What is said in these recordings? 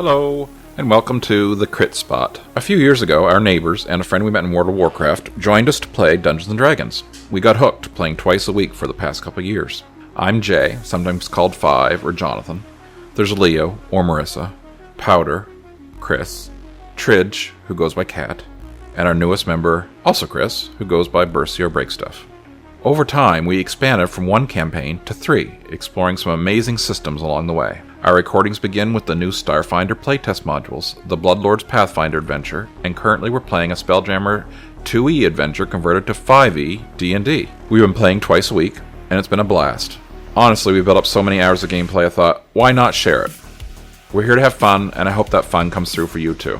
Hello, and welcome to the Crit Spot. A few years ago, our neighbors and a friend we met in World of Warcraft joined us to play Dungeons & Dragons. We got hooked, playing twice a week for the past couple years. I'm Jay, sometimes called Five or Jonathan. There's Leo, or Marissa, Powder, Chris, Trij, who goes by Cat, and our newest member, also Chris, who goes by Bercy or Breakstuff. Over time, we expanded from one campaign to 3, exploring some amazing systems along the way. Our recordings begin with the new Starfinder Playtest modules, the Bloodlord's Pathfinder adventure, and currently we're playing a Spelljammer 2e adventure converted to 5e D&D. We've been playing twice a week, and it's been a blast. Honestly, we built up so many hours of gameplay I thought, why not share it? We're here to have fun, and I hope that fun comes through for you too.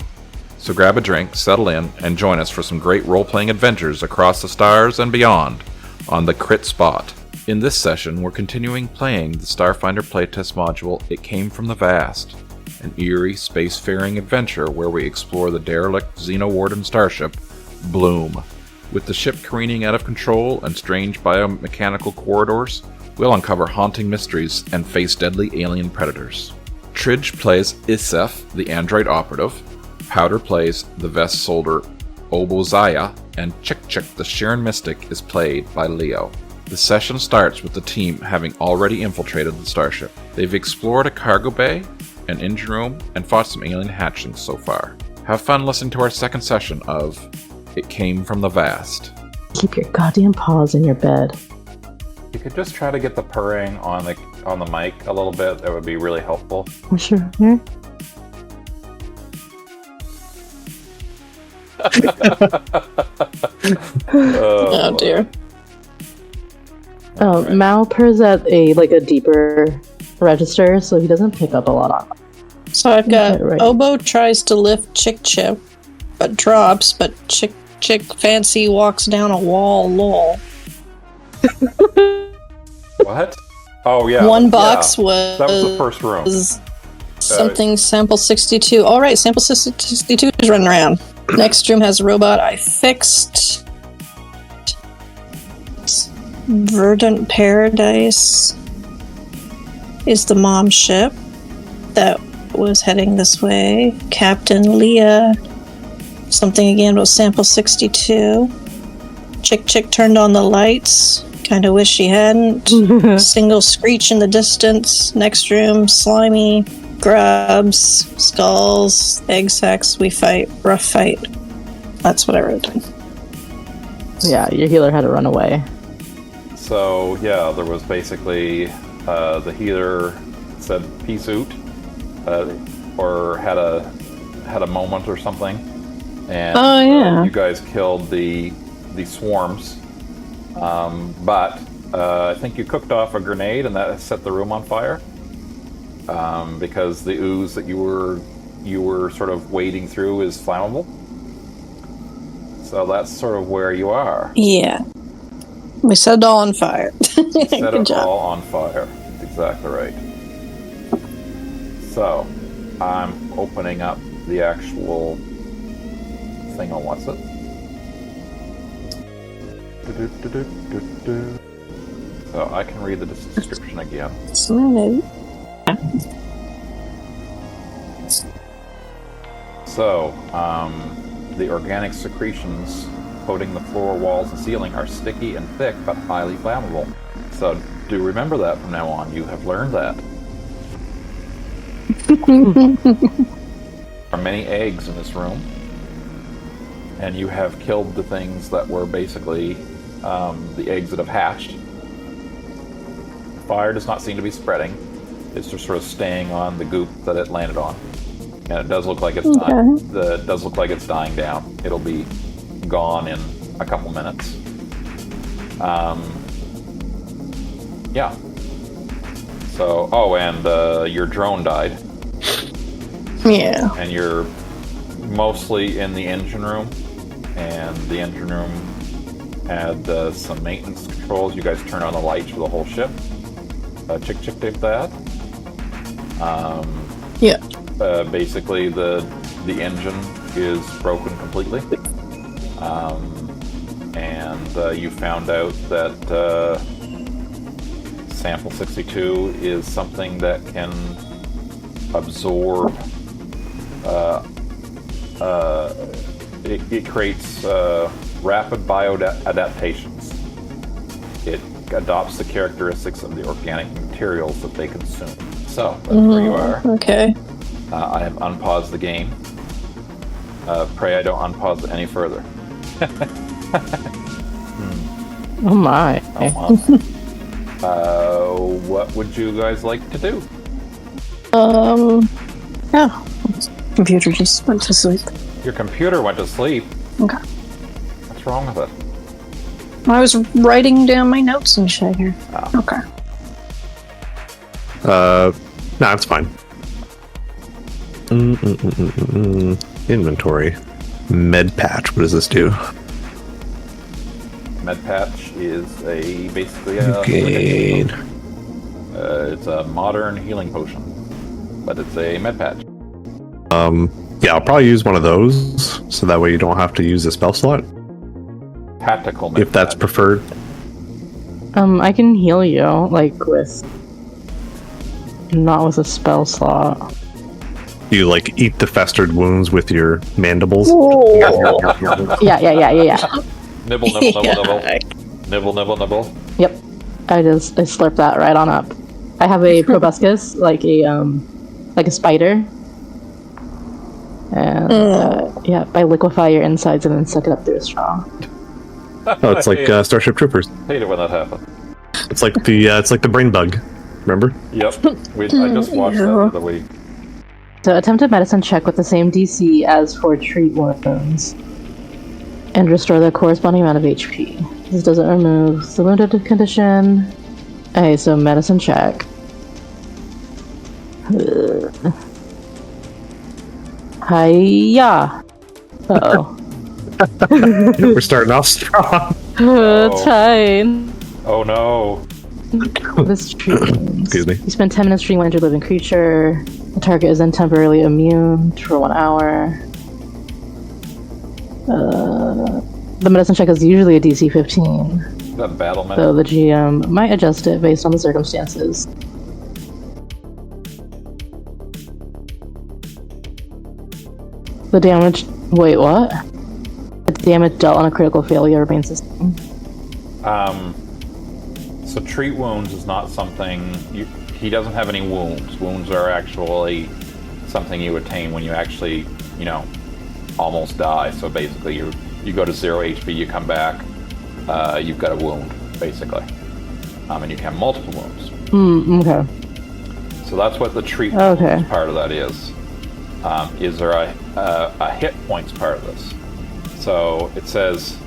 So grab a drink, settle in, and join us for some great role-playing adventures across the stars and beyond on the Crit Spot. In this session, we're continuing playing the Starfinder Playtest module, It Came from the Vast, an eerie, spacefaring adventure where we explore the derelict Xenowarden starship, Bloom. With the ship careening out of control and strange biomechanical corridors, we'll uncover haunting mysteries and face deadly alien predators. Trij plays Isef, the android operative, Powder plays the Vest soldier Obozaya, and Chick the Sharon Mystic is played by Leo. The session starts with the team having already infiltrated the starship. They've explored a cargo bay, an engine room, and fought some alien hatchlings so far. Have fun listening to our second session of It Came from the Vast. Keep your goddamn paws in your bed. You could just try to get the purring on the mic a little bit. That would be really helpful. Sure. Yeah. Oh dear. Oh, right. Mal purrs at a deeper register, so he doesn't pick up a lot on it. So I've got Obo tries to lift Chick, but drops, but Chick Fancy walks down a wall, lol. What? Oh yeah. One box was... That was the first room. Something sample 62. Alright, sample 62 is running around. Next room has a robot I fixed. Verdant Paradise is the mom ship that was heading this way. Captain Leah. Something again was sample 62. Chick turned on the lights. Kinda wish she hadn't. Single screech in the distance. Next room, slimy. Grubs, skulls, egg sacks, we fight, rough fight. That's what I wrote down. Yeah, your healer had to run away. So, yeah, there was basically the healer said peace out, or had a moment or something. And you guys killed the swarms. But I think you cooked off a grenade and that set the room on fire. Because the ooze that you were sort of wading through is flammable. So that's sort of where you are. Yeah. We set it all on fire. Set it all on fire. That's exactly right. So, I'm opening up the actual thing on what's it. So I can read the description again. So, the organic secretions coating the floor, walls, and ceiling are sticky and thick, but highly flammable. So, do remember that from now on. You have learned that. There are many eggs in this room, and you have killed the things that were basically the eggs that have hatched. Fire does not seem to be spreading. It's just sort of staying on the goop that it landed on, and it does look like it's dying down. It'll be gone in a couple minutes. Yeah. So, and your drone died. Yeah. And you're mostly in the engine room, and the engine room had some maintenance controls. You guys turned on the lights for the whole ship. Chick did that. Basically, the engine is broken completely, and you found out that sample 62 is something that can absorb it creates rapid adaptations. It adopts the characteristics of the organic materials that they consume. So, that's where you are. Okay. I have unpaused the game. Pray I don't unpause it any further. Oh my. What would you guys like to do? Yeah. Computer just went to sleep. Your computer went to sleep. Okay. What's wrong with it? I was writing down my notes and shit here. Oh. Okay. No, it's fine. Inventory. Med patch. What does this do? Med patch is basically a Gain. it's a modern healing potion, but it's a med patch. Yeah, I'll probably use one of those, so that way you don't have to use a spell slot, Tactical med if that's patch. preferred. I can heal you, like, not with a spell slot. You, like, eat the festered wounds with your mandibles. Yeah. Nibble, nibble, nibble, nibble. Nibble, nibble, nibble. Yep. I slurp that right on up. I have a proboscis, like a spider. And I liquefy your insides and then suck it up through a straw. Oh, it's like Starship Troopers. Hate it when that happens. It's like the brain bug. Remember? Yep. I just watched that the other week. So attempt a medicine check with the same DC as for treat wounds. And restore the corresponding amount of HP. This doesn't remove the wounded condition. Okay, so medicine check. Hiya! Uh-oh. We're starting off strong. Time. Oh no. This treat wounds. Excuse me. You spend 10 minutes treating one injured living creature. The target is then temporarily immune for 1 hour. The medicine check is usually a DC 15. That battle med. So the GM might adjust it based on the circumstances. The damage... Wait, what? The damage dealt on a critical failure remains the same. So treat wounds is not something... he doesn't have any wounds. Wounds are actually something you attain when you actually, almost die. So basically you go to 0 HP, you come back, you've got a wound, basically. And you can have multiple wounds. Okay. So that's what the treat Okay. wounds part of that is. Is there a hit points part of this? So it says,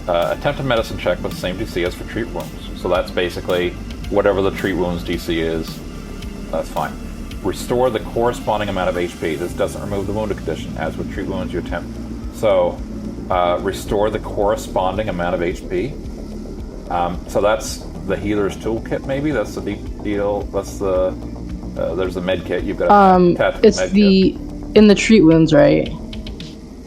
attempt a medicine check with the same DC as for treat wounds. So that's basically whatever the treat wounds DC is, that's fine. Restore the corresponding amount of HP. This doesn't remove the wounded condition. As with treat wounds, you attempt. So, restore the corresponding amount of HP. So that's the healer's toolkit, maybe? That's the deal. That's the... there's a med kit. You've got a tactical It's med the... kit. In the treat wounds, right?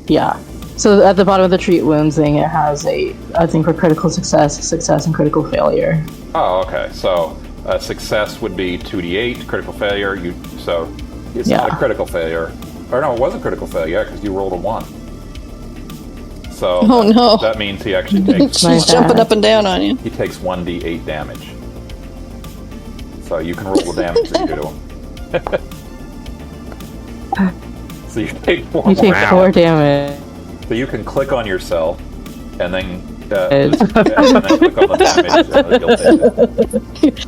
Yeah. So at the bottom of the treat wounds thing, it has a thing for critical success, and critical failure. Oh, okay. So, success would be 2d8, critical failure, so it's not a critical failure. Or no, it was a critical failure, because you rolled a 1. So, Oh, no. that means he actually takes She's jumping up and down on you. he takes 1d8 damage. So you can roll the damage that you do to him. So you take 4 You take more 4 damage. So you can click on yourself, and then, and then click on the damage, and you'll take it.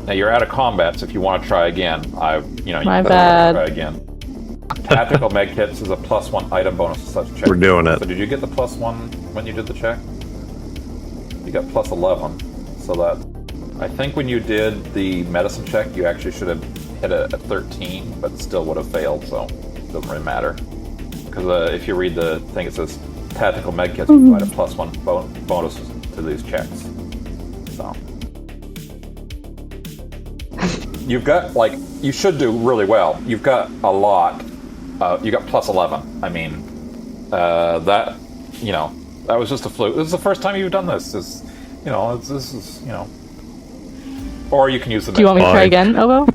Now you're out of combat, so if you want to try again, you My can bad. try again. Tactical medkits is a +1 item bonus to such check. We're doing it. So did you get the +1 when you did the check? You got +11, so that... I think when you did the medicine check, you actually should have hit a 13, but still would have failed, so it doesn't really matter. Because if you read the thing, it says tactical medkits provide a +1 bonus to these checks. So you've got, you should do really well. You've got a lot. You got +11. I mean, that was just a fluke. This is the first time you've done this. This is. Or you can use the. Do you want me to try again, Obo?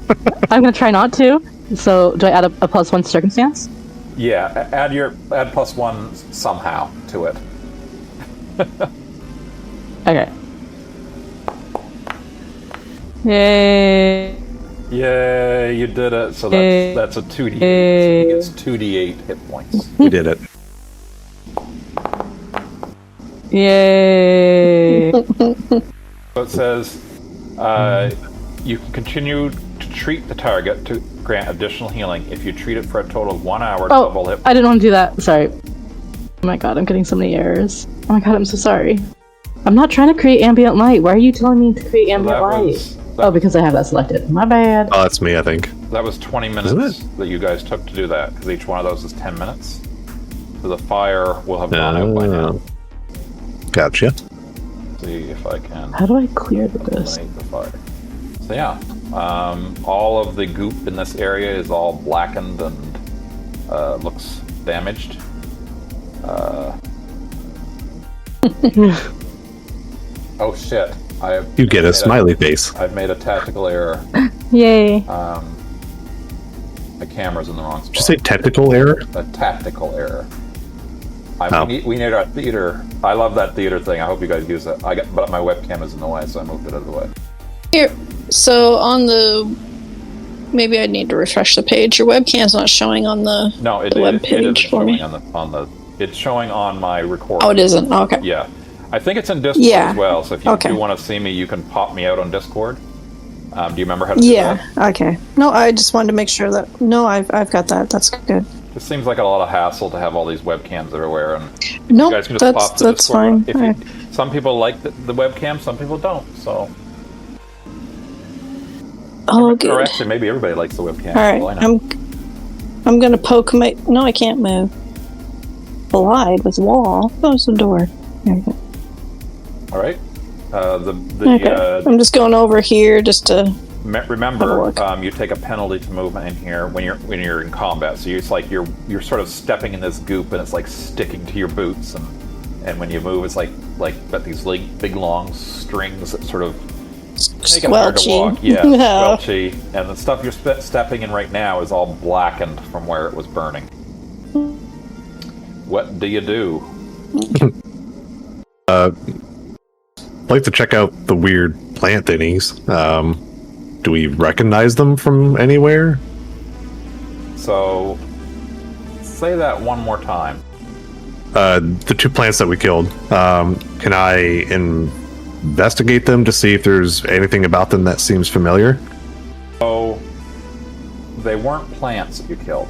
I'm gonna try not to. So, do I add a +1 circumstance? Yeah, add +1 somehow to it. Okay. Yay! Yay, you did it. So that's a 2d8. Yay. So he gets 2d8 hit points. We did it. Yay! So it says you can continue to treat the target to grant additional healing. If you treat it for a total of 1 hour, double hit. I didn't want to do that. Sorry. Oh my god, I'm getting so many errors. Oh my god, I'm so sorry. I'm not trying to create ambient light. Why are you telling me to create ambient light? Because I have that selected. My bad. Oh, that's me, I think. That was 20 minutes that you guys took to do that, because each one of those is 10 minutes. So the fire will have gone out by now. Gotcha. See if I can. How do I clear this? The fire. So yeah, all of the goop in this area is all blackened and looks damaged. Oh shit! You get a smiley face. I've made a tactical error. Yay! My camera's in the wrong spot. Did you say technical error? A tactical error. We need our theater. I love that theater thing. I hope you guys use it. But my webcam is in the way, so I moved it out of the way. Here, so on the... Maybe I need to refresh the page. Your webcam's not showing on the web page for me. It's showing on my recording. Oh, it isn't? Oh, okay. Yeah. I think it's in Discord as well, so if you do want to see me, you can pop me out on Discord. Do you remember how to do that? Yeah, okay. No, I just wanted to make sure that... No, I've got that. That's good. It seems like a lot of hassle to have all these webcams everywhere, and nope, you guys can just pop the that's Discord. Fine. Some people like the webcam, some people don't, so... Oh, good. Or actually, maybe everybody likes the webcam. All right, I'm gonna poke my... No, I can't move. Collide with wall. Close the door. There we go. All right. Okay. I'm just going over here just to... Remember, you take a penalty to movement in here when you're in combat. So it's like you're sort of stepping in this goop, and it's like sticking to your boots, and when you move, it's like got these big long strings that sort of make it hard to walk. Yeah, squelchy. And the stuff you're stepping in right now is all blackened from where it was burning. What do you do? I'd like to check out the weird plant thingies. Do we recognize them from anywhere? So, say that one more time. The 2 plants that we killed. Can I investigate them to see if there's anything about them that seems familiar? So, they weren't plants that you killed.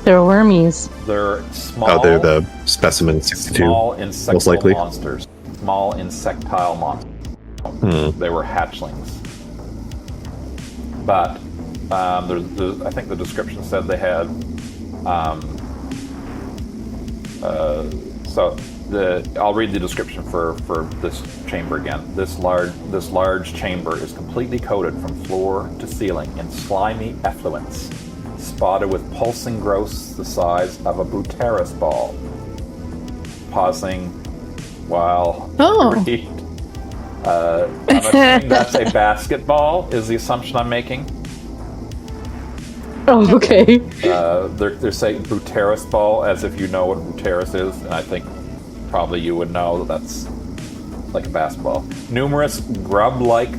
They're wormies. They're small. Oh, they're the specimen 62. Small insectile most likely. monsters. Small insectile monsters. They were hatchlings. But I think the description said they had. I'll read the description for this chamber again. This large chamber is completely coated from floor to ceiling in slimy effluence, spotted with pulsing growths the size of a Buteris ball. Pausing while I'm assuming that's a basketball, is the assumption I'm making. Oh, okay. They're saying Buteris ball as if you know what Buteris is, and I think probably you would know that's like a basketball. Numerous grub-like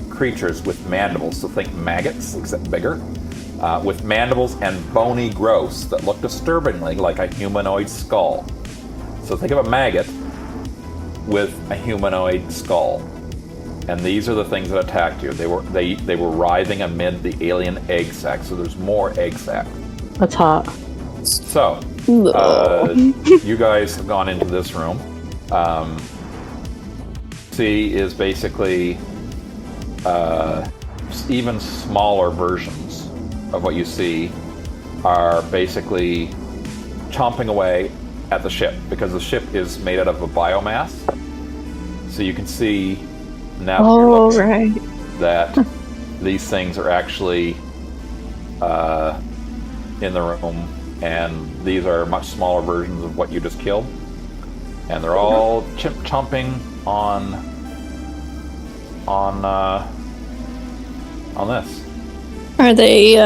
creatures with mandibles, so think maggots, except bigger, with mandibles and bony growths that look disturbingly like a humanoid skull. So think of a maggot with a humanoid skull. And these are the things that attacked you. They were writhing amid the alien egg sac, so there's more egg sac. That's hot. So, you guys have gone into this room. C is basically even smaller versions of what you see are basically chomping away at the ship, because the ship is made out of a biomass. So you can see now that these things are actually in the room, and these are much smaller versions of what you just killed, and they're all chomping on this. Are they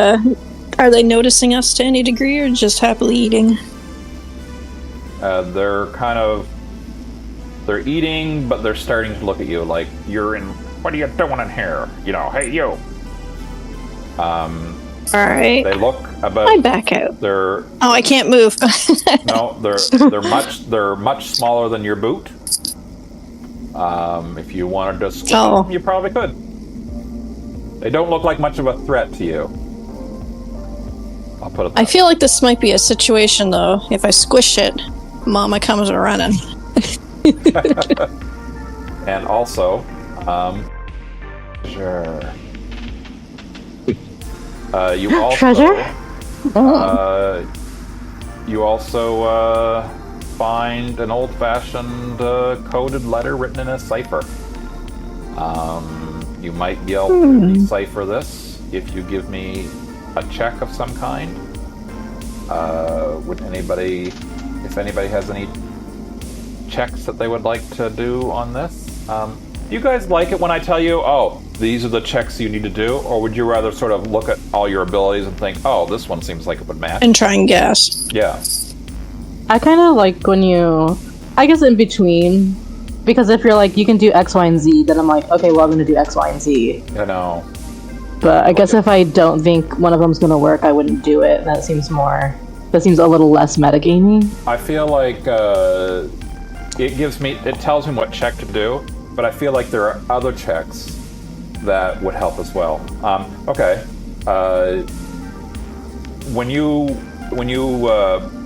Are they noticing us to any degree, or just happily eating? They're eating, but they're starting to look at you like you're in. What are you doing in here? You know, hey you. All right. They look about. I back out. They're Oh, I can't move. no, they're much smaller than your boot. If you wanted to squish them, you probably could. They don't look like much of a threat to you. I'll put it. I feel like this might be a situation, though. If I squish it, Mama comes running. And also, sure. You also Treasure? You also find an old-fashioned coded letter written in a cipher. You might be able to decipher this if you give me a check of some kind. If anybody has any checks that they would like to do on this. Do you guys like it when I tell you, oh, these are the checks you need to do? Or would you rather sort of look at all your abilities and think, oh, this one seems like it would match? And try and guess. Yeah. I kind of like when you... I guess in between. Because if you're like, you can do X, Y, and Z, then I'm like, okay, well, I'm going to do X, Y, and Z. I know. But I guess if I don't think one of them's going to work, I wouldn't do it. That seems a little less metagamey. I feel like it tells me what check to do, but I feel like there are other checks that would help as well. Okay. When you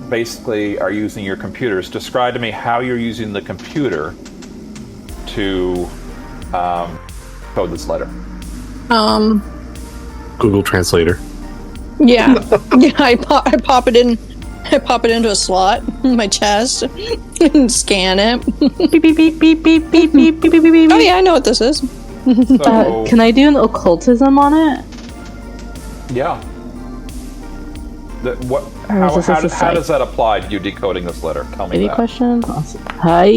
basically are using your computers, describe to me how you're using the computer to code this letter. Google Translator. Yeah. I pop it in. I pop it into a slot in my chest and scan it. Beep, beep, beep, beep, beep, beep, beep, beep, beep, beep. Oh yeah, I know what this is. So, Can I do an occultism on it? yeah. Or is this How a psych? does that apply to you decoding this letter? Tell me Any that. questions? Hi.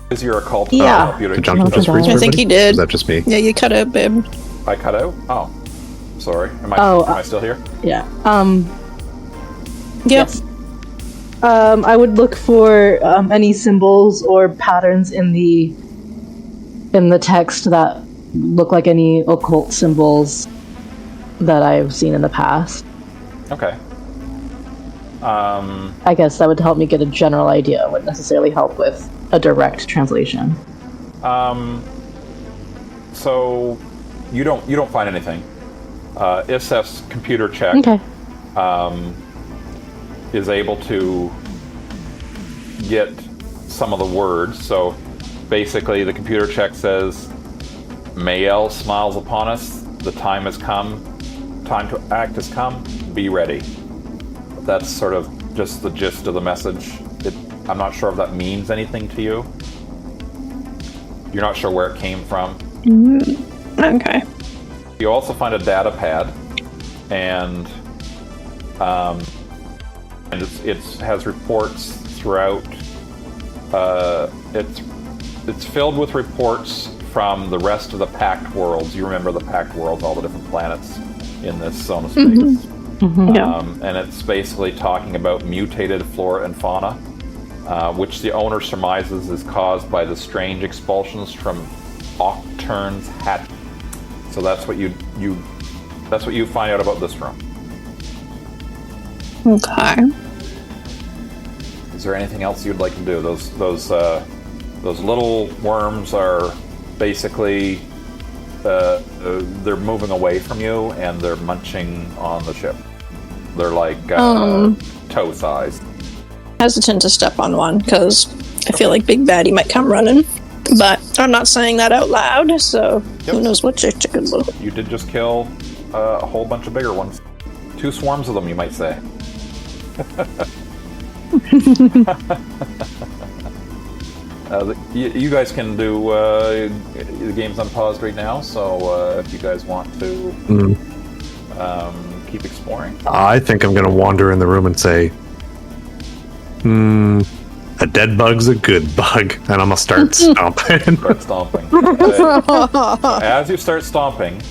Is your occult Yeah. computer? Did Jonathan just freeze I think everybody? he did. Or is that just me? Yeah, you cut out, babe. I cut out? Oh. Sorry. Am I still here? Yeah. Yep. Yes. I would look for any symbols or patterns in the text that look like any occult symbols that I've seen in the past. Okay. I guess that would help me get a general idea. It wouldn't necessarily help with a direct translation. So you don't find anything. Isef's computer check Okay. is able to get some of the words. So basically the computer check says, Mael smiles upon us, the time has come, time to act has come, be ready. That's sort of just the gist of the message. I'm not sure if that means anything to you. You're not sure where it came from. Okay. You also find a data pad, and it has reports throughout. It's filled with reports from the rest of the Pact worlds. You remember the Pact worlds, all the different planets in this zone of space. Yeah. And it's basically talking about mutated flora and fauna, which the owner surmises is caused by the strange expulsions from Octurn's hat. So that's what you find out about this room. Okay. Is there anything else you'd like to do? Those little worms are basically they're moving away from you and they're munching on the ship. They're like toe sized. Hesitant to step on one because I feel like Big Baddie might come running. But I'm not saying that out loud, so who knows what chick could do. You did just kill a whole bunch of bigger ones. 2 swarms of them, you might say. You guys can do the game's unpaused right now, so if you guys want to keep exploring. I think I'm going to wander in the room and say, a dead bug's a good bug, and I'm going to start stomping. Start stomping. Okay. So as you start stomping,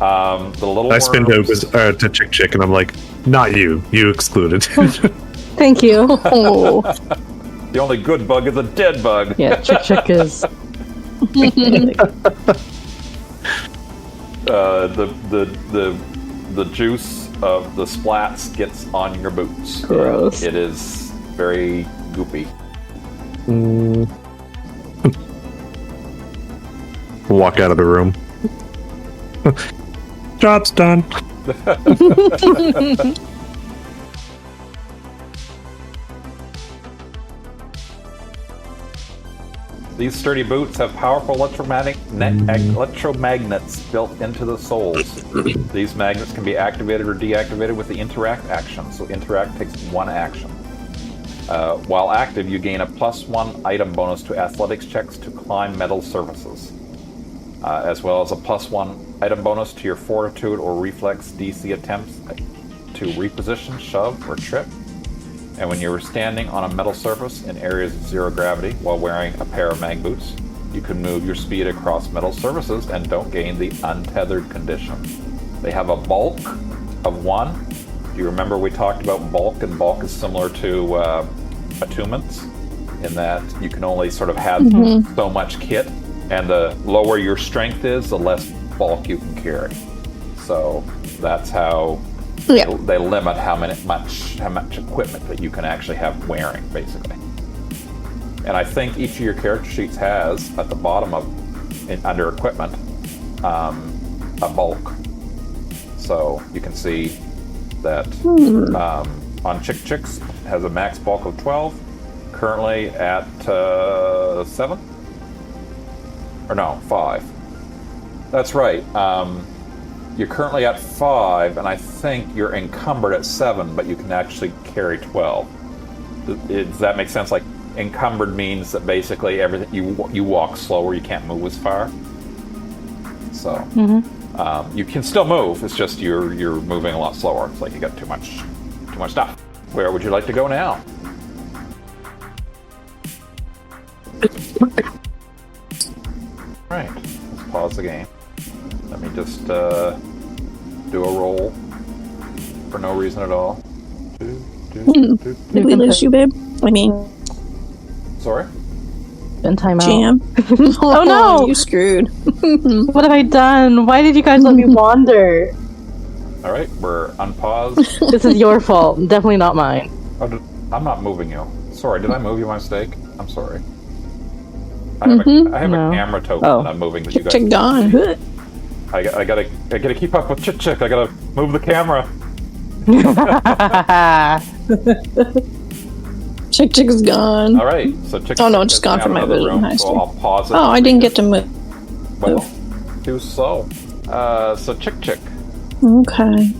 The little I spin worms, to Chick Chick, and I'm like, not you. You excluded. Thank you. Oh. the only good bug is a dead bug. Yeah, Chick Chick is. The juice of the splats gets on your boots. Gross. It is very goopy. Walk out of the room. Job's done. These sturdy boots have powerful electromagnets built into the soles. These magnets can be activated or deactivated with the interact action, so interact takes one action. While active, you gain a +1 item bonus to athletics checks to climb metal surfaces, as well as a +1 item bonus to your fortitude or reflex DC attempts to reposition, shove, or trip. And when you're standing on a metal surface in areas of zero gravity while wearing a pair of mag boots, you can move your speed across metal surfaces and don't gain the untethered condition. They have a bulk of 1. Do you remember we talked about bulk? And bulk is similar to attunements in that you can only sort of have so much kit, and the lower your strength is, the less bulk you can carry. So that's how they limit how much equipment that you can actually have wearing, basically. And I think each of your character sheets has at the bottom under equipment a bulk. So you can see that on Chick Chicks has a max bulk of 12, currently at 7? Or no, 5. That's right. You're currently at 5, and I think you're encumbered at 7, but you can actually carry 12. Does that make sense? Like, encumbered means that basically everything you walk slower, you can't move as far. So you can still move. It's just you're moving a lot slower. It's like you got too much stuff. Where would you like to go now? Right. Let's pause the game. Let me just do a roll for no reason at all. Did we lose you, babe? I mean, Sorry? In timeout. Jam. Oh no! You screwed. What have I done? Why did you guys let me wander? All right, we're unpaused. This is your fault. Definitely not mine. I'm not moving you. Sorry, did I move you by mistake? I'm sorry. I have No. a camera token that I'm moving that you guys. Chick gone. I gotta keep up with Chick Chick. I gotta move the camera. Chick is gone. All right, so Chick. Oh no, Chick it's is gone out from my of the vision. room, Nice. so I'll pause it. Oh, I didn't get to move. Well, too slow. So Chick. Okay.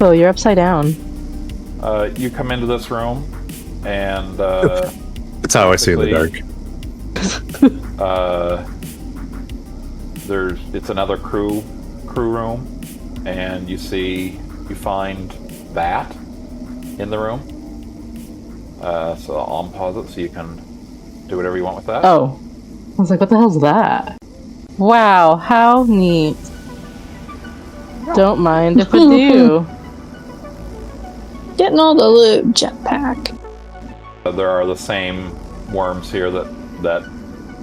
Oh, you're upside down. You come into this room, and That's how I see in the dark. it's another crew room, and you find that in the room. So I'll unpause it so you can do whatever you want with that. Oh. I was like, what the hell's that? Wow, how neat. Don't mind if I do. Getting all the loot, jetpack. There are the same worms here that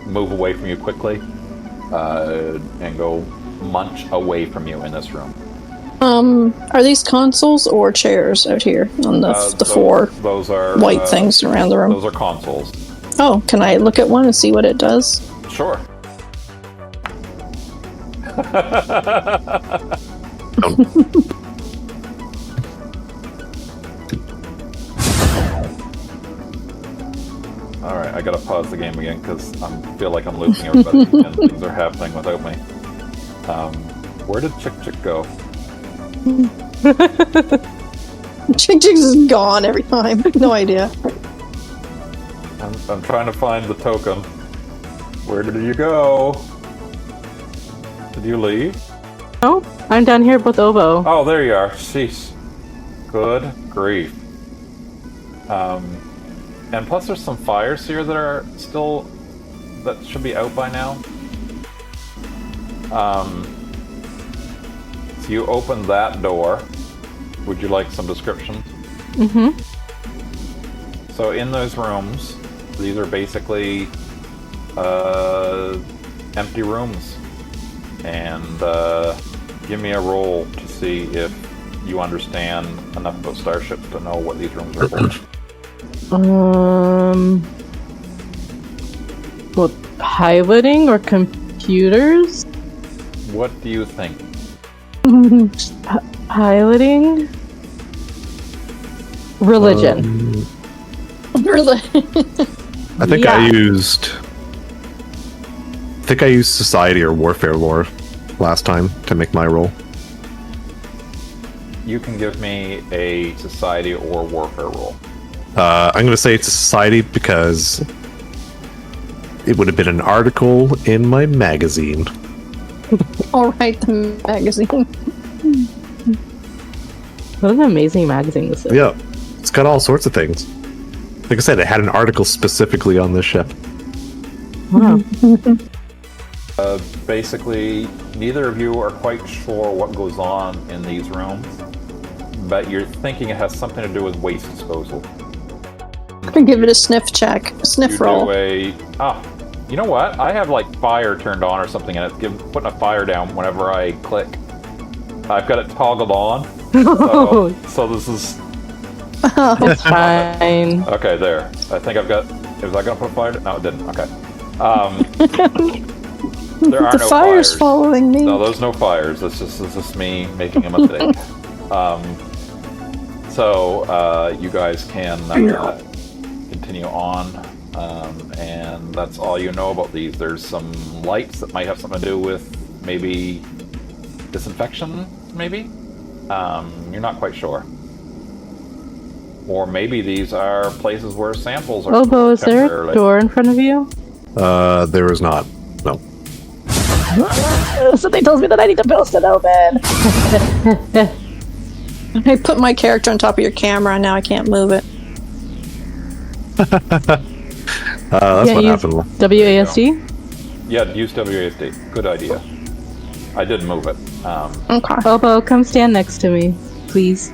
move away from you quickly and go munch away from you in this room. Are these consoles or chairs out here on the four those are white things around the room? Those are consoles. Oh, can I look at one and see what it does? Sure. Alright, I gotta pause the game again because I feel like I'm losing everybody and things are happening without me. Where did Chick go? Chick is gone every time. No idea. I'm trying to find the token. Where did you go? Did you leave? Oh, I'm down here with Obo. Oh, there you are. Jeez. Good grief. And plus there's some fires here that should be out by now. So you open that door. Would you like some descriptions? Mm-hmm. So in those rooms, these are basically empty rooms. And give me a roll to see if you understand enough about starships to know what these rooms are for. What, piloting or computers? What do you think? Piloting? Religion. I think Yeah. I used society or warfare lore last time to make my roll. You can give me a society or warfare roll. I'm going to say it's a society because it would have been an article in my magazine. All right, the magazine. What an amazing magazine this is. Yeah, it's got all sorts of things. Like I said, it had an article specifically on this ship. Wow. Basically, neither of you are quite sure what goes on in these rooms, but you're thinking it has something to do with waste disposal. Give it a sniff check. Sniff roll. You know what? I have like fire turned on or something, and it's putting a fire down whenever I click. I've got it toggled on. So this is... It's fine. Okay, there. I think I've got... Was I going to put a fire? No, it didn't. Okay. There are The no fire's fires. following me. No, there's no fires. This is me making a mistake. So you guys can continue on, and that's all you know about these. There's some lights that might have something to do with maybe disinfection, maybe? You're not quite sure. Or maybe these are places where samples are... Obo, is there a door in front of you? There is not. No. Something tells me that I need to post it open. I put my character on top of your camera, and now I can't move it. That's what happened. WASD? Yeah, use WASD. Good idea. I did move it. Okay. Obo, come stand next to me, please.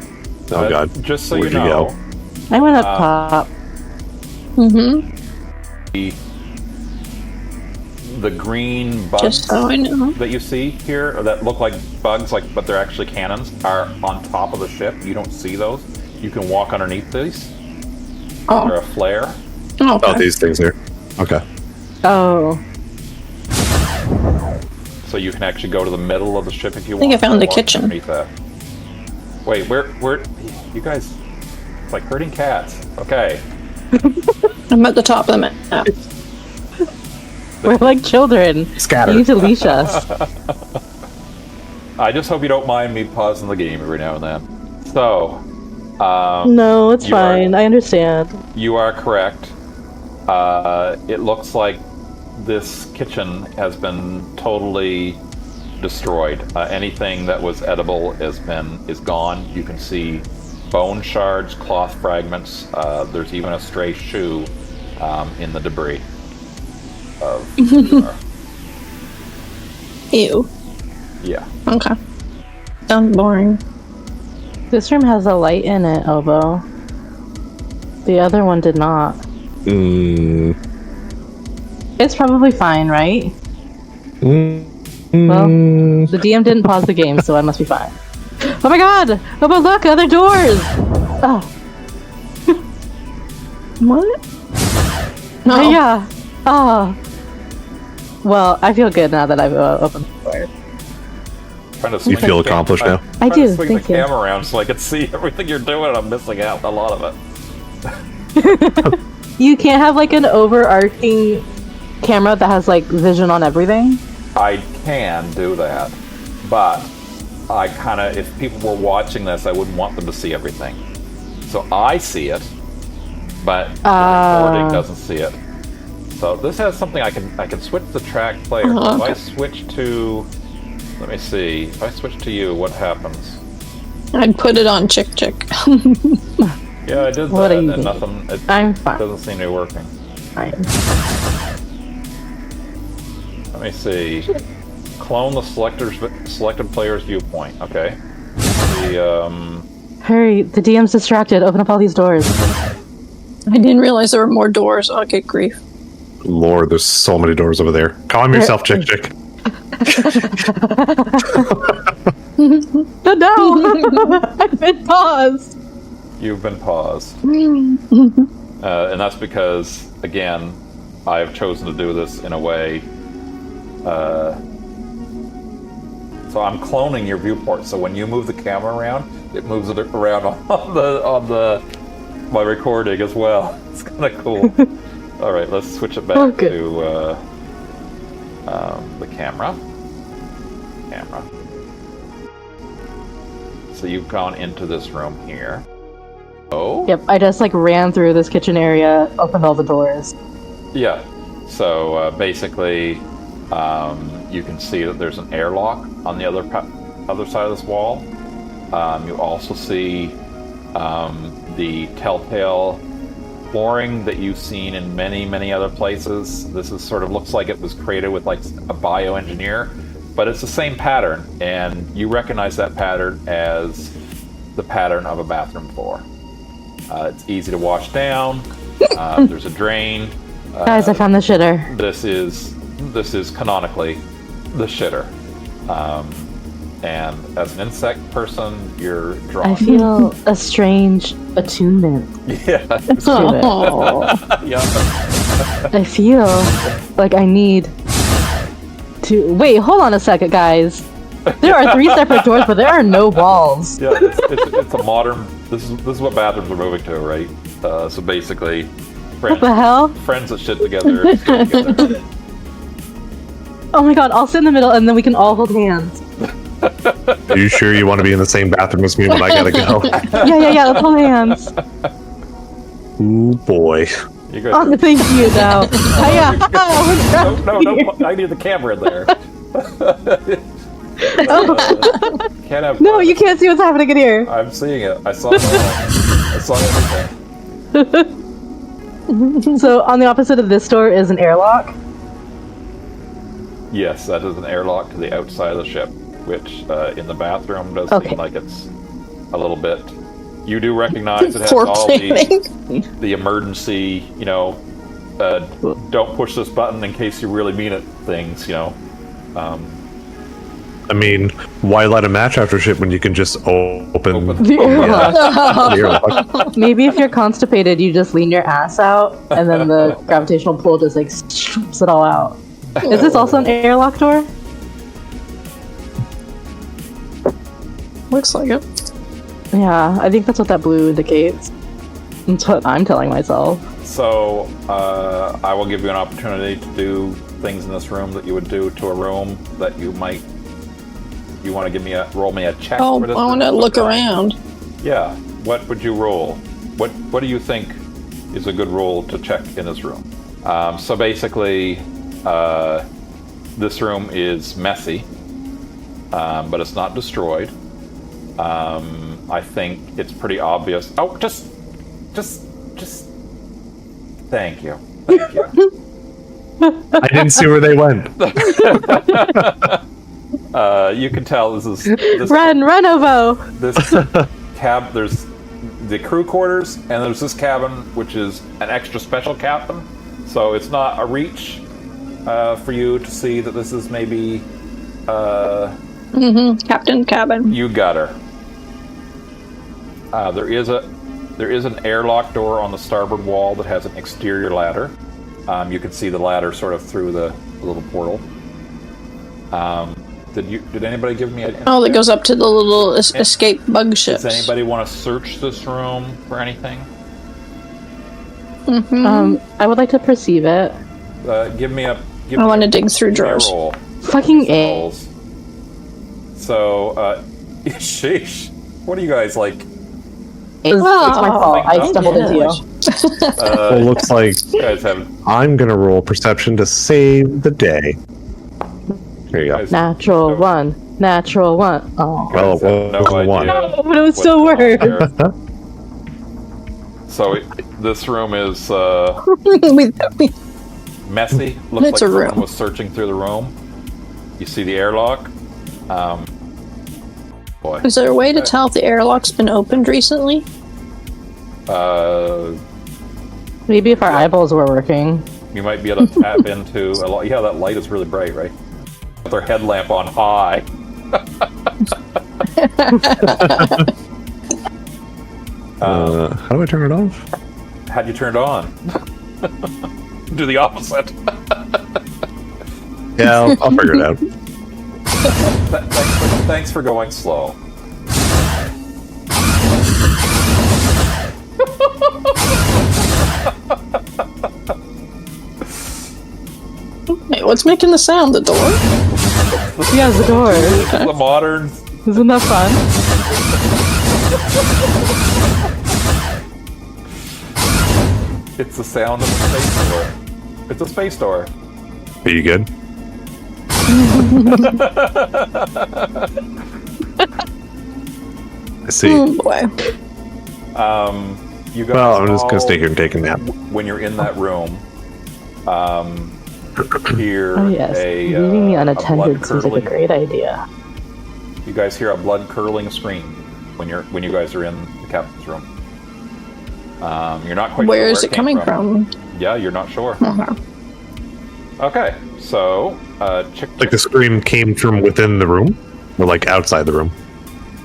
Oh god. Just so Where'd you you know, go? I went up top. Mm-hmm. the green bugs Just so I know. that you see here, or that look like bugs, but they're actually cannons, are on top of the ship. You don't see those. You can walk underneath these. They're a flare. Oh, okay. Oh, these things here. Okay. Oh. So you can actually go to the middle of the ship if you want. I think I found the walk kitchen. underneath that. Wait, where? You guys, it's like herding cats. Okay. I'm at the top of the map. We're like children. Scatter. You need to leash us. I just hope you don't mind me pausing the game every now and then. So, No, it's you are- fine. I understand. you are correct. It looks like this kitchen has been totally destroyed. Anything that was edible is gone. You can see bone shards, cloth fragments. There's even a stray shoe in the debris of Ew. Yeah. Okay. Sounds boring. This room has a light in it, Obo. The other one did not. It's probably fine, right? Well, the DM didn't pause the game, so I must be fine. Oh my god! Obo, look! Other doors! Oh. What? No. Oh, yeah. Oh. Well, I feel good now that I've opened the door. Trying to You swing feel the cam- accomplished now? I'm I trying to do, swing thank the you. camera around so I can see everything you're doing, and I'm missing out a lot of it. You can't have like an overarching camera that has like vision on everything? I can do that, but I kind of, if people were watching this, I wouldn't want them to see everything. So I see it, but the recording doesn't see it. So this has something I can switch the track player. Oh, If okay. I switch to, let me see. If I switch to you, what happens? I'd put it on chick. Yeah, I did What that, are you and doing? nothing. It I'm fine. doesn't seem to be working. Fine. Let me see. clone the selected player's viewpoint. Okay. Hurry, the DM's distracted. Open up all these doors. I didn't realize there were more doors. I'll get grief. Lord, there's so many doors over there. Calm yourself, Chick. No! I've been paused. You've been paused. And that's because, again, I've chosen to do this in a way. So I'm cloning your viewport. So when you move the camera around, it moves it around on my recording as well. It's kind of cool. All right, let's switch it back to the camera. So you've gone into this room here. Oh. Yep, I just ran through this kitchen area, opened all the doors. Yeah. So basically, you can see that there's an airlock on the other side of this wall. You also see the telltale flooring that you've seen in many other places. This is looks like it was created with a bioengineer, but it's the same pattern, and you recognize that pattern as the pattern of a bathroom floor. It's easy to wash down. There's a drain. Guys, I found the shitter. This is canonically the shitter. And as an insect person, you're drawn. I feel a strange attunement. Yeah. Yeah. I feel like I need to... Wait, hold on a second, guys. There are 3 separate doors, but there are no walls. Yeah, it's a modern... This is what bathrooms are moving to, right? So basically... What the hell? Friends that shit together. Stay together. Oh my god, I'll sit in the middle and then we can all hold hands. Are you sure you want to be in the same bathroom as me when I gotta go? Yeah, let's hold hands. Ooh, boy. You guys Oh, thank you, though. no, I need the camera in there. Can't have No, you can't see what's happening in here. I'm seeing it. I saw it all. I saw everything. So, on the opposite of this door is an airlock. Yes, that is an airlock to the outside of the ship, which in the bathroom does seem like it's a little bit... You do recognize it has all the emergency, don't push this button in case you really mean it things, I mean, why light a match after ship when you can just open The airlock. Maybe if you're constipated, you just lean your ass out, and then the gravitational pull just swoops it all out. Is this also an airlock door? Looks like it. Yeah, I think that's what that blue indicates. That's what I'm telling myself. So, I will give you an opportunity to do things in this room that you would do to a room that you might... You want to roll me a check? Oh, for this I want to look around. Yeah. What would you roll? What do you think is a good roll to check in this room? So basically, this room is messy, but it's not destroyed. I think it's pretty obvious. Oh, just. Thank you. I didn't see where they went. You can tell this is... Run, Ovo! This cab, there's the crew quarters, and there's this cabin, which is an extra special cabin. So it's not a reach for you to see that this is maybe... Captain cabin. You got her. There is an airlock door on the starboard wall that has an exterior ladder. You can see the ladder sort of through the little portal. Did anybody give me a... Oh, that goes up to the little escape bug ships. Does anybody want to search this room for anything? I would like to perceive it. Give me a... I want to dig through drawers. Roll. Fucking A. So, sheesh. What are you guys like? It's my fault. I stumbled into you. Well, looks like You guys have... I'm gonna roll perception to save the day. There you go. Natural one. Oh. Well, it was no a one. idea. No, but it was still worse. So, this room is We messy. Looks It's like a someone room. was searching through the room. You see the airlock. Boy. Is there a way to tell if the airlock's been opened recently? Maybe if our eyeballs were working. You might be able to tap into a lot. Yeah, that light is really bright, right? With their headlamp on high. How do I turn it off? How'd you turn it on? Do the opposite. Yeah, I'll figure it out. Thanks for going slow. Wait, what's making the sound? The door? Yeah, the door. The modern. Isn't that fun? It's the sound of a space door. It's a space door. Are you good? I see. Oh boy. You guys Well, I'm just gonna all, stay here and take a nap. when you're in that room, hear Oh yes, leaving me a unattended blood seems like a curdling. great idea. You guys hear a blood curdling scream when you guys are in the captain's room. You're not quite Where sure is it came coming from? Yeah, you're not sure. Uh-huh. Okay, so Like the scream came from within the room, or like outside the room.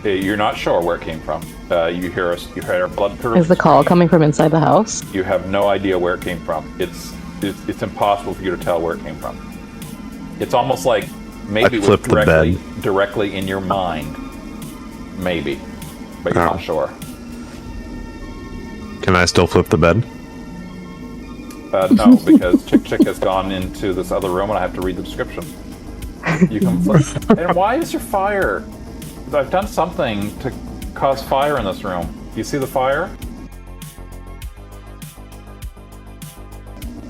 you're not sure where it came from. You hear a blood curdling. Is the call scream. coming from inside the house? You have no idea where it came from. It's impossible for you to tell where it came from. It's almost like maybe I it was flipped the directly in your mind. Maybe. But you're Oh. not sure. Can I still flip the bed? No, because Chick has gone into this other room and I have to read the description. You can flip. And why is your fire? I've done something to cause fire in this room. Do you see the fire?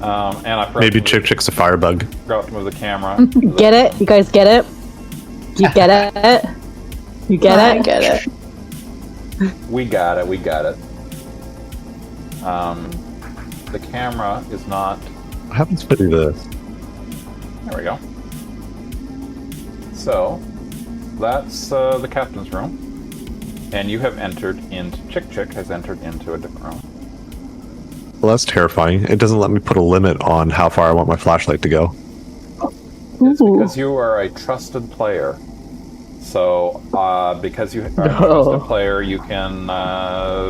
And I Maybe Chick's a firebug. forgot to move the camera. Get it? You guys get it? You get it? You get I it? get it. We got it. The camera is not. What happens to this? There we go. So, that's the captain's room. And you have entered into. Chick has entered into a different room. Well, that's terrifying. It doesn't let me put a limit on how far I want my flashlight to go. It's Ooh. because you are a trusted player. So, because you are a No. trusted player, you can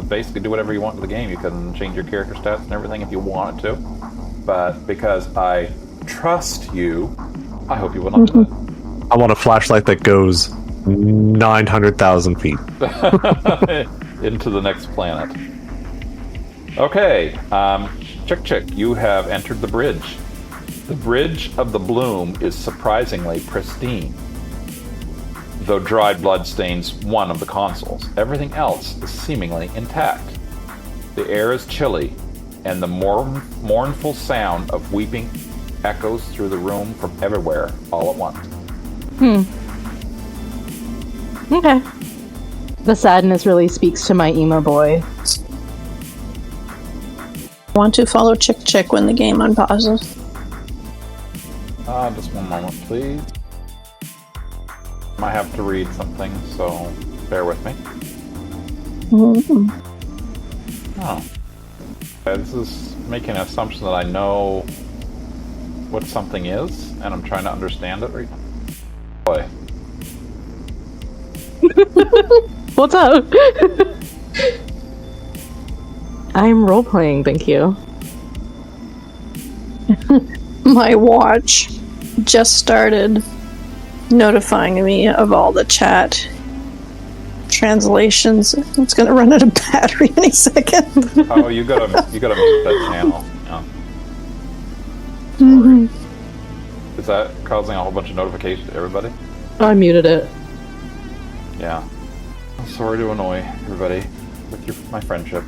basically do whatever you want to the game. You can change your character stats and everything if you want to. But because I trust you, I hope you will not do it. I want a flashlight that goes 900,000 feet. Into the next planet. Okay, Chick, you have entered the bridge. The bridge of the Bloom is surprisingly pristine, though dried blood stains one of the consoles. Everything else is seemingly intact. The air is chilly, and the mournful sound of weeping echoes through the room from everywhere all at once. Okay. The sadness really speaks to my emo boy. Want to follow Chick when the game unpauses. Just one moment, please. I have to read something, so bear with me. Mm-hmm. Oh. Okay, this is making an assumption that I know what something is, and I'm trying to understand it right now. Boy. What's up? I'm role playing, thank you. My watch just started notifying me of all the chat translations. It's gonna run out of battery any second. Oh, you gotta mute that channel. Yeah. Mhm. Is that causing a whole bunch of notifications to everybody? I muted it. Yeah. I'm sorry to annoy everybody with my friendship.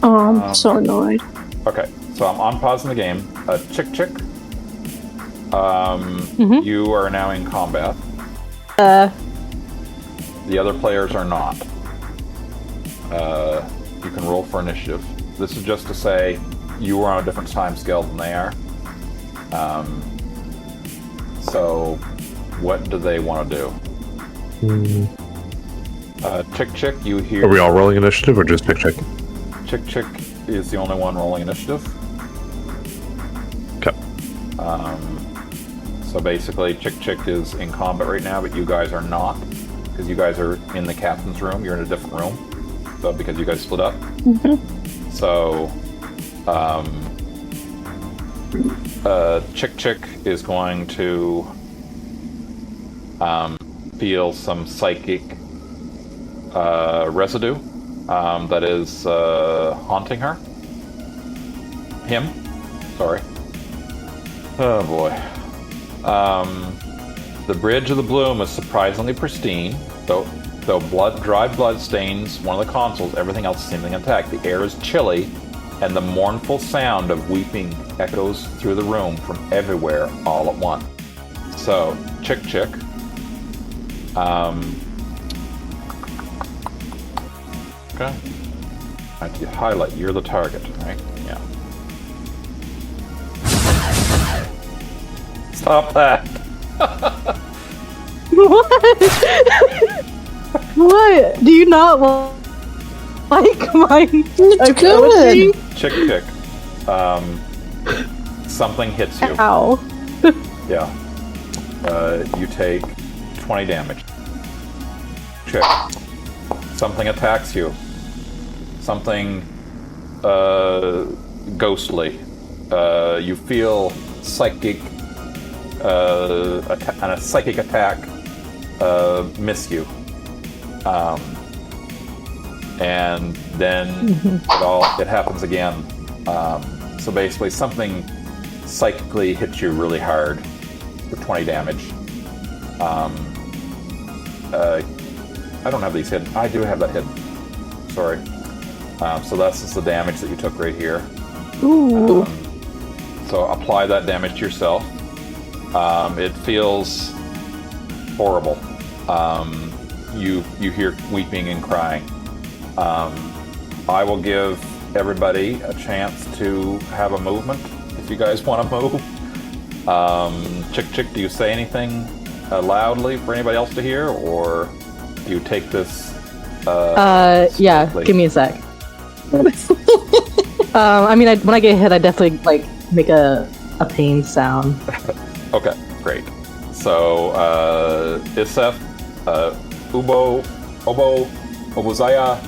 Oh, I'm so annoyed. Okay, so I'm unpausing the game. Chick. You are now in combat. The other players are not. You can roll for initiative. This is just to say you are on a different time scale than they are. So, what do they want to do? Chick Chick, you hear... Are we all rolling initiative or just Chick Chick? Chick Chick is the only one rolling initiative. Okay. So basically, Chick Chick is in combat right now, but you guys are not. Because you guys are in the captain's room. You're in a different room. So, because you guys split up. So, Chick Chick is going to feel some psychic residue that is haunting her. Him. Sorry. Oh boy. The bridge of the bloom is surprisingly pristine, though dry blood stains one of the consoles. Everything else is seemingly intact. The air is chilly, and the mournful sound of weeping echoes through the room from everywhere all at once. So, Chick Chick. Okay. I have to highlight. You're the target, right? Yeah. Stop that! What? What? Do you not like my good. Chick Chick. Something hits you. Ow. Yeah. You take 20 damage. Chick. Something attacks you. Something ghostly. You feel psychic and a psychic attack miss you. And then it happens again. So basically something psychically hits you really hard for 20 damage. I don't have these hidden. I do have that hidden. Sorry. So that's just the damage that you took right here. Ooh. So apply that damage to yourself. It feels horrible. You hear weeping and crying. I will give everybody a chance to have a movement if you guys want to move. Chick Chick, do you say anything loudly for anybody else to hear, or do you take this? Yeah. seriously? Give me a sec. I mean, when I get hit, I definitely make a pain sound. Okay, great. So, Isef, Ubo, Obo, Obozaya,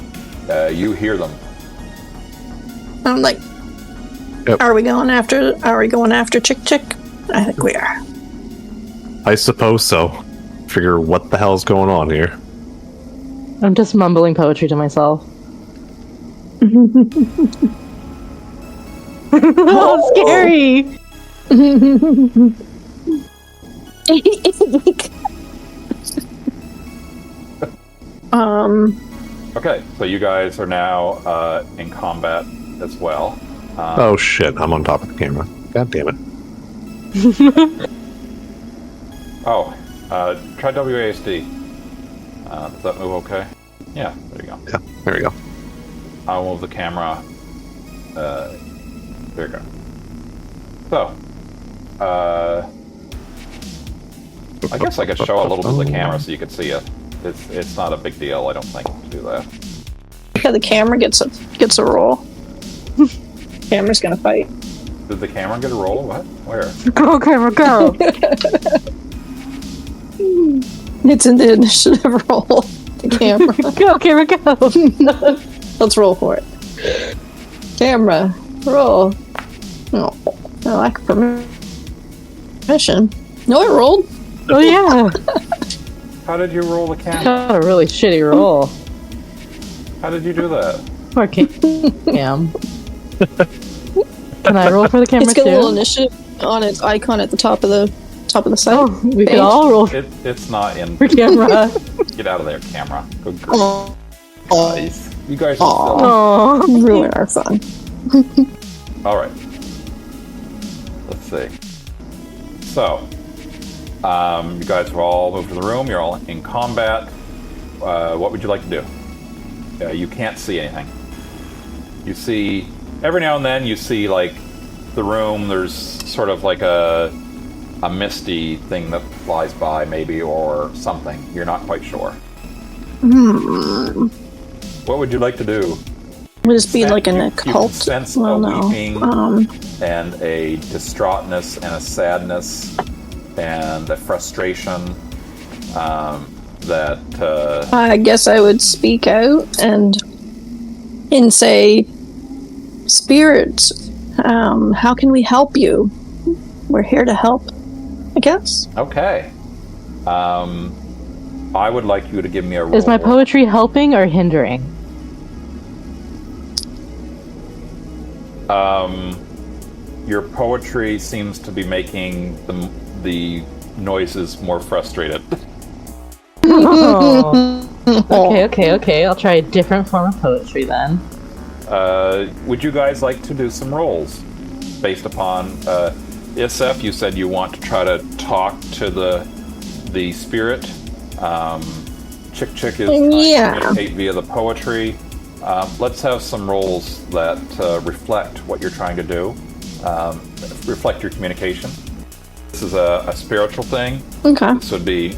you hear them. I'm like, Yep. Are we going after Chick Chick? I think we are. I suppose so. Figure what the hell's going on here. I'm just mumbling poetry to myself. Oh, scary! Okay, so you guys are now in combat as well. Oh shit, I'm on top of the camera. God damn it. Try WASD. Does that move okay? Yeah, there you go. Yeah, there we go. I'll move the camera. There you go. So, I guess I could show a little bit of the camera so you could see it. It's not a big deal, I don't think, to do that. Yeah, the camera gets a roll. Camera's gonna fight. Did the camera get a roll? What? Where? Go, camera, go! It's in the initiative roll. The camera. Go, camera, go! Let's roll for it. Camera, roll. No, I lack permission. No, it rolled. Oh yeah! How did you roll the camera? Got a really shitty roll. How did you do that? Poor Cam. Can I roll for the camera It's got a little too? initiative on its icon at the top of the site. Oh, we Page. could all roll for It's not in. camera. Get out of there, camera. Good grief. Oh, Guys. You guys are Aw. Oh, ruin our fun. All right. Let's see. So, you guys have all moved to the room. You're all in combat. What would you like to do? You can't see anything. You see, every now and then you see, like, the room, there's sort of like a a misty thing that flies by, maybe, or something. You're not quite sure. What would you like to do? Would this be like an You occult? can sense Well, a no. weeping and a distraughtness and a sadness and a frustration that I guess I would speak out and say, "Spirits, how can we help you? We're here to help." I guess. okay. I would like you to give me a roll. Is my poetry helping or hindering? Your poetry seems to be making the noises more frustrated. Oh. Okay. I'll try a different form of poetry then. Would you guys like to do some rolls based upon Isef? You said you want to try to talk to the spirit. Chick is trying to communicate via the poetry. Let's have some rolls that reflect what you're trying to do, reflect your communication. This is a spiritual thing. Okay. This would be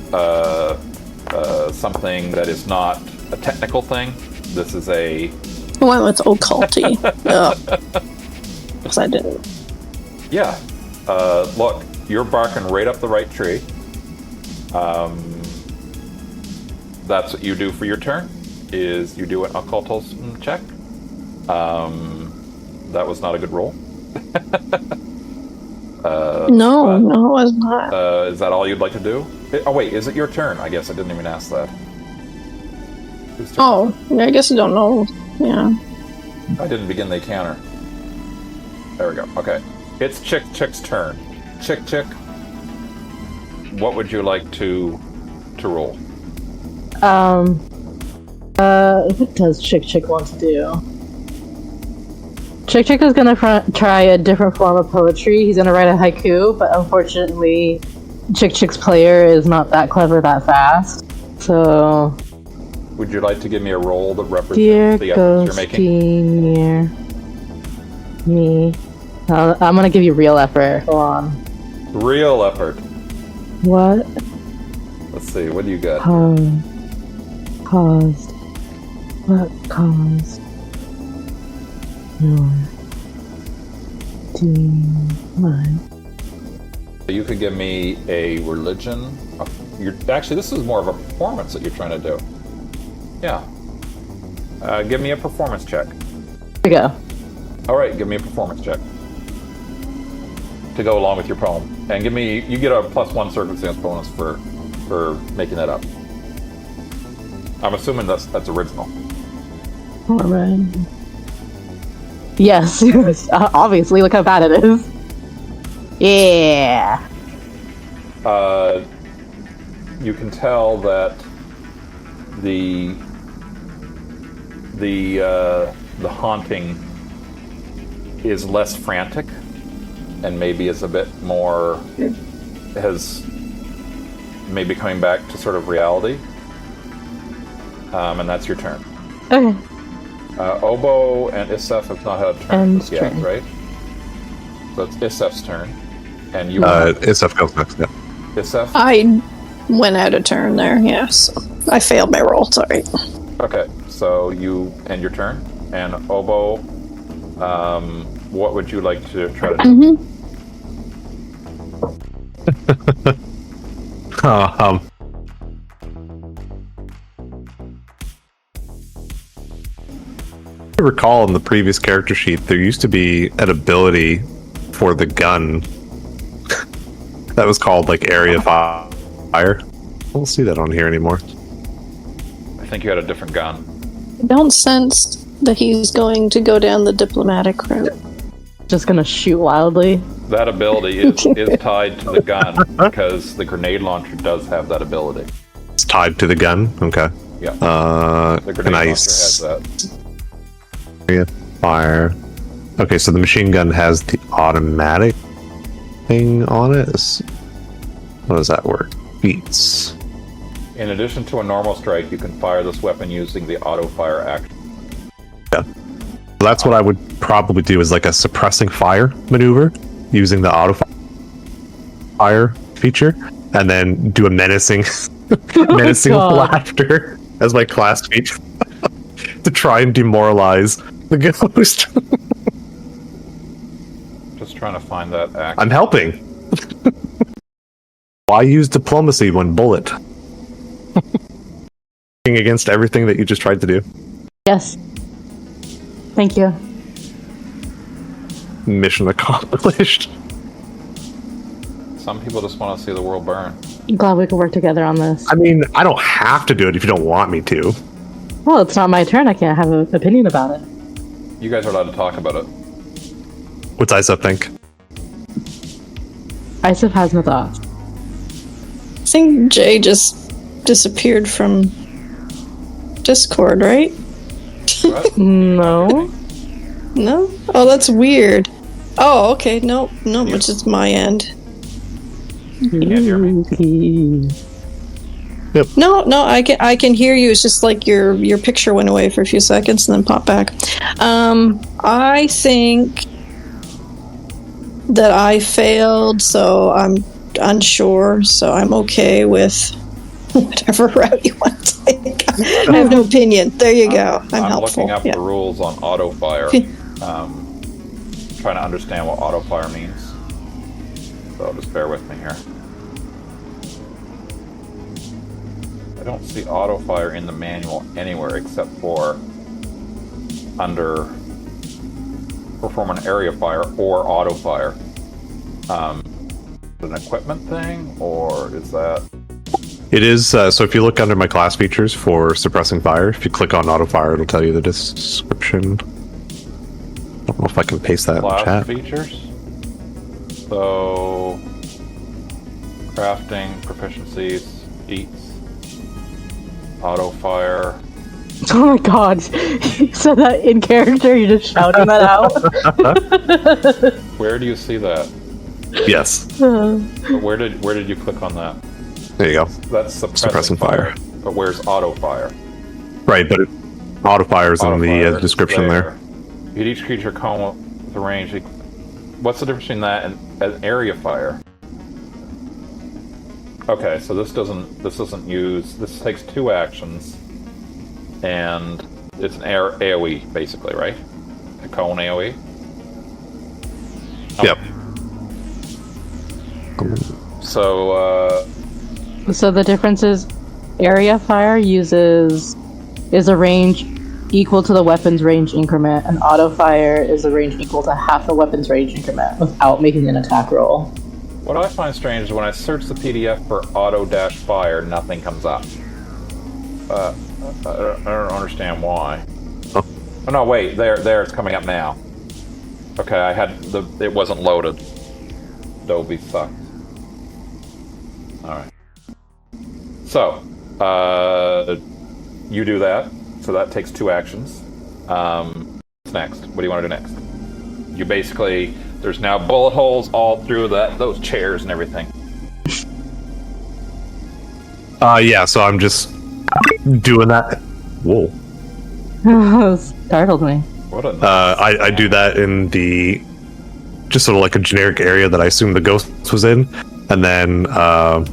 something that is not a technical thing. This is a... I went with occulty. Because I didn't. Yeah. Look, you're barking right up the right tree. That's what you do for your turn, is you do an occultism check. That was not a good roll. No, it was not. Is that all you'd like to do? Oh, wait, is it your turn? I guess I didn't even ask that. Whose turn? Oh, I guess I don't know. Yeah. I didn't begin the encounter. There we go. Okay. It's Chick's turn. Chick, what would you like to roll? What does Chick want to do? Chick is gonna try a different form of poetry. He's gonna write a haiku, but unfortunately, Chick's player is not that clever that fast. So, Would you like to give me a roll that represents dear the efforts you're making? ghosty near me. I'm gonna give you real effort. Hold on. Real effort. What Let's see, what do you got? caused? What caused your demise? You could give me a religion. Actually, this is more of a performance that you're trying to do. Yeah. Give me a performance check. Here we go. All right, give me a performance check to go along with your poem, and you get a +1 circumstance bonus for making that up. I'm assuming that's original. Alright. Yes, obviously. Look how bad it is. Yeah. You can tell that the haunting is less frantic, and maybe is a bit more has maybe coming back to sort of reality. And that's your turn. Okay. Obo and Isef have not had a turn And just yet, turn. right? So it's Isef's turn, and you. Isef goes next. Yeah. Isef. I went out of turn there, yes. I failed my roll, sorry. Okay, so you end your turn, and Obo, what would you like to try to do? I recall in the previous character sheet there used to be an ability for the gun that was called like area fire. I don't see that on here anymore. I think you had a different gun. I don't sense that he's going to go down the diplomatic route. Just gonna shoot wildly. That ability is tied to the gun, because the grenade launcher does have that ability. It's tied to the gun. Okay. Yeah. The grenade Can I launcher has that. area fire? Okay, so the machine gun has the automatic thing on it. How does that work? Beats. In addition to a normal strike, you can fire this weapon using the auto fire action. Yeah. That's what I would probably do, is like a suppressing fire maneuver using the auto fire. fire feature, and then do a menacing God. laughter as my class feature to try and demoralize the ghost. Just trying to find that act. I'm helping. Why use diplomacy when bullet? Against everything that you just tried to do. Yes. Thank you. Mission accomplished. Some people just want to see the world burn. I'm glad we could work together on this. I mean, I don't have to do it if you don't want me to. Well, it's not my turn. I can't have an opinion about it. You guys are allowed to talk about it. What's Isa think? Isaac has no thoughts. I think Jay just disappeared from Discord, right? What? No. No? Oh, that's weird. Oh, okay. No, it's just my end. You can't hear me. No, I can hear you. It's just like your picture went away for a few seconds and then popped back. I think that I failed, so I'm unsure. So I'm okay with whatever route you want to take. I have no opinion. There you go. I'm helpful. looking up Yeah. the rules on auto fire. Trying to understand what auto fire means. So just bear with me here. I don't see auto fire in the manual anywhere except for under perform an area fire or auto fire. An equipment thing, or is that? It is, so if you look under my class features for suppressing fire, if you click on auto fire, it'll tell you the description. I don't know if I can paste that in the Class chat. features. So, crafting, proficiencies, feats, auto fire. Oh my god. You said that in character? You're just shouting that out? Where do you see that? Yes. Where did you click on that? There you go. That's suppressing fire. But where's auto fire? Right, but auto fire is in Auto the fire description there. Hit each creature cone with the range. What's the difference between that and an area fire? Okay, so this doesn't use. This takes 2 actions, and it's an AOE basically, right? A cone AOE. Yep. So So the difference is area fire is a range equal to the weapon's range increment, and auto fire is a range equal to half the weapon's range increment without making an attack roll. what I find strange is when I search the PDF for auto-fire, nothing comes up. I don't understand why. Oh. Oh no, wait, there it's coming up now. Okay, it wasn't loaded. Adobe sucks. Alright. So, you do that. So that takes 2 actions. What's next? What do you want to do next? You basically, there's now bullet holes all through those chairs and everything. Yeah, so I'm just doing that. Whoa. Startled me. What a I do that in the just sort of like a generic area that I assume the ghost was in, and then I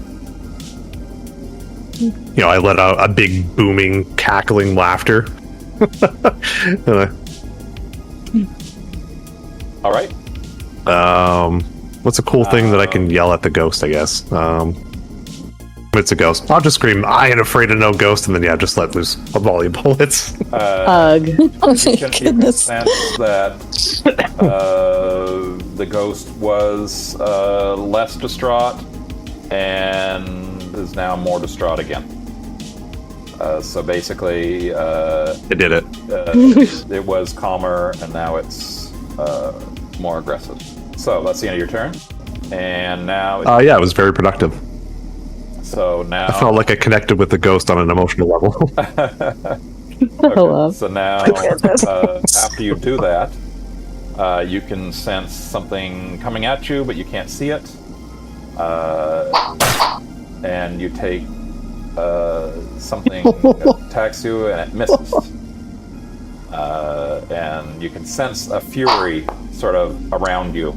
let out a big booming, cackling laughter. All right. What's a cool thing that I can yell at the ghost? I guess. It's a ghost. I'll just scream, "I ain't afraid of no ghost," and then just let loose a volley of bullets. Ugh. Oh You my can goodness. sense that the ghost was less distraught and is now more distraught again. So basically, I did it. it was calmer and now it's more aggressive. So that's the end of your turn. And now, Yeah, it was very productive. so now, I felt like I connected with the ghost on an emotional level. Hello. so now, after you do that, you can sense something coming at you, but you can't see it. And you take something attacks you and it misses. And you can sense a fury sort of around you.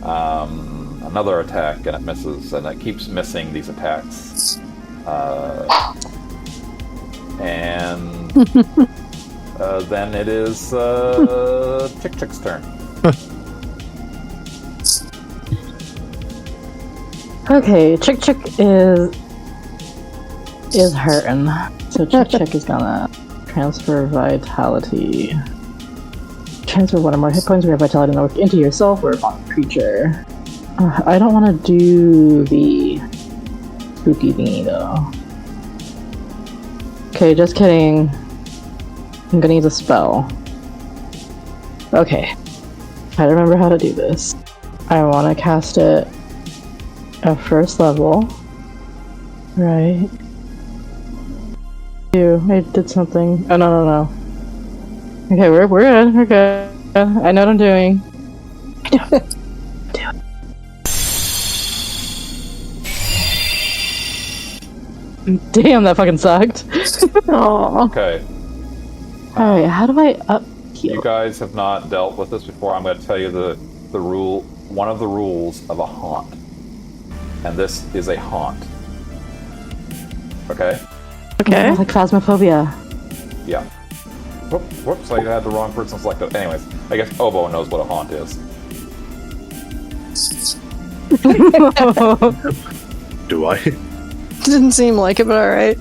I'm another attack, and it misses, and it keeps missing these attacks. And then it is Chick Chick's turn. Okay, Chick Chick is hurting. So Chick Chick is gonna transfer vitality. Transfer one or more hit points of your vitality network into yourself or upon creature. I don't want to do the spooky thingy though. Okay, just kidding. I'm gonna use a spell. Okay. I remember how to do this. I want to cast it at first level. Right. I did something. Oh, no. Okay, we're good. We're good. I know what I'm doing. Damn, that fucking sucked. Aww. Okay. Alright, how do I up heal? You guys have not dealt with this before. I'm going to tell you the rule, one of the rules of a haunt. And this is a haunt. Okay? Okay. Like phasmophobia. Yeah. Whoops, I had the wrong person selected. Anyways, I guess Obo knows what a haunt is. Do I? Didn't seem like it, but alright.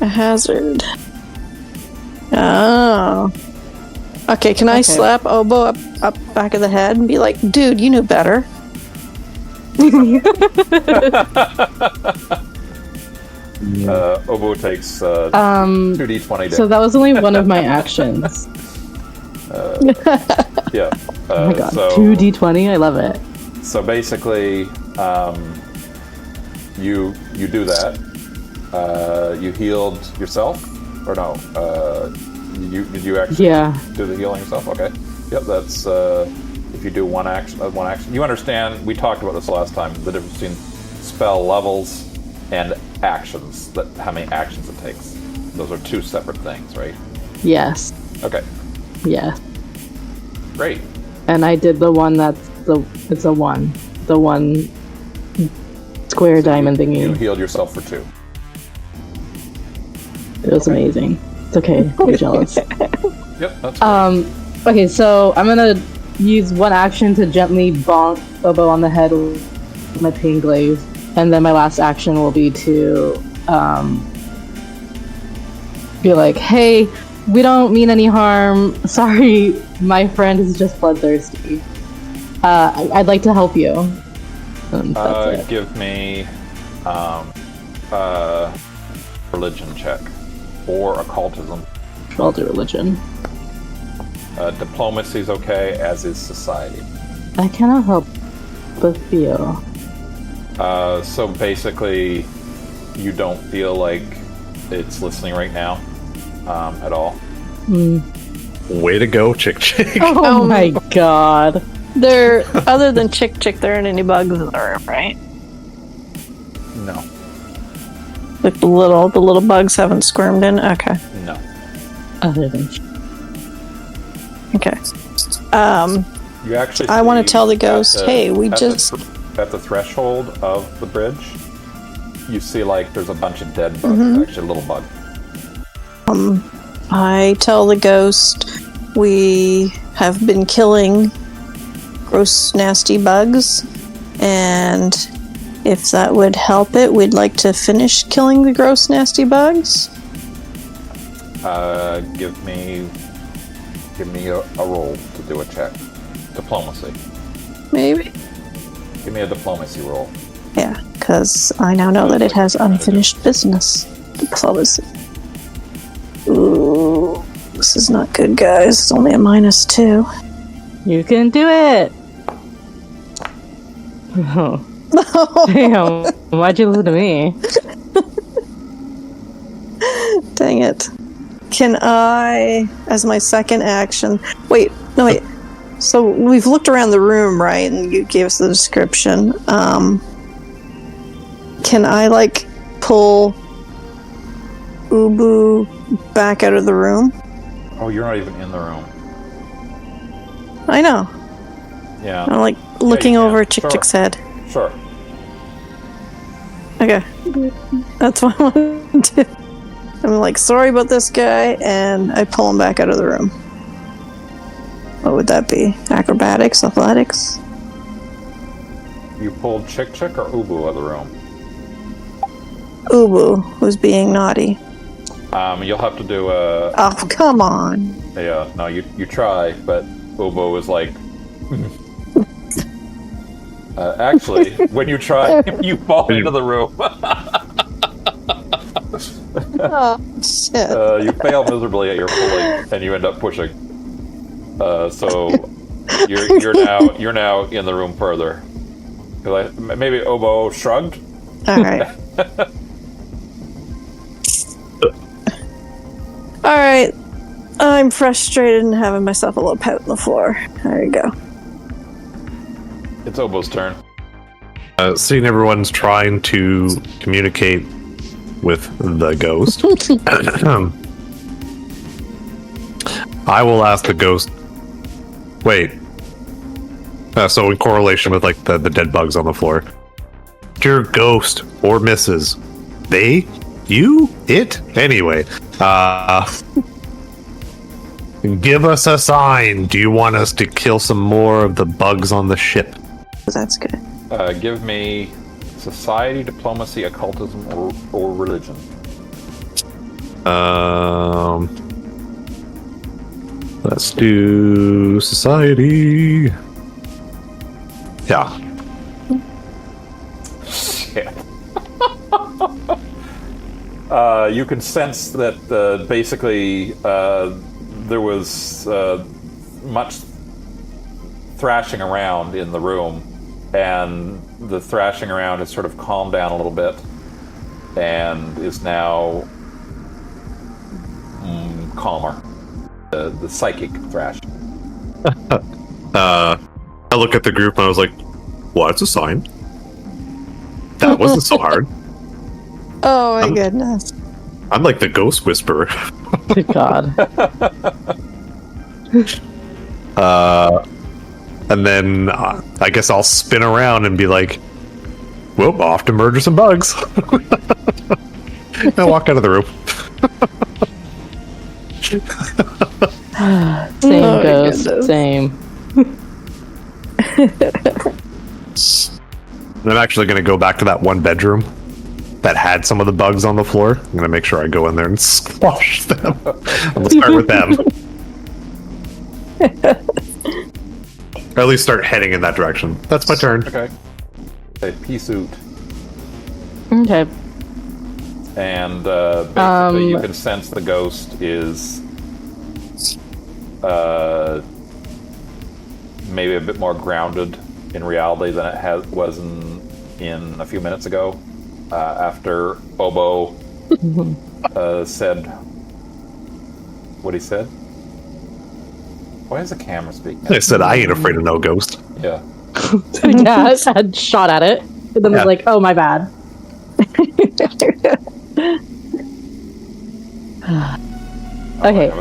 A hazard. Oh. Okay, can I slap Obo up back of the head and be like, dude, you knew better? Obo takes 2d20 damage. So that was only one of my actions. Yeah. Oh my god, 2d20? I love it. So basically, you do that. You healed yourself, or no? Did you actually do the healing yourself? Okay. Yep. That's if you do one action. You understand? We talked about this last time. The difference between spell levels and actions. How many actions it takes. Those are two separate things, right? Yes. Okay. Yes. Great. And I did the one it's a 1. The one square diamond thingy. You healed yourself for 2. It was amazing. It's okay. You're jealous. Yep, that's great. Okay, so I'm gonna use one action to gently bonk Obo on the head with my pain glaive, and then my last action will be to be like, hey, we don't mean any harm. Sorry, my friend is just bloodthirsty. I'd like to help you. That's it. Give me religion check or occultism. I'll do religion. Diplomacy is okay, as is society. I cannot help but feel. So basically, you don't feel like it's listening right now at all. Way to go, Chick Chick. Oh my god. There, other than Chick Chick, there aren't any bugs in the room, right? No. Like the little bugs haven't squirmed in? Okay. No. Other than Okay. You actually. I want to see tell the ghost, hey, we at just... at the threshold of the bridge, you see like there's a bunch of dead bugs. Actually, a little bug. I tell the ghost we have been killing gross, nasty bugs, and if that would help it, we'd like to finish killing the gross, nasty bugs. Give me a roll to do a check. Diplomacy. Maybe. Give me a diplomacy roll. Yeah, because I now know that it has unfinished business. Diplomacy. Ooh, this is not good, guys. It's only a -2. you can do it. Oh. Damn. Why'd you listen to me? Dang it. Can I, as my second action... Wait. So we've looked around the room, right? And you gave us the description. Can I, pull Ubu back out of the room? Oh, you're not even in the room. I know. Yeah. I'm, looking you can. over Chick Sure. Chick's head. Sure. Okay. That's what I want to do. I'm like, sorry about this guy, and I pull him back out of the room. What would that be? Acrobatics? Athletics? You pulled Chick or Ubu out of the room? Ubu, who's being naughty. You'll have to do a... Oh, come on. Yeah, no, you try, but Ubu is like... actually, when you try, you fall into the room. Oh, shit. You fail miserably at your pulling, and you end up pushing. So you're now in the room further. Maybe Obo shrugged. All right. All right. I'm frustrated and having myself a little pout on the floor. There you go. It's Obo's turn. Seeing everyone's trying to communicate with the ghost, I will ask the ghost. Wait. So in correlation with like the dead bugs on the floor, your ghost or missus, they, you, it, anyway. Give us a sign. Do you want us to kill some more of the bugs on the ship? That's good. Give me society, diplomacy, occultism, or religion. Let's do society. Yeah. Shit. You can sense that basically there was much thrashing around in the room, and the thrashing around has sort of calmed down a little bit and is now calmer. The psychic thrash. I look at the group and I was like, well, that's a sign. That wasn't so hard. Oh my goodness. I'm like the ghost whisperer. Good God. And then I guess I'll spin around and be like, well, off to murder some bugs. I walk out of the room. Same Oh, ghost. goodness. Same. I'm actually going to go back to that one bedroom that had some of the bugs on the floor. I'm going to make sure I go in there and squash them. I'm going to start with them. Or at least start heading in that direction. That's my turn. Okay. A pea suit. Okay. And basically you can sense the ghost is maybe a bit more grounded in reality than it was in a few minutes ago, after Obo said what he said. Why is the camera speaking? I said I ain't afraid of no ghost. Yeah. Yeah, I had shot at it. And then was like, oh, my bad. Okay,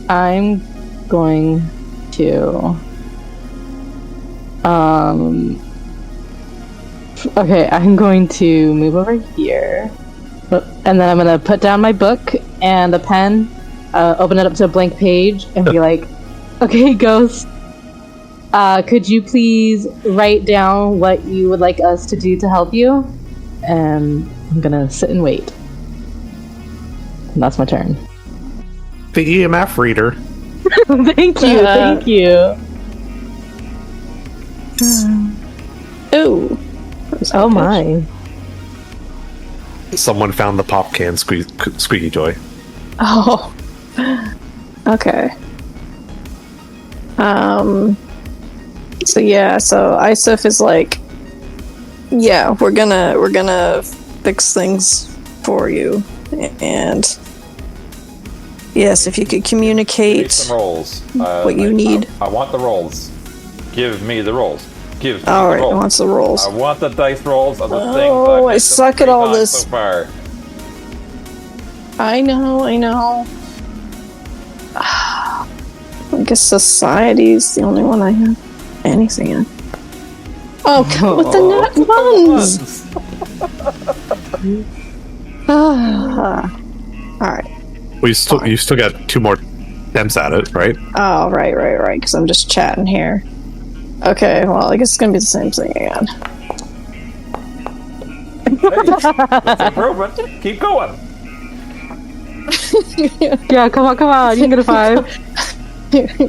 I'm going to okay, I'm going to move over here, and then I'm gonna put down my book and a pen, open it up to a blank page, and be like, okay, ghost, could you please write down what you would like us to do to help you? And I'm gonna sit and wait. And that's my turn. The EMF reader. Thank you, thank you. Ooh. Oh my. Someone found the pop can squeaky toy. Oh. Okay. So yeah, so Isif is like, yeah, we're gonna fix things for you, and yes, if you could Need communicate some rolls. what you need. I want the rolls. Give me the rolls. Give me All the right, rolls. wants the rolls. I want the dice rolls of the things Oh, I've I missed suck at all 3 times this. so far. I know. I guess society is the only one I have anything in. Oh, come with the nut buns. All right. Well, you still got 2 more attempts at it, right? Oh, right. Because I'm just chatting here. Okay, well, I guess it's gonna be the same thing again. Hey, that's improvement. Keep going. Yeah, come on. You can get a 5.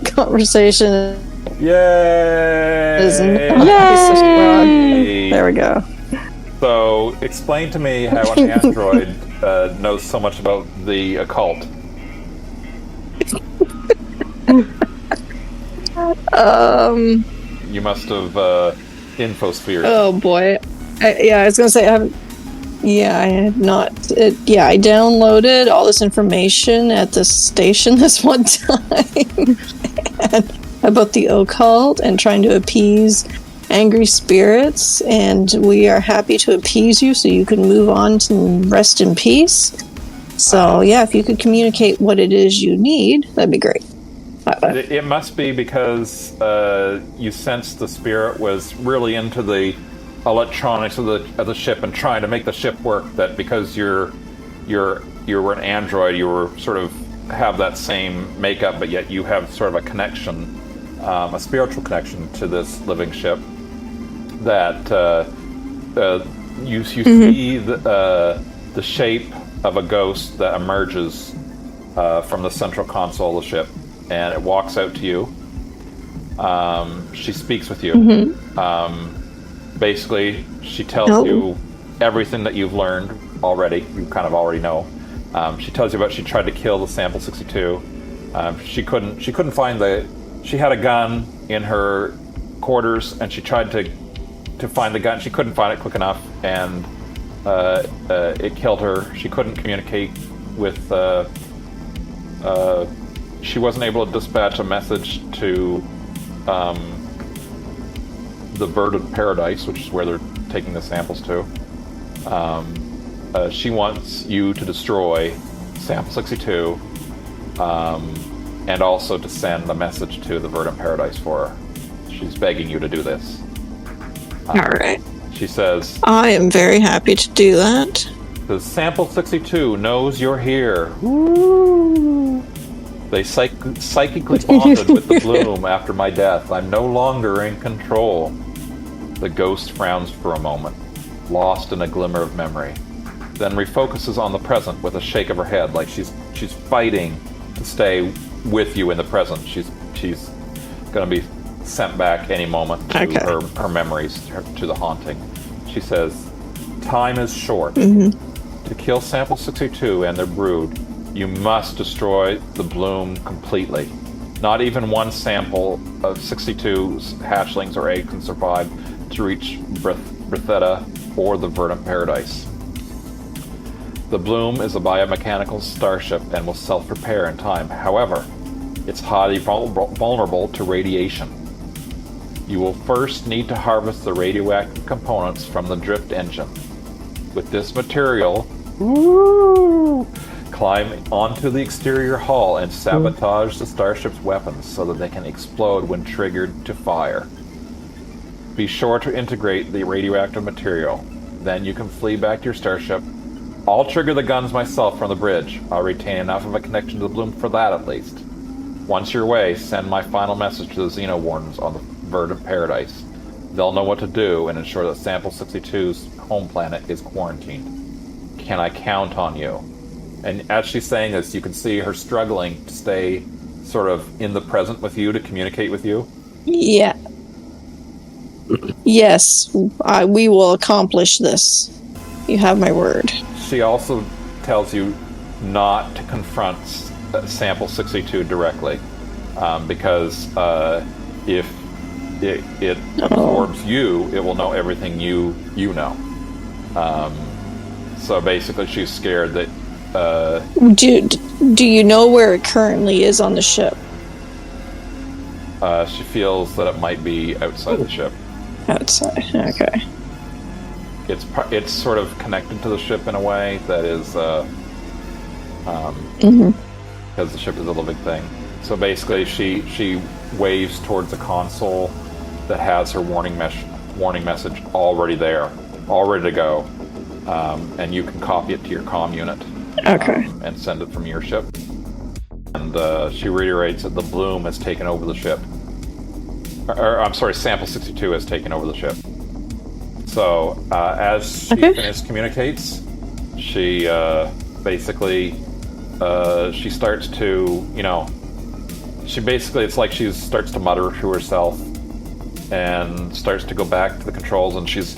Conversation Yay! is Yay! There we go. So, explain to me how an android knows so much about the occult. You must have infosphered. Oh boy. I was gonna say I haven't. Yeah, I have not. I downloaded all this information at the station this one time about the occult and trying to appease angry spirits, and we are happy to appease you so you can move on to rest in peace. So yeah, if you could communicate what it is you need, that'd be great. It must be because you sensed the spirit was really into the electronics of the ship and trying to make the ship work. That because you were an android, you were sort of have that same makeup, but yet you have sort of a connection, a spiritual connection to this living ship. That you see the shape of a ghost that emerges from the central console of the ship, and it walks out to you. She speaks with you. Basically, she tells you everything that you've learned already. You kind of already know. She tells you about she tried to kill the Sample 62. She couldn't find she had a gun in her quarters, and she tried to find the gun. She couldn't find it quick enough, and it killed her. She couldn't communicate with. She wasn't able to dispatch a message to the Bird of Paradise, which is where they're taking the samples to. She wants you to destroy Sample 62, and also to send a message to the Bird of Paradise for her. She's begging you to do this. All right. She says, I am very happy to do that. the Sample 62 knows you're here. Woo! They psychically bonded with the bloom after my death. I'm no longer in control. The ghost frowns for a moment, lost in a glimmer of memory, then refocuses on the present with a shake of her head, like she's fighting to stay with you in the present. She's going to be sent back any moment to her memories, to the haunting. She says, time is short. To kill Sample 62 and their brood, you must destroy the bloom completely. Not even one sample of 62's hatchlings or eggs can survive to reach Bretheta or the Verdant Paradise. The bloom is a biomechanical starship and will self-repair in time. However, it's highly vulnerable to radiation. You will first need to harvest the radioactive components from the drift engine. With this material, climb onto the exterior hull and sabotage the starship's weapons so that they can explode when triggered to fire. Be sure to integrate the radioactive material. Then you can flee back to your starship. I'll trigger the guns myself from the bridge. I'll retain enough of a connection to the bloom for that at least. Once you're away, send my final message to the Xenowardens on the Verdant Paradise. They'll know what to do and ensure that Sample 62's home planet is quarantined. Can I count on you? And as she's saying this, you can see her struggling to stay sort of in the present with you, to communicate with you. Yeah. Yes, we will accomplish this. You have my word. She also tells you not to confront Sample 62 directly, because if it absorbs you, it will know everything you know. So basically, she's scared that. Do you know where it currently is on the ship? She feels that it might be outside the ship. Outside, okay. It's sort of connected to the ship in a way that is, because the ship is a living thing. So basically, she waves towards a console that has her warning warning message already there, all ready to go, and you can copy it to your comm unit. Okay. And send it from your ship. And she reiterates that the bloom has taken over the ship. I'm sorry, Sample 62 has taken over the ship. So, as she communicates, she basically, she starts to, it's like she starts to mutter to herself and starts to go back to the controls, and she's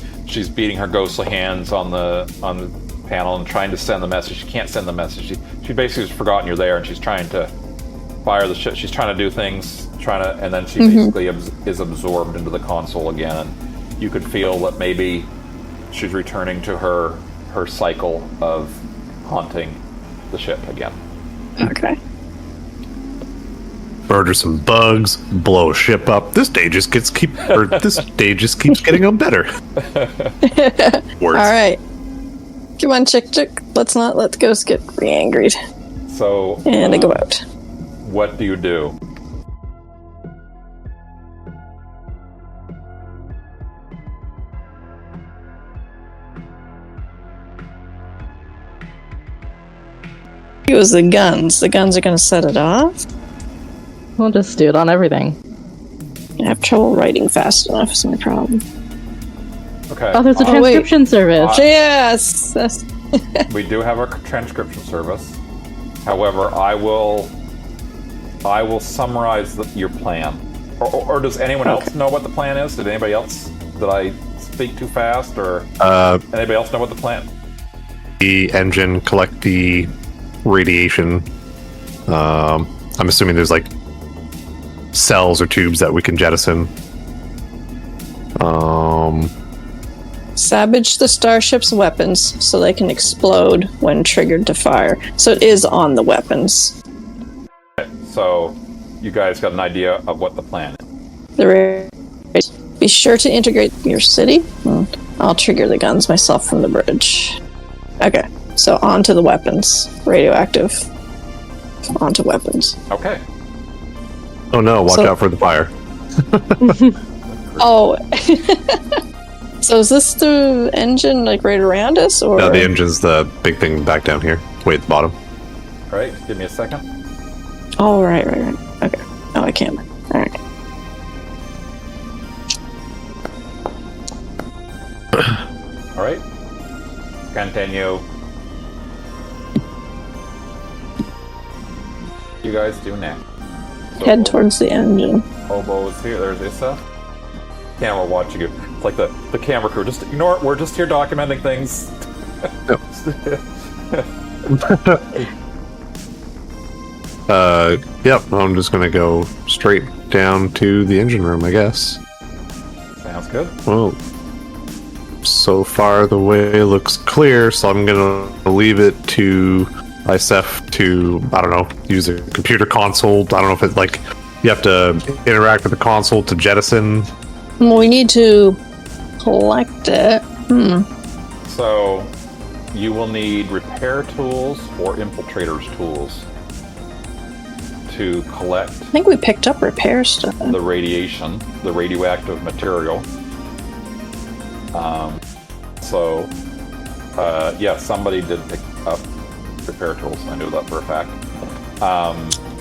beating her ghostly hands on the panel and trying to send the message. She can't send the message. She basically has forgotten you're there, and she's trying to fire the ship. She's trying to do things, and then she basically is absorbed into the console again. And you could feel that maybe she's returning to her cycle of haunting the ship again. Okay. Murder some bugs, blow a ship up. This day just keeps getting on better. All right. Come on, chick. Let's not let the ghost get re-angry. So, and I go out. What do you do? Use the guns. The guns are going to set it off. We'll just do it on everything. I have trouble writing fast enough. Is my problem. Okay. Oh, there's a transcription service. Yes. We do have a transcription service. However, I will summarize your plan. Or does anyone else know what the plan is? Did anybody else? Did I speak too fast? Or anybody else know what the plan? The engine collect the radiation. I'm assuming there's like cells or tubes that we can jettison. Savage the starship's weapons so they can explode when triggered to fire. So it is on the weapons. Okay, so you guys got an idea of what the plan is. Be sure to integrate your city. I'll trigger the guns myself from the bridge. Okay, so onto the weapons. Radioactive. Onto weapons. Okay. Oh no, watch out for the fire. Oh. So is this the engine like right around us, or? No, the engine's the big thing back down here, way at the bottom. All right, give me a second. Oh, right. Okay. Oh, I can't. All right. All right. Continue. You guys do next. So, Head towards the engine. Obo's here. There's Issa. Camera watching you. It's like the camera crew. Just ignore it. We're just here documenting things. Yep, I'm just gonna go straight down to the engine room, I guess. Sounds good. Well, so far the way looks clear, so I'm gonna leave it to ISEF to, I don't know, use a computer console. I don't know if it's like you have to interact with the console to jettison. Well, we need to collect it. So you will need repair tools or infiltrators tools to collect I think we picked up repair stuff. the radiation, the radioactive material. Yeah, somebody did pick up repair tools. I knew that for a fact.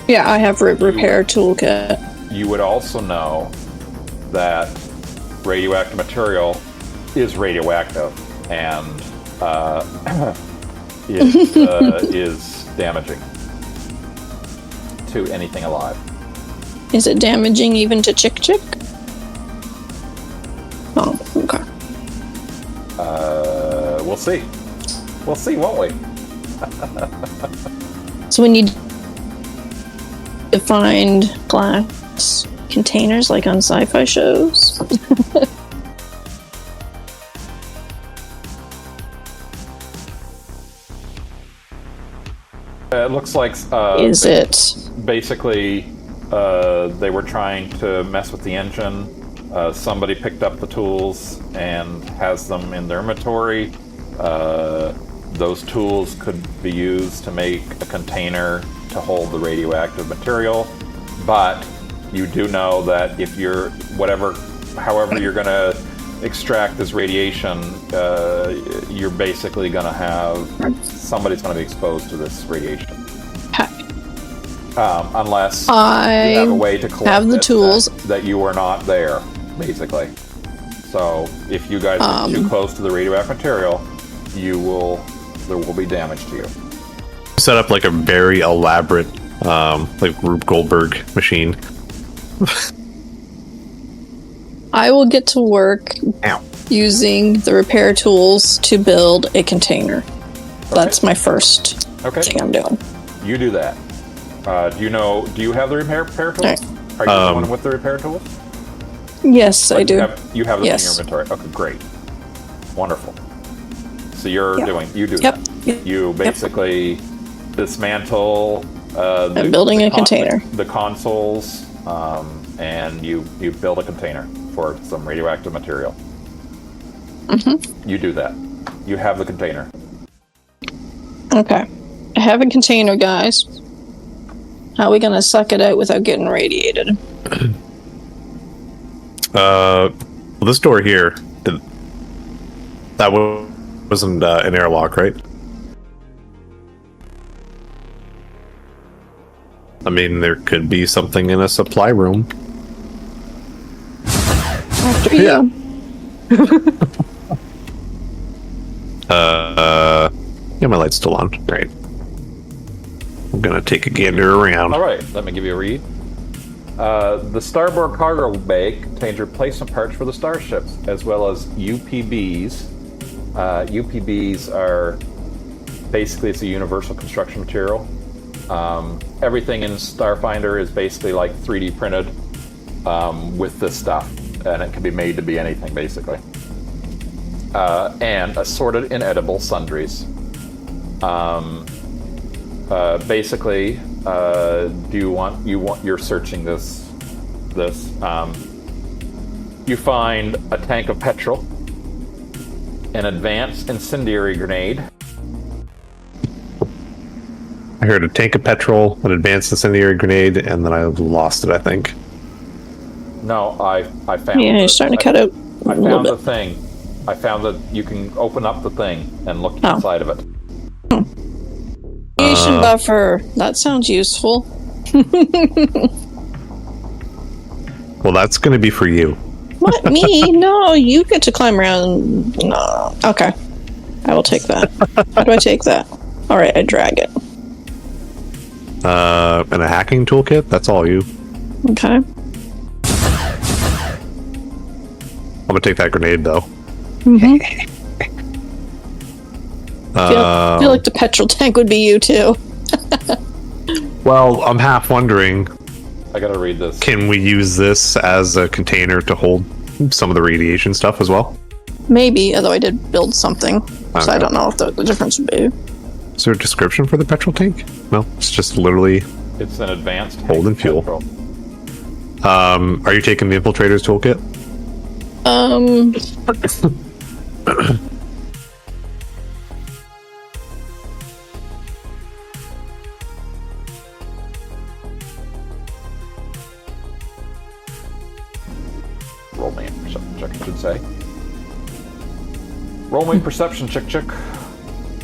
Yeah, I have repair toolkit. You would also know that radioactive material is radioactive and it is damaging to anything alive. Is it damaging even to Chick? Oh, okay. We'll see. We'll see, won't we? So we need to find glass containers like on sci-fi shows. It looks like Is it? basically they were trying to mess with the engine. Somebody picked up the tools and has them in their inventory. Those tools could be used to make a container to hold the radioactive material, but you do know that if you're however you're gonna extract this radiation, you're basically going to have somebody's going to be exposed to this radiation. Unless you have a way to collect have the tools that you were not there, basically. So if you guys are too close to the radioactive material, there will be damage to you. Set up like a very elaborate, like Rube Goldberg machine. I will get to work using the repair tools to build a container. That's my first thing I'm doing. You do that. Do you have the repair tools? Right. Are you the one with the repair tools? Yes, I do. You have them in your inventory. Okay, great. Wonderful. So you do that. You basically dismantle I'm building a container. The consoles, and you build a container for some radioactive material. Mm-hmm. You do that. You have the container. Okay. I have a container, guys. How are we going to suck it out without getting radiated? Well, this door here, that wasn't an airlock, right? I mean, there could be something in a supply room. After you. Yeah, my light's still on. Great. I'm gonna take a gander around. All right, let me give you a read. The starboard cargo bay contains replacement parts for the starships, as well as UPBs. UPBs are basically, it's a universal construction material. Everything in Starfinder is basically like 3D printed with this stuff, and it can be made to be anything, basically. And assorted inedible sundries. Basically, you're searching this. You find a tank of petrol, an advanced incendiary grenade. I heard a tank of petrol, an advanced incendiary grenade, and then I lost it, I think. No, I found. Yeah, you're starting to cut out. I found the thing. I found that you can open up the thing and look inside of it. Radiation buffer. That sounds useful. Well, that's going to be for you. What? Me? No, you get to climb around. No. Okay. I will take that. How do I take that? Alright, I drag it. And a hacking toolkit? That's all you. Okay. I'm going to take that grenade, though. Mm-hmm. I feel like the petrol tank would be you, too. Well, I'm half wondering, I gotta read this. can we use this as a container to hold some of the radiation stuff as well? Maybe, although I did build something. So I don't know if the difference would be. Is there a description for the petrol tank? No, it's just literally It's an advanced holding fuel. petrol. Are you taking the infiltrator's toolkit? Roll me a perception check, I should say. Roll me a perception check.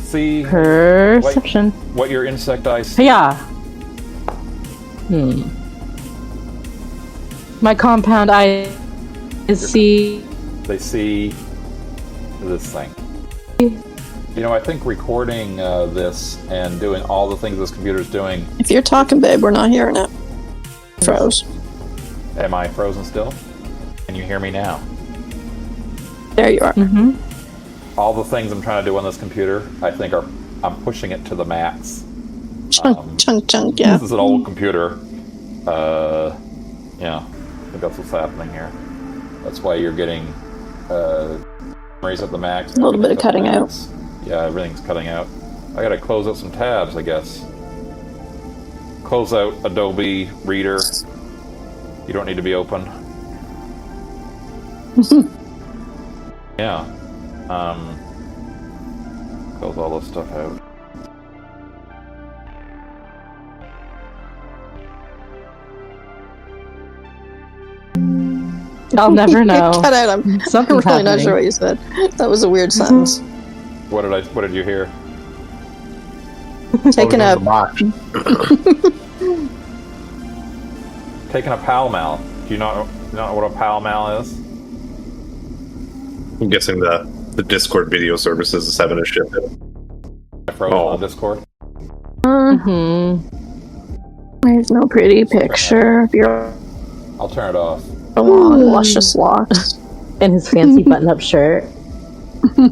See Perception. what your insect eyes see. Yeah. My compound eye is see. They see this thing. You know, I think recording this and doing all the things this computer's doing. If you're talking, babe, we're not hearing it. Froze. Am I frozen still? Can you hear me now? There you are. Mm-hmm. All the things I'm trying to do on this computer, I think I'm pushing it to the max. Chunk, yeah. This is an old computer. Yeah, I think that's what's happening here. That's why you're getting memories at the max. A little bit of cutting out. Yeah, everything's cutting out. I gotta close out some tabs, I guess. Close out Adobe Reader. You don't need to be open. Yeah. Close all this stuff out. I'll never know. Cut out. I'm Something's really not happening. sure what you said. That was a weird sentence. What did you hear? Taking a Taking a pal mal. Do you not know what a pal mal is? I'm guessing the Discord video services is having a shift. I froze on Discord. There's no pretty picture of your I'll turn it off. long, luscious locks. In his fancy button-up shirt. When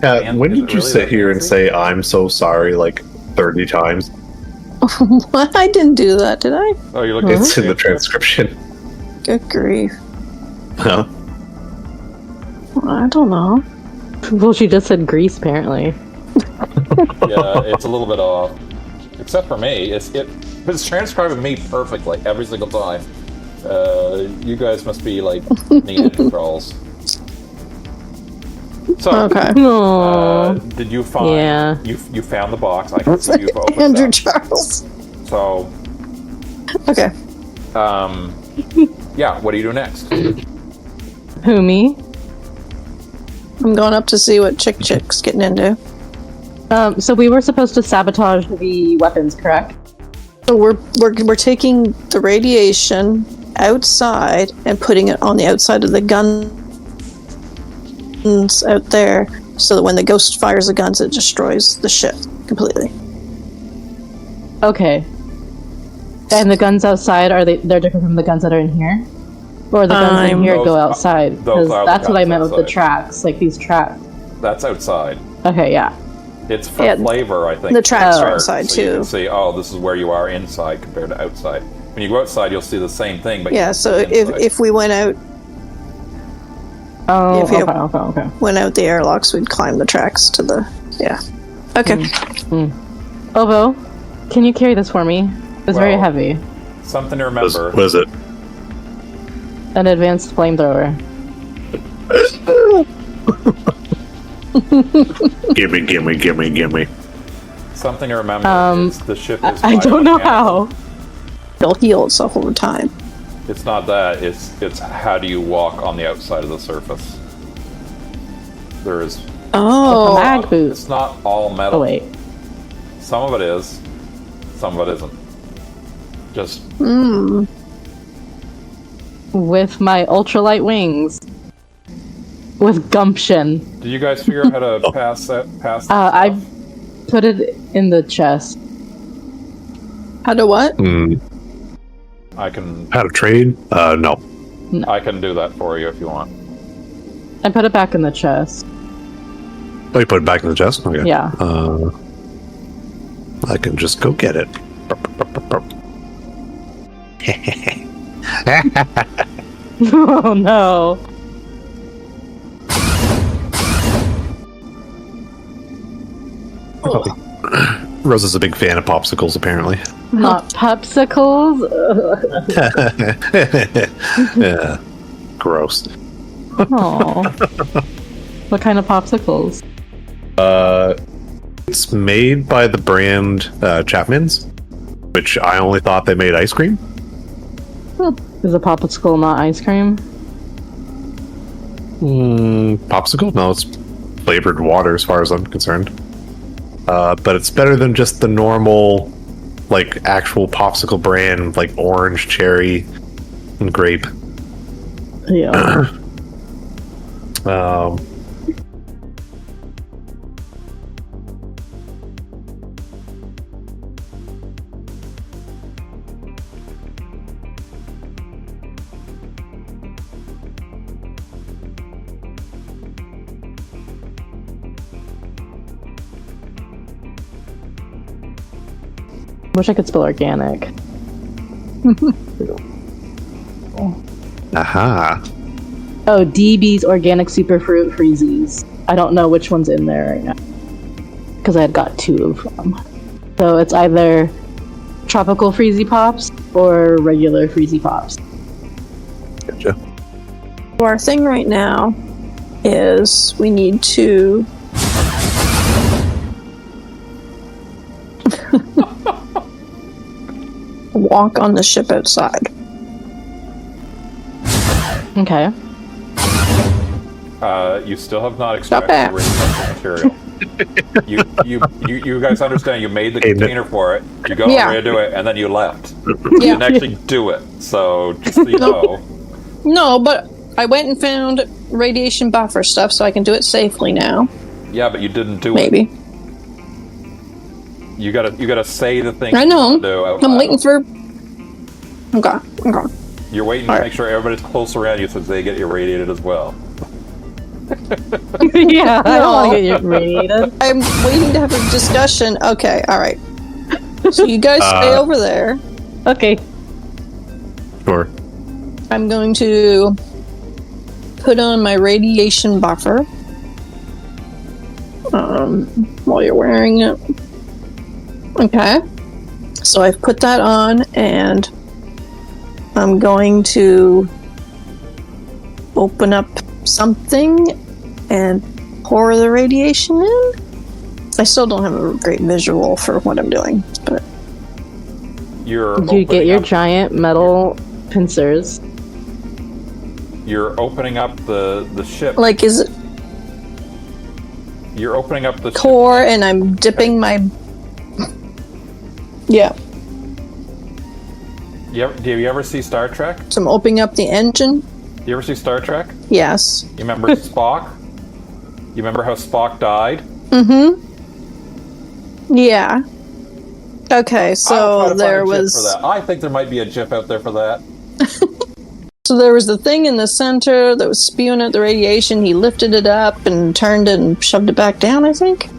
Is did it you really sit that here and fancy? say I'm so sorry like 30 times? What? I didn't do that, did I? Oh, you're looking It's in the transcription. Good grief. Huh? I don't know. Well, she just said Greece, apparently. Yeah, it's a little bit off. Except for me, it's transcribing me perfectly every single time. You guys must be like Neanderthals. So, Okay. did you find? Yeah. You found the box. I can see you've opened Andrew that. Charles. So, Okay. yeah. What do you do next? Who, me? I'm going up to see what Chick's getting into. So we were supposed to sabotage the weapons, correct? So we're taking the radiation outside and putting it on the outside of the guns out there, so that when the ghost fires the guns, it destroys the ship completely. Okay. And the guns outside, they're different from the guns that are in here? Or the guns in here go outside? those Because are the that's what I guns meant with the outside. tracks, like these tracks. That's outside. Okay, yeah. It's for Yeah, flavor, I think. the tracks are outside, so you too. can see, this is where you are inside compared to outside. When you go outside, you'll see the same thing, but Yeah, so if we went out Oh, If you- okay. the airlocks, we'd climb the tracks to the Okay. Ovo, can you carry this for me? It's very Well- heavy. something to remember. What is it? An advanced flamethrower. Gimme. Something to remember is the ship is I don't know biomechanical. how. It'll heal itself over time. It's not that. It's how do you walk on the outside of the surface. There is. Oh, Mag boot. It's not all metal. Oh, wait. Some of it is. Some of it isn't. Just With my ultralight wings. With gumption. did you guys figure out how to pass that? Pass. That I stuff? put it in the chest. how to what? I can. How to trade? No. I can do that for you if you want. I put it back in the chest. Oh, you put it back in the chest? Okay. Yeah. I can just go get it. Oh no. Rose is a big fan of popsicles, apparently. Not popsicles? Yeah. Gross. Oh. What kind of popsicles? It's made by the brand Chapman's, which I only thought they made ice cream. Is a popsicle not ice cream? Popsicle? No, it's flavored water as far as I'm concerned. But it's better than just the normal, like, actual popsicle brand, like orange, cherry, and grape. Yeah. Wish I could spell organic. Aha. Oh, DB's Organic Superfruit Freezies. I don't know which one's in there right now. Because I had got 2 of them. So it's either Tropical Freezy Pops or regular Freezy Pops. Gotcha. So our thing right now is we need to walk on the ship outside. Okay. You still have not extracted the radioactive material. You guys understand? You made the container for it. You got ready to do it, and then you left. You didn't actually do it. So just so you know. No, but I went and found radiation buffer stuff, so I can do it safely now. Yeah, but you didn't do it. Maybe. You gotta say the thing. I know. I'm waiting for. Okay. You're waiting to make sure everybody's close around you so they get irradiated as well. Yeah, I don't want to get irradiated. I'm waiting to have a discussion. Okay, alright. So you guys stay over there. Okay. Sure. I'm going to put on my radiation buffer. While you're wearing it. Okay. So I've put that on, and I'm going to open up something and pour the radiation in. I still don't have a great visual for what I'm doing, but do you get your giant metal pincers? You're opening up the ship. like, is it You're opening up the core, and I'm dipping my. Yeah. Do you ever see Star Trek? So I'm opening up the engine. Do you ever see Star Trek? Yes. You remember Spock? You remember how Spock died? Mm-hmm. Yeah. Okay, I'll so try to find there a GIF was. for that. I think there might be a GIF out there for that. So there was the thing in the center that was spewing out the radiation. He lifted it up and turned it and shoved it back down, I think.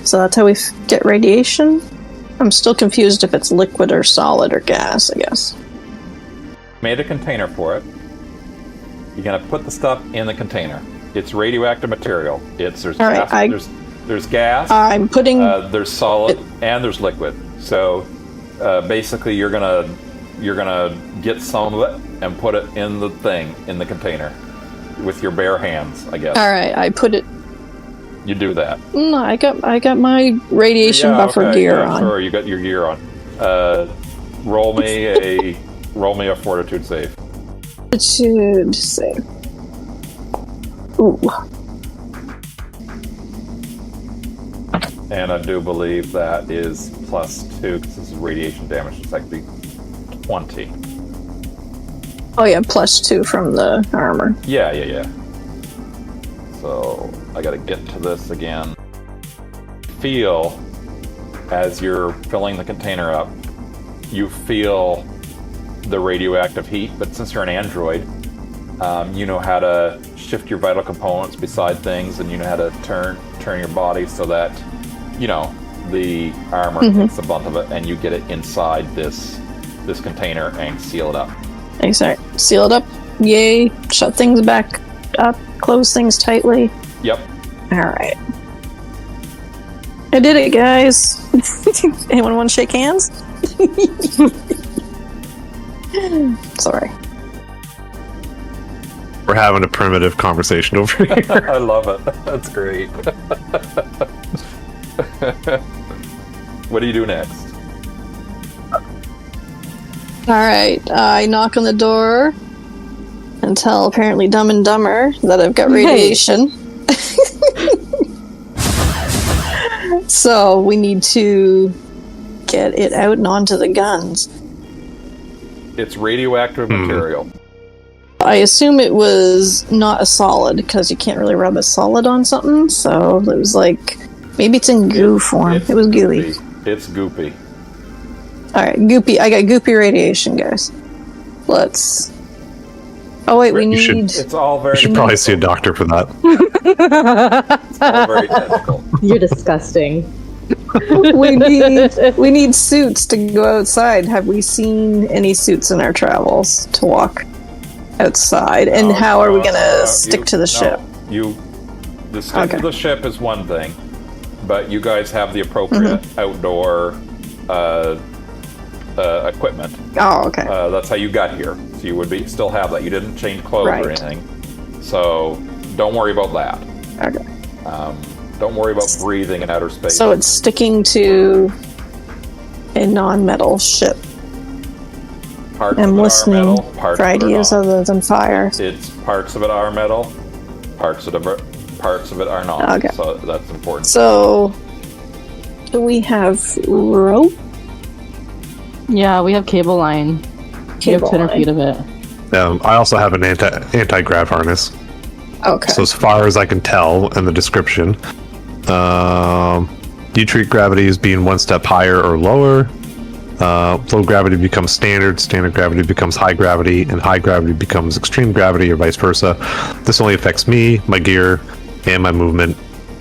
So that's how we get radiation. I'm still confused if it's liquid or solid or gas, I guess. Made a container for it. You're gonna put the stuff in the container. It's radioactive material. There's right, gas. There's gas. I'm putting. There's solid and there's liquid. So basically, you're gonna get some of it and put it in the container, with your bare hands, I guess. All right, I put it. You do that. No, I got my radiation buffer gear on. Sure, you got your gear on. Roll me a fortitude save. Fortitude save. Ooh. And I do believe that is +2 because this is radiation damage. It's actually 20. Oh yeah, +2 from the armor. Yeah. So I gotta get to this again. Feel, as you're filling the container up, you feel the radioactive heat, but since you're an android, you know how to shift your vital components beside things, and you know how to turn your body so that, the armor takes the brunt of it, and you get it inside this container and seal it up. Exactly. Seal it up. Yay. Shut things back up. Close things tightly. Yep. Alright. I did it, guys. Anyone want to shake hands? Sorry. We're having a primitive conversation over here. I love it. That's great. What do you do next? Alright, I knock on the door and tell apparently Dumb and Dumber that I've got radiation. So we need to get it out and onto the guns. It's radioactive material. I assume it was not a solid, because you can't really rub a solid on something, so it was like, maybe it's in goo form. It was gooey. It's goopy. Alright, goopy. I got goopy radiation, guys. Let's... Oh wait, we need... It's all very... You should probably see a doctor for that. It's all very technical. You're disgusting. we need suits to go outside. Have we seen any suits in our travels to walk outside? And how are we gonna stick to the ship? The stick to the ship is one thing, but you guys have the appropriate outdoor equipment. Oh, okay. That's how you got here. So you would still have that. You didn't change clothes or anything. So don't worry about that. Okay. Don't worry about breathing in outer space. So it's sticking to a non-metal ship. Parts I'm of it are listening metal, parts for of it are ideas not. other than fire. It's parts of it are metal, parts of it are not. Okay. So that's important. So, do we have rope? Yeah, we have cable line. We have Cable 200 line. feet of it. I also have an anti-grav harness. Okay. So as far as I can tell in the description, you treat gravity as being one step higher or lower. Low gravity becomes standard gravity becomes high gravity, and high gravity becomes extreme gravity, or vice versa. This only affects me, my gear, and my movement,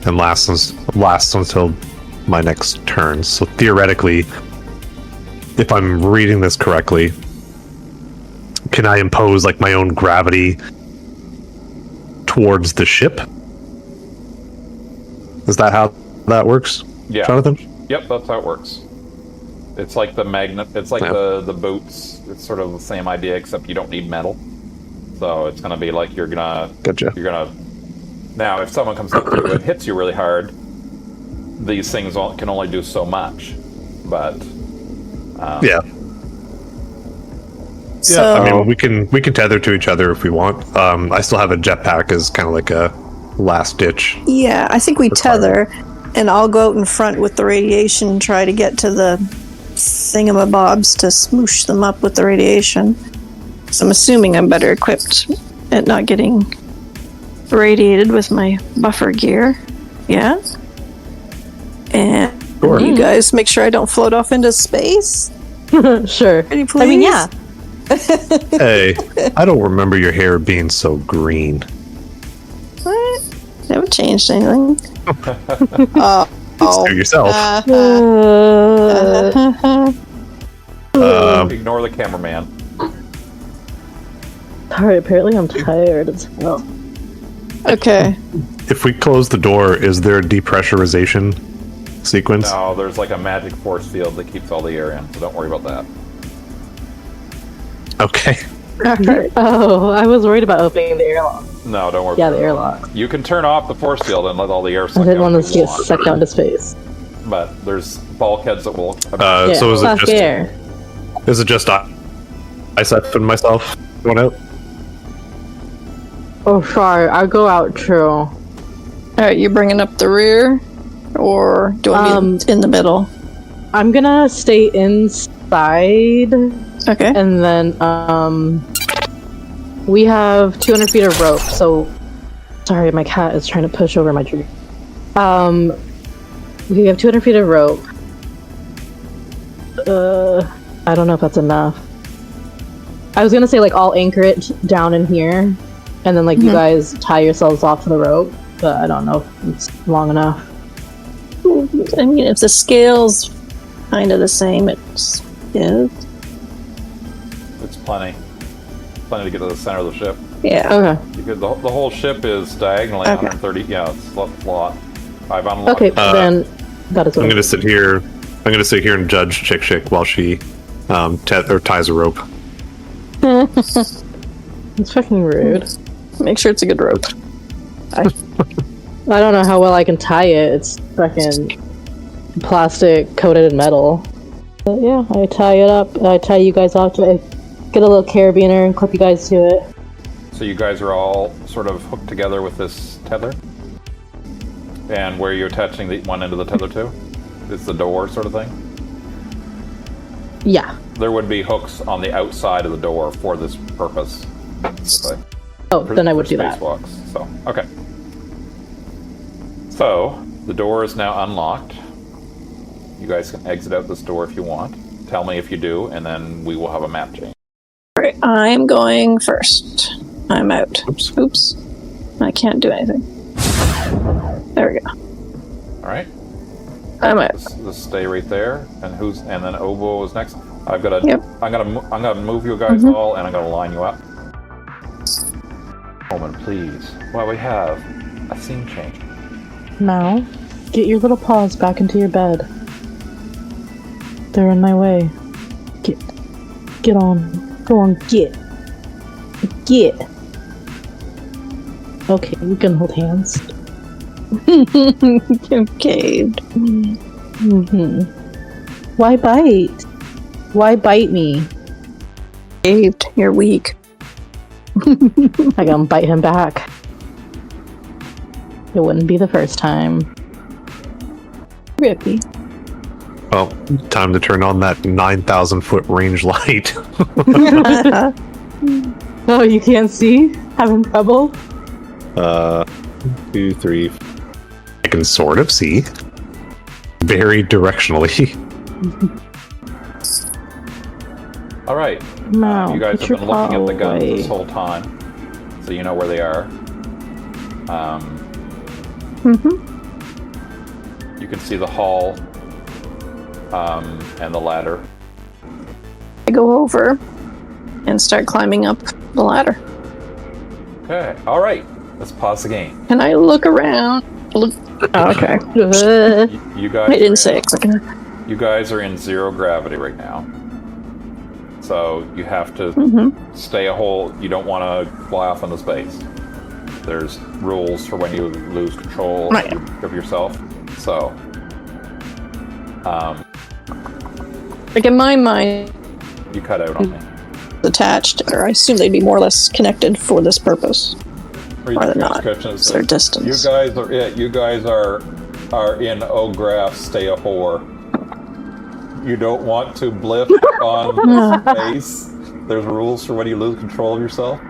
and lasts until my next turn. So theoretically, if I'm reading this correctly, can I impose like my own gravity towards the ship? Is that how that works? Yeah. Jonathan? Yep, that's how it works. It's like the magnet. It's like the boots. It's sort of the same idea, except you don't need metal. So it's gonna be like you're gonna. Gotcha. You're gonna. Now, if someone comes up to you and hits you really hard, these things can only do so much. But Yeah. So, I mean, we can tether to each other if we want. I still have a jetpack as kind of like a last ditch. yeah, I think we tether, and I'll go out in front with the radiation and try to get to the thingamabobs to smoosh them up with the radiation. So I'm assuming I'm better equipped at not getting radiated with my buffer gear. Yeah? And Sure. you guys make sure I don't float off into space. Sure. Pretty I mean, please? yeah. Hey, I don't remember your hair being so green. What? Haven't changed anything. Screw yourself. ignore the cameraman. Alright, apparently I'm tired as hell. Okay. If we close the door, is there a depressurization sequence? No, there's like a magic force field that keeps all the air in, so don't worry about that. Okay. Alright. Oh, I was worried about opening the airlock. No, don't worry Yeah, about the that. airlock. You can turn off the force field and let all the air I suck didn't out want if this to you get sucked out into space. But there's bulkheads that will... Yeah, So is it suck just air. I set myself going out? Oh, sorry, I'll go out too. Alright, you bringing up the rear? Or do I be in the middle? I'm gonna stay inside, Okay. and then, we have 200 feet of rope, so... Sorry, my cat is trying to push over my tree. We have 200 feet of rope. I don't know if that's enough. I was gonna say, like, I'll anchor it down in here, and then, like, you guys tie yourselves off to the rope, but I don't know if it's long enough. I mean, if the scale's kind of the same, it's... Yeah. It's plenty. Plenty to get to the center of the ship. Yeah. Okay. Because the whole ship is diagonally Okay. 130... Yeah, it's a lot. I've unlocked... Okay, then that is what I'm gonna sit here. I'm gonna sit here and judge Chick while she ties a rope. It's fucking rude. Make sure it's a good rope. I don't know how well I can tie it. It's fucking plastic coated in metal. But yeah, I tie it up. I tie you guys off to it. Get a little carabiner and clip you guys to it. So you guys are all sort of hooked together with this tether? And where you're attaching the one end of the tether to? It's the door sort of thing? Yeah. There would be hooks on the outside of the door for this purpose. Oh, then I would do that. Spacewalks. So, okay. So, the door is now unlocked. You guys can exit out this door if you want. Tell me if you do, and then we will have a map change. Alright, I'm going first. I'm out. Oops. I can't do anything. There we go. Alright? I'm out. Just stay right there. And then Obo is next. I've got to... Yep. I'm gonna move you guys all, and I'm gonna line you up. Moment, please. Well, we have a scene change. Now, get your little paws back into your bed. They're in my way. Get on. Go on, get. Okay, we can hold hands. Okay. Why bite? Why bite me? saved. You're weak. I gotta bite him back. It wouldn't be the first time. Rippy. Well, time to turn on that 9,000 foot range light. Oh, you can't see? Having trouble? 2, 3. I can sort of see. Very directionally. All right. No, You guys put have been your looking at the paw guns away. this whole time, so you know where they are. You can see the hull and the ladder. I go over and start climbing up the ladder. Okay. All right. Let's pause the game. Can I look around? Look. Oh, okay. You guys. I are didn't say clicking. You guys are in zero gravity right now, so you have to stay a whole. You don't want to fly off into space. There's rules for when you lose control Right. of yourself. So, Like in my mind, you cut out on me. attached, or I assume they'd be more or less connected for this purpose. Or they're not. It's their distance. You guys are it. You guys are inOgraph. Stay a whore. You don't want to blip on the space. There's rules for when you lose control of yourself.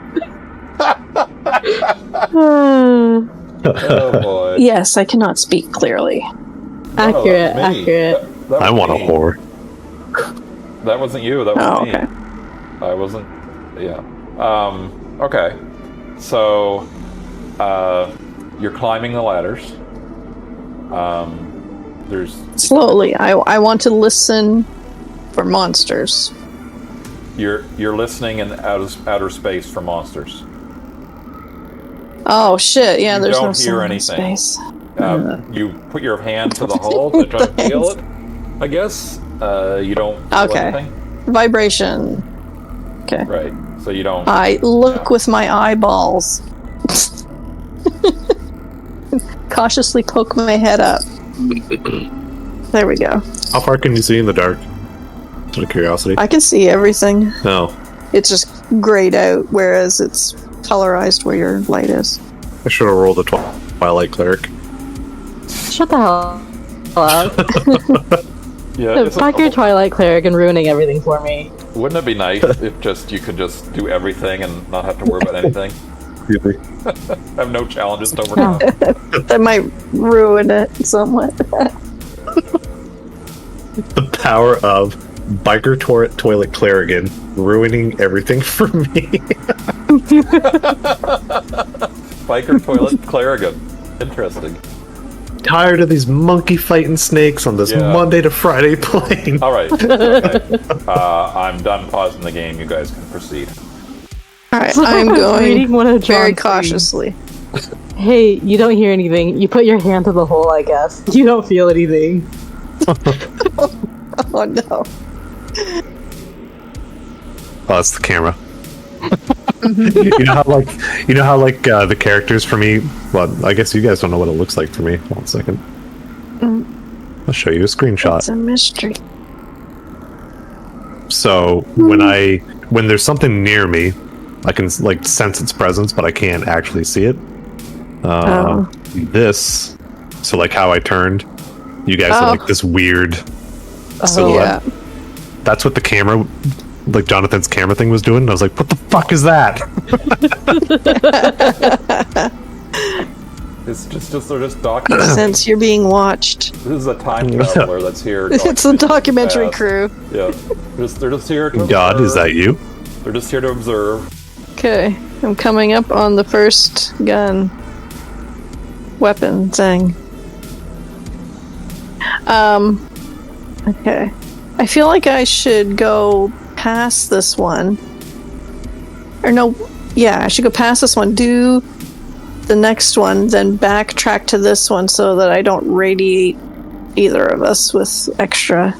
Oh boy. Yes, I cannot speak clearly. Accurate, that was me. accurate. That I was want a me. whore. That wasn't you. That was Oh, me. okay. I wasn't. Yeah. Okay. So, you're climbing the ladders. There's Slowly. I want to listen for monsters. you're listening in outer space for monsters. Oh shit! Yeah, You there's no don't hear sound in anything. space. You put your hand to the hull to try to feel it. I guess you don't feel Okay. anything. Vibration. Okay. Right. So you don't. I look with my eyeballs. Cautiously poke my head up. There we go. How far can you see in the dark? Out of curiosity. I can see everything. No. It's just grayed out, whereas it's colorized where your light is. I should have rolled a Twilight Cleric. Shut the hell up. Yeah. it's Fuck your Twilight Cleric and ruining everything for me. Wouldn't it be nice if you could just do everything and not have to worry about anything? Really? Have no challenges to overcome. That might ruin it somewhat. The power of Biker Toilet Clerigan ruining everything for me. Biker toilet Clarigan. Interesting. Tired of these monkey fighting snakes on this Yeah. Monday to Friday plane. All right. Okay. I'm done pausing the game. You guys can proceed. Alright, I'm Reading one going of very John's cautiously. Hey, you don't hear anything. You put your hand to the hole, I guess. You don't feel anything. Oh no. Oh, that's the camera. you know how the characters for me. Well, I guess you guys don't know what it looks like for me. 1 second. I'll show you a screenshot. It's a mystery. So when there's something near me, I can like sense its presence, but I can't actually see it. This, so like how I turned, you guys had like this weird silhouette. Yeah. That's what the camera, like Jonathan's camera thing was doing. And I was like, what the fuck is that? It's just they're just documenting. Since you're being watched. This is a time traveler that's here. It's the documentary past. crew. Yeah. They're just here to God, observe. is that you? They're just here to observe. Okay, I'm coming up on the first gun. Weapon thing. Okay. I feel like I should go past this one. Or no, yeah, I should go past this one, do the next one, then backtrack to this one so that I don't radiate either of us with extra.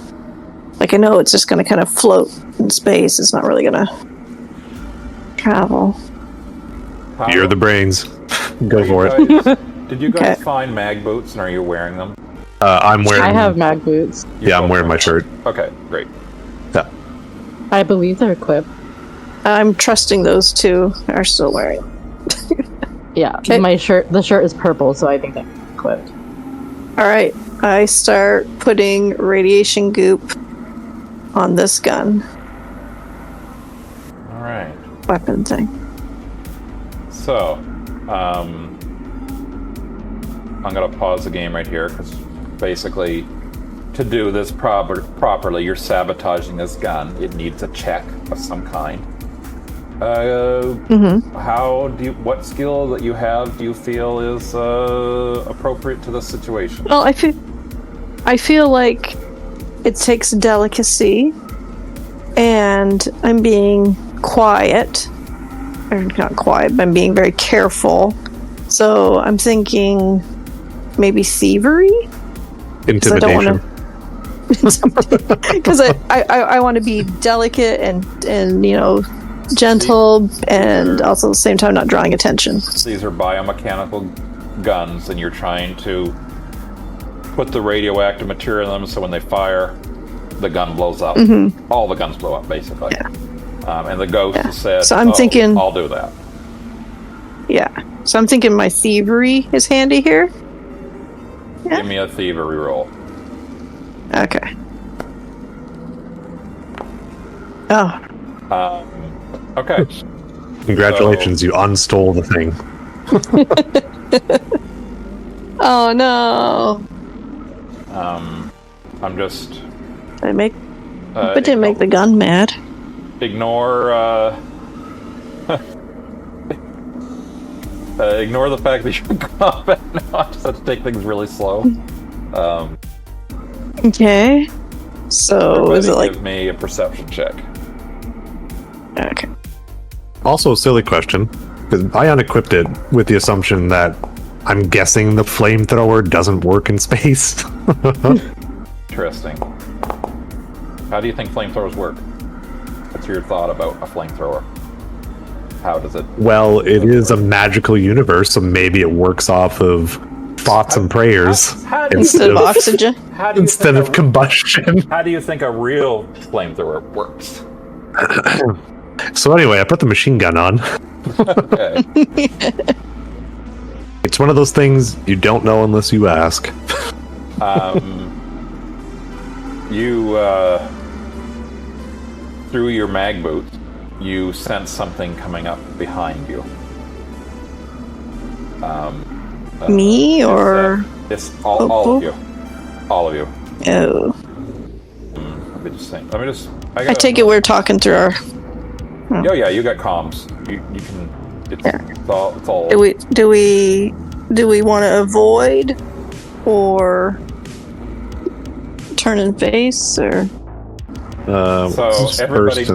Like, I know it's just gonna kind of float in space, it's not really gonna travel. You're the brains. Go Are for you it. guys- Did you guys Okay. find mag boots and are you wearing them? I'm wearing. I have mag boots. You Yeah, I'm both wearing my shirt. Okay, great. Yeah. I believe they're equipped. I'm trusting those two are still wearing. Yeah, Okay. the shirt is purple, so I think that's equipped. All right, I start putting radiation goop on this gun All right. weapon thing. So, I'm going to pause the game right here because basically, to do this properly, you're sabotaging this gun. It needs a check of some kind. What skill that you have do you feel is appropriate to this situation? Well, I feel like it takes delicacy, and I'm being quiet. Or not quiet, but I'm being very careful. So I'm thinking maybe thievery? Intimidation. Because I want to be delicate and gentle, and also at the same time not drawing attention. These are biomechanical guns, and you're trying to put the radioactive material in them so when they fire, the gun blows up. Mm-hmm. All the guns blow up, basically. Yeah. And the ghost has said, so I'm thinking, I'll do that. Yeah. So I'm thinking my thievery is handy here. Yeah. Give me a thievery roll. Okay. Oh. Okay. Congratulations, you unstole the thing. Oh no. I'm just... I didn't make the gun mad. Ignore ignore the fact that you're in combat now. I just have to take things really slow. Okay. So is it like... Give me a perception check. Okay. Also, a silly question, because I unequipped it with the assumption that I'm guessing the flamethrower doesn't work in space. Interesting. How do you think flamethrowers work? What's your thought about a flamethrower? How does it... Well, it is a magical universe, so maybe it works off of thoughts and prayers Instead of oxygen? Instead of combustion. How do you think a real flamethrower works? So anyway, I put the machine gun on. Okay. It's one of those things you don't know unless you ask. You, through your mag boots, you sense something coming up behind you. Me or... It's all of you. All of you. Oh. Let me just think. I take it we're talking through our... Oh yeah, you got comms. You can... It's all... Do we want to avoid or turn and face or? So everybody.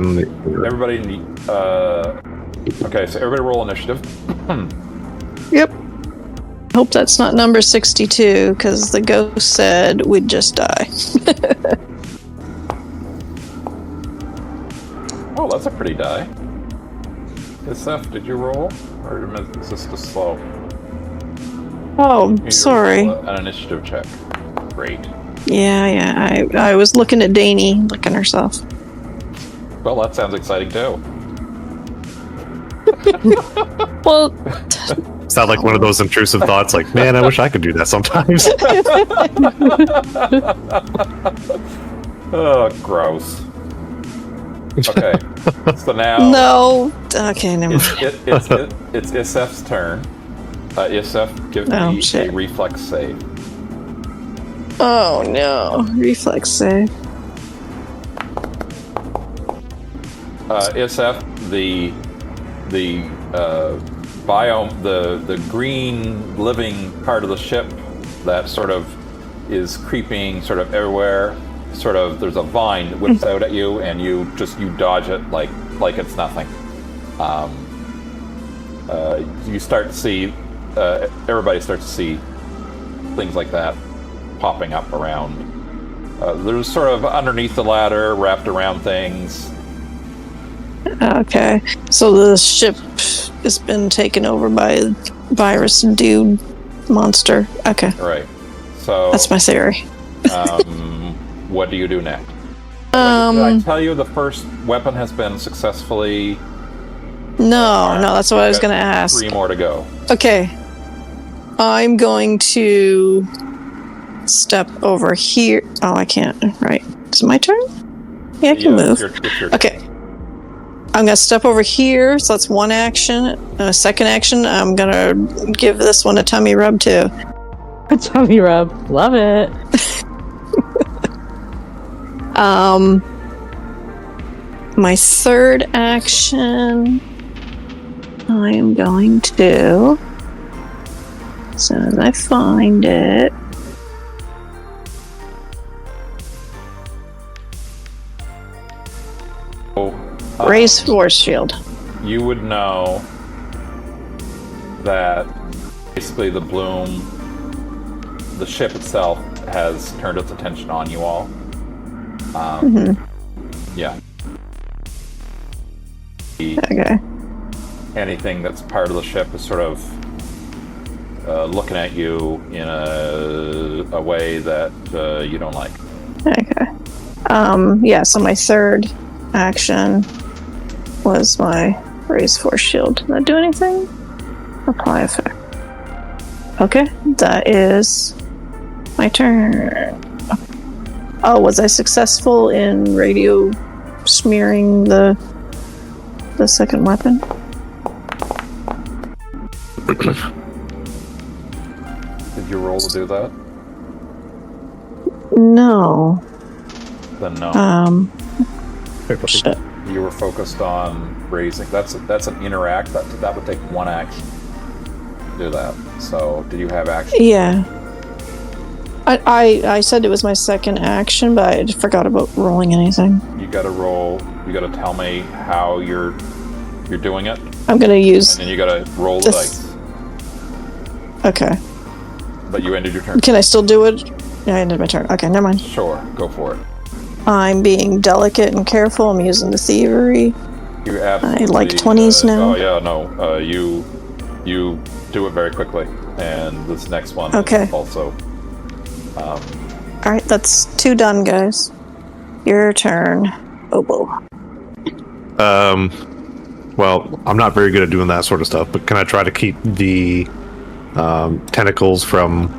Okay, so everybody roll initiative. Yep. Hope that's not number 62 because the ghost said we'd just die. Oh, that's a pretty die. SF, did you roll? Or is this just slow? Oh, You sorry. roll an initiative check. Great. Yeah. I was looking at Danny licking herself. Well, that sounds exciting too. Well, Sound like one of those intrusive thoughts, like, man, I wish I could do that sometimes. Oh, gross. Okay, so now... no. Okay, never mind. It's Isef's turn. Isef, give me a reflex save. Oh no, reflex save. Isef, the biome, the green living part of the ship that sort of is creeping sort of everywhere. Sort of, there's a vine that whips out at you, and you dodge it like it's nothing. You start to see, everybody starts to see things like that popping up around. There's sort of underneath the ladder, wrapped around things. Okay, so the ship has been taken over by a virus dude monster. Okay, Right. So that's my theory. what do you do next? Did I tell you the first weapon has been successfully No, that's what I was going to ask. 3 more to go. Okay. I'm going to step over here. Oh, I can't. Right. Is it my turn? Yeah, I can move. It's your Okay. I'm going to step over here, so that's one action. Second action, I'm going to give this one a tummy rub, too. A tummy rub. Love it. My third action, I am going to, as soon as I find it, raise force shield. You would know that basically the ship itself has turned its attention on you all. Yeah. Okay. Anything that's part of the ship is sort of looking at you in a way that you don't like. Okay. Yeah, so my third action was my raise force shield. Did that do anything? Apply effect. Okay, that is my turn. Oh, was I successful in radio smearing the second weapon? Did you roll to do that? No. Then no. Shit. You were focused on raising. That's an interact. That would take one action to do that. So, did you have action? Yeah. I said it was my second action, but I forgot about rolling anything. You got to roll. You got to tell me how you're doing it. I'm gonna use. And then you got to roll the dice. Okay. But you ended your turn. Can I still do it? Yeah, I ended my turn. Okay, never mind. Sure, go for it. I'm being delicate and careful. I'm using the thievery. You absolutely. I like 20s now. Oh yeah, no. You do it very quickly, and this next one okay. is also. All right, that's 2 done, guys. Your turn, Obo. Well, I'm not very good at doing that sort of stuff, but can I try to keep the tentacles from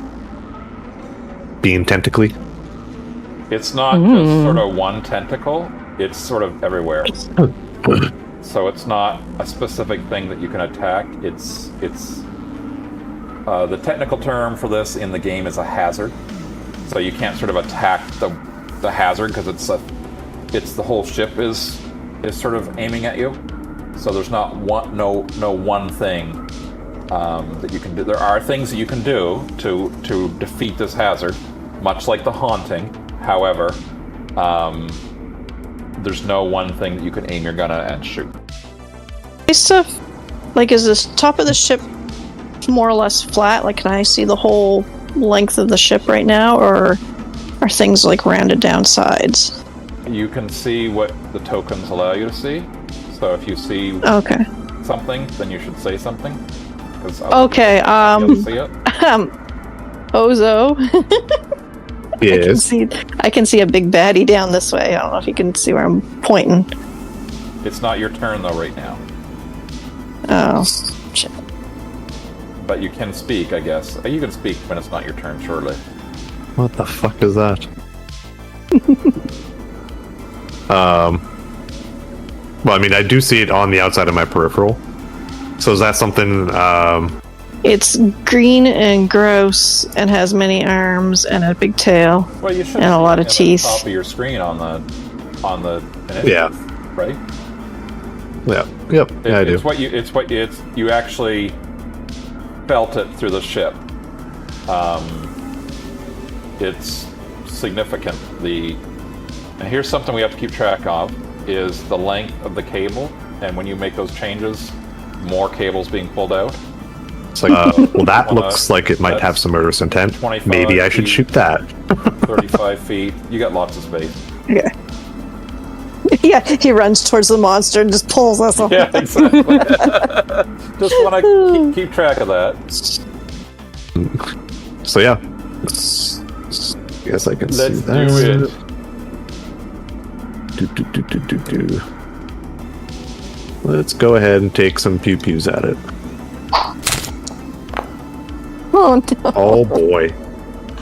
being tentacly? It's not just sort of one tentacle, it's sort of everywhere. So it's not a specific thing that you can attack, it's the technical term for this in the game is a hazard. So you can't sort of attack the hazard because it's the whole ship is sort of aiming at you. So there's not no one thing that you can do. There are things that you can do to defeat this hazard, much like the haunting. However, there's no one thing that you can aim your gun at and shoot. Is stuff like, is this top of the ship more or less flat? Like, can I see the whole length of the ship right now, or are things like rounded down sides? You can see what the tokens allow you to see. So if you see something, then you should say something. Okay. See it. Ozo. Yes. I can see a big baddie down this way. I don't know if you can see where I'm pointing. It's not your turn though right now. Oh, shit. But you can speak, I guess. You can speak when it's not your turn, surely. What the fuck is that? Well, I mean, I do see it on the outside of my peripheral. So is that something? It's green and gross and has many arms and a big tail. Well, you should and a lot of teeth. Top of your screen on the initiative, yeah. Right? Yeah. Yep. Yeah, I do. You actually felt it through the ship. It's significant. And here's something we have to keep track of, is the length of the cable, and when you make those changes, more cables being pulled out. It's like, well, that looks like it might have some murderous intent. Maybe I should shoot that. 35 feet. You got lots of space. Yeah. Yeah, he runs towards the monster and just pulls us off. Yeah, exactly. Just want to keep track of that. So yeah. Guess I can see that. Let's do it. let's go ahead and take some pew-pews at it. Oh no. Oh boy.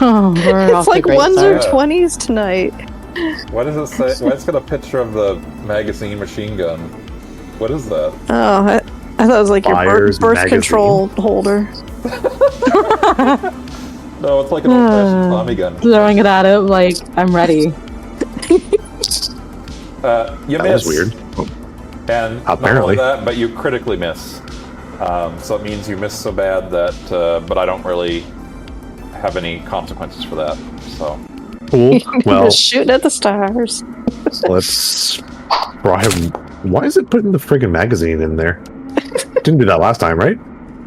Oh, we're off It's to a like great ones or start. 20s tonight. What does it say? Well, it's got a picture of the magazine machine gun. What is that? Oh, I thought it was like your Fires birth magazine. control holder. No, it's like an old-fashioned Tommy gun. Throwing it at it like I'm ready. You That miss. was weird. And not only Apparently. that, but you critically miss. So it means you miss so bad that, but I don't really have any consequences for that. So Cool. Well, Just shooting at the stars. let's try. Why is it putting the friggin' magazine in there? Didn't do that last time, right?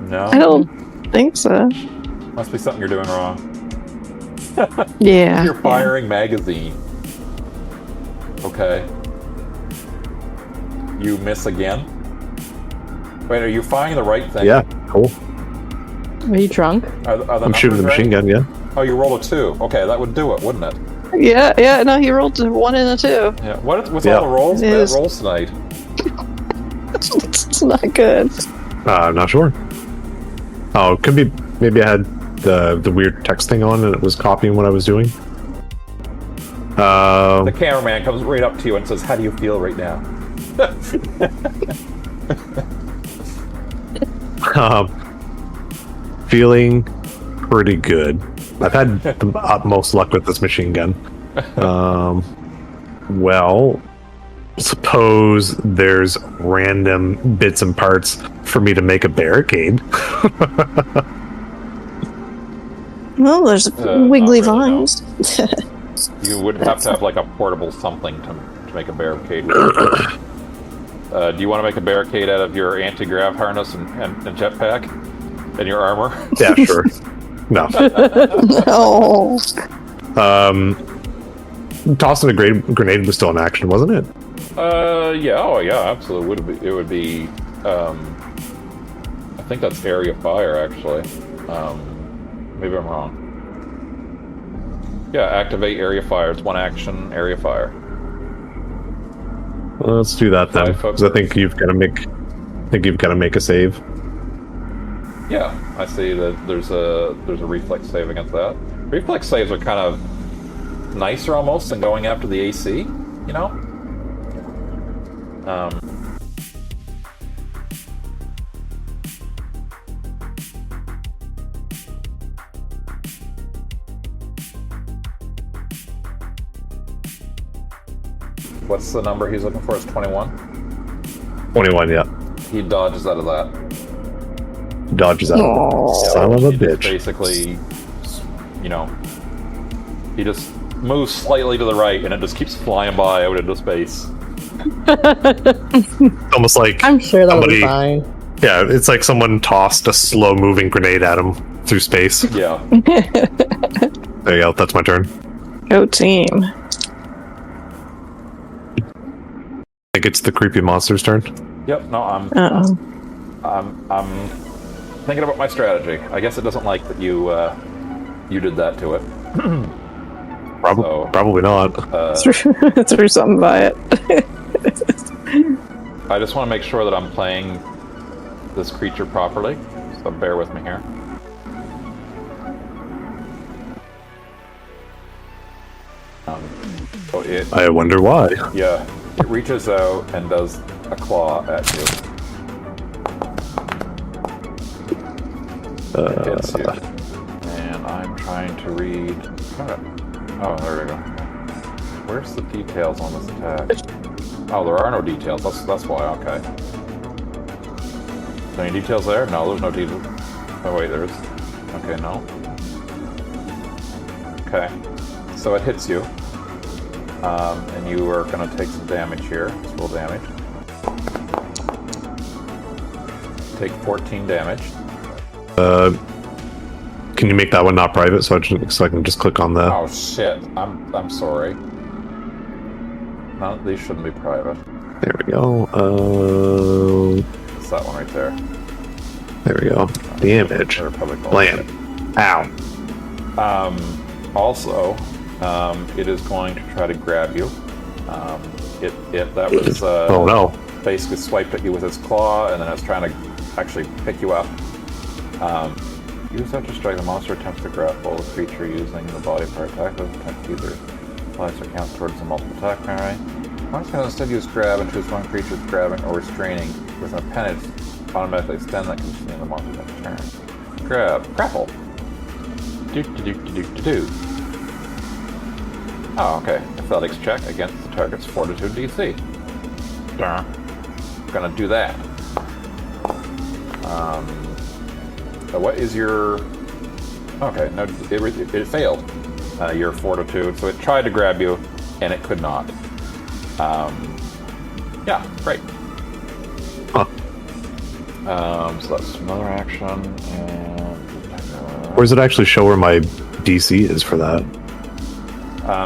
no, I don't think so. must be something you're doing wrong. Yeah. You're firing magazine. Okay. You miss again. Wait, are you firing the right thing? Yeah. Cool. Are you drunk? Are the I'm shooting the numbers machine right? gun. Yeah. Oh, you rolled a 2. Okay, that would do it, wouldn't it? Yeah. No, he rolled a 1 and a 2. Yeah. What's Yeah. all the rolls? It Bad is. rolls tonight. It's not good. I'm not sure. Oh, it could be. Maybe I had the weird text thing on and it was copying what I was doing. The cameraman comes right up to you and says, "How do you feel right now?" Feeling pretty good. I've had the utmost luck with this machine gun. Well, suppose there's random bits and parts for me to make a barricade. Well, there's not wiggly really, no. vines. You would have to have like a portable something to make a barricade. Do you want to make a barricade out of your anti-grav harness and jetpack and your armor? Yeah, sure. No. No. Tossing a grenade was still in action, wasn't it? Yeah, oh yeah, absolutely. It would be. I think that's area fire actually. Maybe I'm wrong. Yeah, activate area fire. It's one action, area fire. Well, let's do that then, 5 foot because I think you've got to make. I think you've got to make a save. Yeah, I see that there's a reflex save against that. Reflex saves are kind of nicer almost than going after the AC, you know? What's the number he's looking for? It's 21? 21, yeah. He dodges out of that. Dodges out. Aw. Son of a He just bitch. basically, you know, he just moves slightly to the right and it just keeps flying by out into space. Almost like I'm sure that'll be somebody- fine. Yeah, it's like someone tossed a slow-moving grenade at him through space. Yeah. There you go. That's my turn. Go team. I think it's the creepy monster's turn. Yep. No, Uh-oh. I'm thinking about my strategy. I guess it doesn't like that you did that to it. So- Probably not. Threw something by it. I just want to make sure that I'm playing this creature properly. So bear with me here. So it I wonder why. Yeah, it reaches out and does a claw at you. It hits you. And I'm trying to read... Oh, there we go. Where's the details on this attack? Oh, there are no details. That's why, okay. Is there any details there? No, there's no details. Oh, wait, there is. Okay, no. Okay. So it hits you. And you are going to take some damage here. Roll damage. Take 14 damage. Can you make that one not private so I can just click on the... Oh shit! I'm sorry. No, these shouldn't be private. There we go. It's that one right there. There we go. Damage. They're probably called Land. Ow. Also, it is going to try to grab you. That was Oh no. basically swiped at you with its claw, and then it's trying to actually pick you up. Use that to strike. The monster attempts to grapple the creature using the body part attack. The attempt to either applies or counts towards the multiple attack parry. Monster can instead use grab and choose one creature with grabbing or restraining with an appendage. Automatically extend that condition in the monster's next turn. Grab. Grapple. Do. Oh, okay. Athletics check against the target's fortitude DC. I'm gonna do that. What is your... Okay, no, it failed. Your fortitude, so it tried to grab you, and it could not. Yeah, great. Huh. So that's another action, and... Or does it actually show where my DC is for that?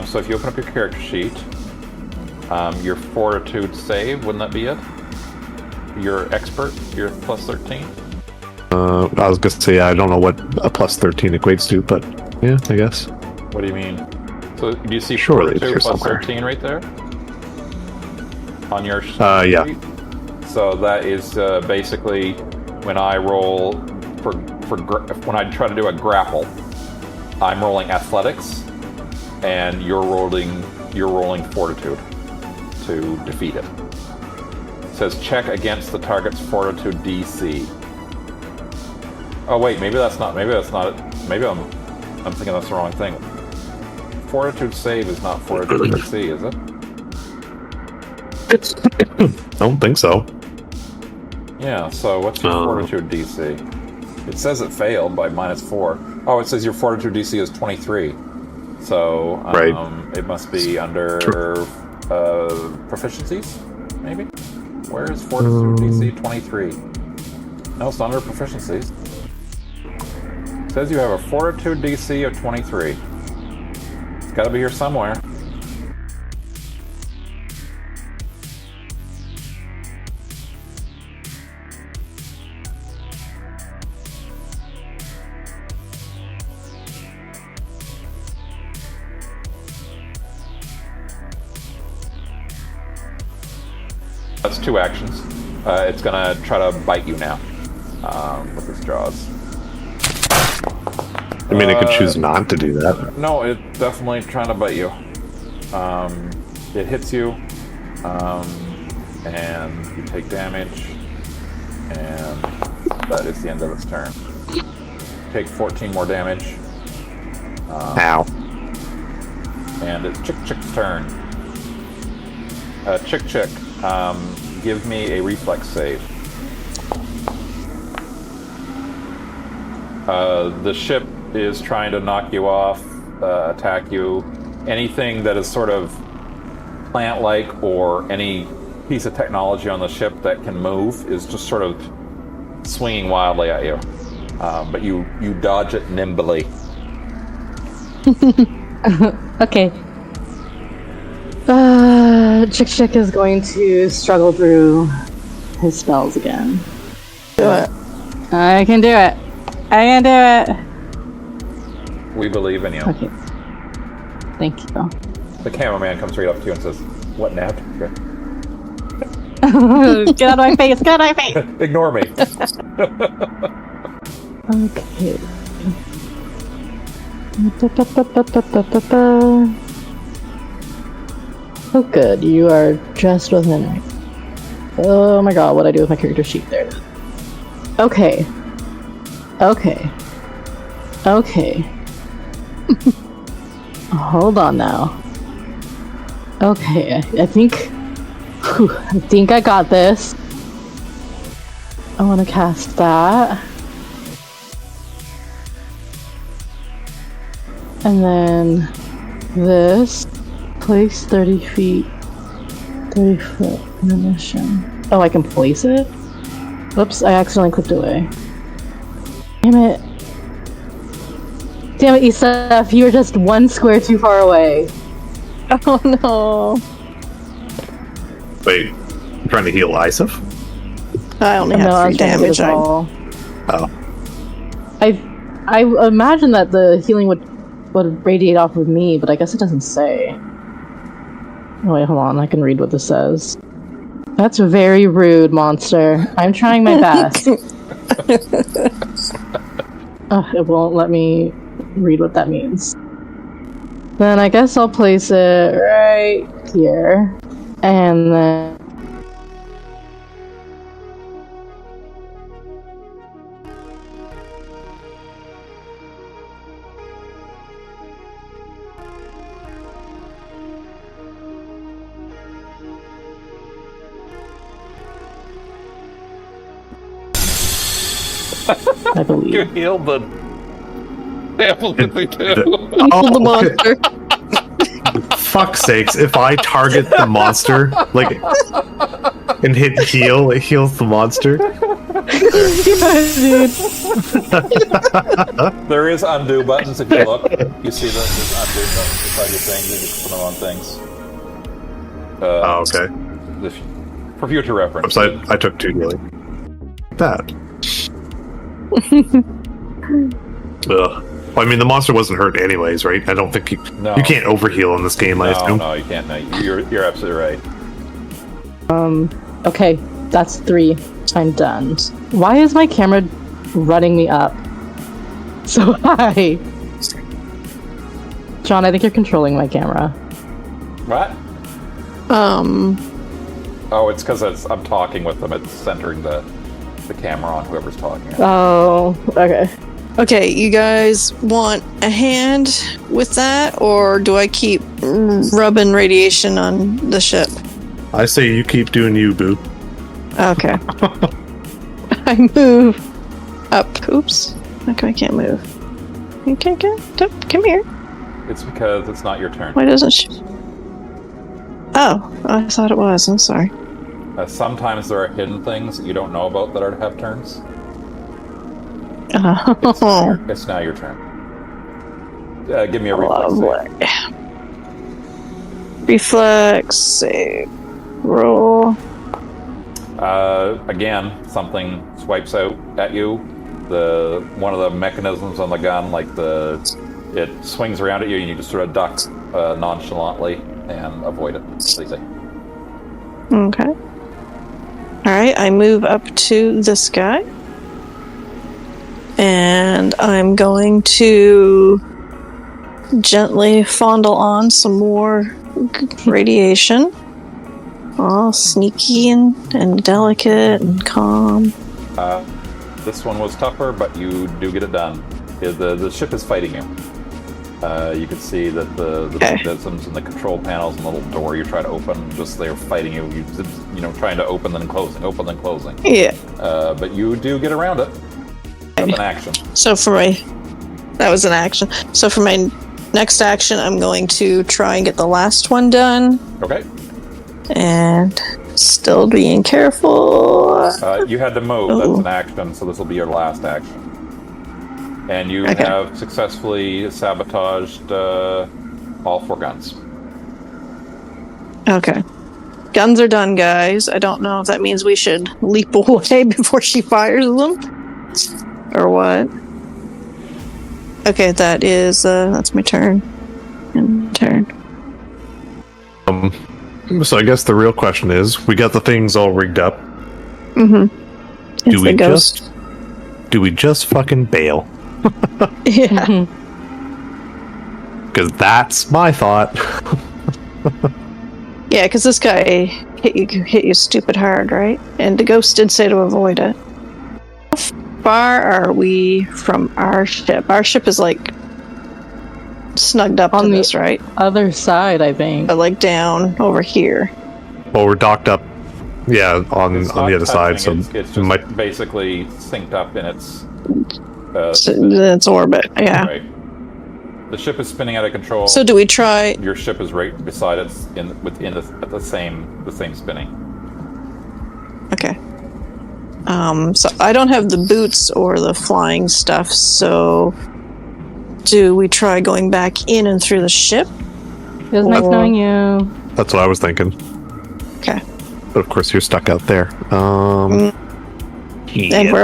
So if you open up your character sheet, your fortitude save, wouldn't that be it? Your expert, your plus 13? I was going to say, I don't know what a plus 13 equates to, but yeah, I guess. What do you mean? So do you see Surely fortitude plus somewhere. 13 right there? On your sheet? Yeah. So that is basically when I roll when I try to do a grapple, I'm rolling athletics, and you're rolling fortitude to defeat it. It says check against the target's fortitude DC. Oh wait, maybe that's not it. Maybe I'm thinking that's the wrong thing. Fortitude save is not fortitude DC, is it? I don't think so. Yeah, so what's your fortitude DC? It says it failed by -4. Oh, it says your fortitude DC is 23. So, Right. It must be under proficiencies, maybe? Where is fortitude DC 23? No, it's not under proficiencies. It says you have a fortitude DC of 23. It's gotta be here somewhere. That's 2 actions. It's gonna try to bite you now with its jaws. I mean, it could choose not to do that. No, it's definitely trying to bite you. It hits you, and you take damage, and that is the end of its turn. Take 14 more damage, Ow. and it's Chick's turn. Chick, give me a reflex save. The ship is trying to knock you off, attack you. Anything that is sort of plant-like or any piece of technology on the ship that can move is just sort of swinging wildly at you. But you dodge it nimbly. Okay. Chick is going to struggle through his spells again. Do it. I can do it. I can do it. We believe in you. Okay. Thank you. The cameraman comes right up to you and says, "What now?" Get out of my face! Get out of my face! Ignore me. Okay. Oh, good. You are just within range. Oh my god, what I do with my character sheet there. Okay. Hold on now. Okay, I think I got this. I want to cast that. And then this. Place 30 feet. 30 foot munition. Oh, I can place it? Whoops, I accidentally clicked away. Damn it, Isaf, you were just 1 square too far away. Oh no. Wait, I'm trying to heal Isaf? I only No, I have was 3 trying to hit damage. us all. Oh. I imagine that the healing would radiate off of me, but I guess it doesn't say. Oh wait, hold on, I can read what this says. That's very rude, monster. I'm trying my best. It won't let me read what that means. Then I guess I'll place it right here. And then... I believe. You healed the devil if they do. The monster. Fuck's sakes, if I target the monster, like, and hit heal, it heals the monster. There is undo buttons if you look. You see that there's undo buttons beside your things. You just put them on things. Oh, okay. For future reference. Oops, I took 2 healing. That. Ugh. Well, I mean, the monster wasn't hurt anyways, right? I don't think you can't overheal in this game, I assume. No, you can't. No, you're absolutely right. Okay, that's 3. I'm done. Why is my camera running me up so high? John, I think you're controlling my camera. What? Oh, it's because I'm talking with them. It's centering the camera on whoever's talking. Oh, okay. Okay, you guys want a hand with that, or do I keep rubbing radiation on the ship? I say you keep doing you, boo. Okay. I move up. Oops. Okay, I can't move. Okay, come here. It's because it's not your turn. Why doesn't she? Oh, I thought it was. I'm sorry. Sometimes there are hidden things that you don't know about that have turns. Oh. It's now your turn. Give me a reflex save. Reflex save. Roll. Again, something swipes out at you. One of the mechanisms on the gun, it swings around at you, and you just sort of duck nonchalantly and avoid it. Easy. Okay. Alright, I move up to this guy. And I'm going to gently fondle on some more radiation. All sneaky and delicate and calm. This one was tougher, but you do get it done. The ship is fighting you. You can see that the mechanisms and the control panels and the little door you try to open, they're fighting you. Trying to open then closing, open then closing. Yeah. But you do get around it. That's an action. So that was an action. So for my next action, I'm going to try and get the last one done. Okay. And still being careful. You had to move. That's an action, so this will be your last action. And you have successfully sabotaged all 4 guns. Okay. Guns are done, guys. I don't know if that means we should leap away before she fires them. Or what? Okay, that's my turn. And turn. So I guess the real question is, we got the things all rigged up. Mm-hmm. Do we just fucking bail? Yeah. Because that's my thought. Yeah, because this guy hit you stupid hard, right? And the ghost did say to avoid it. How far are we from our ship? Our ship is snugged up on this, right? Other side, I think. But down over here. Well, we're docked up, on the other side, so it's just basically synced up in its orbit. Yeah. Right. The ship is spinning out of control. So do we try? Your ship is right beside it at the same spinning. Okay. So I don't have the boots or the flying stuff. So do we try going back in and through the ship? It was nice knowing you. That's what I was thinking. Okay. But of course, you're stuck out there. And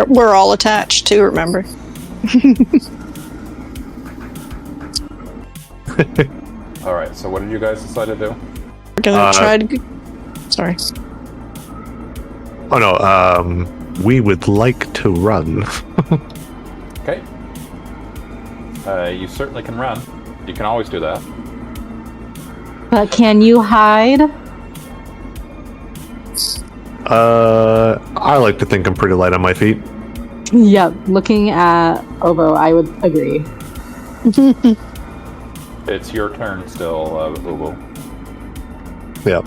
we're all attached too. Remember. All right. So what did you guys decide to do? We're gonna try to. Sorry. Oh no, we would like to run. Okay. You certainly can run. You can always do that. But can you hide? I like to think I'm pretty light on my feet. Yep, looking at Obo, I would agree. It's your turn still, Ubu. Yep.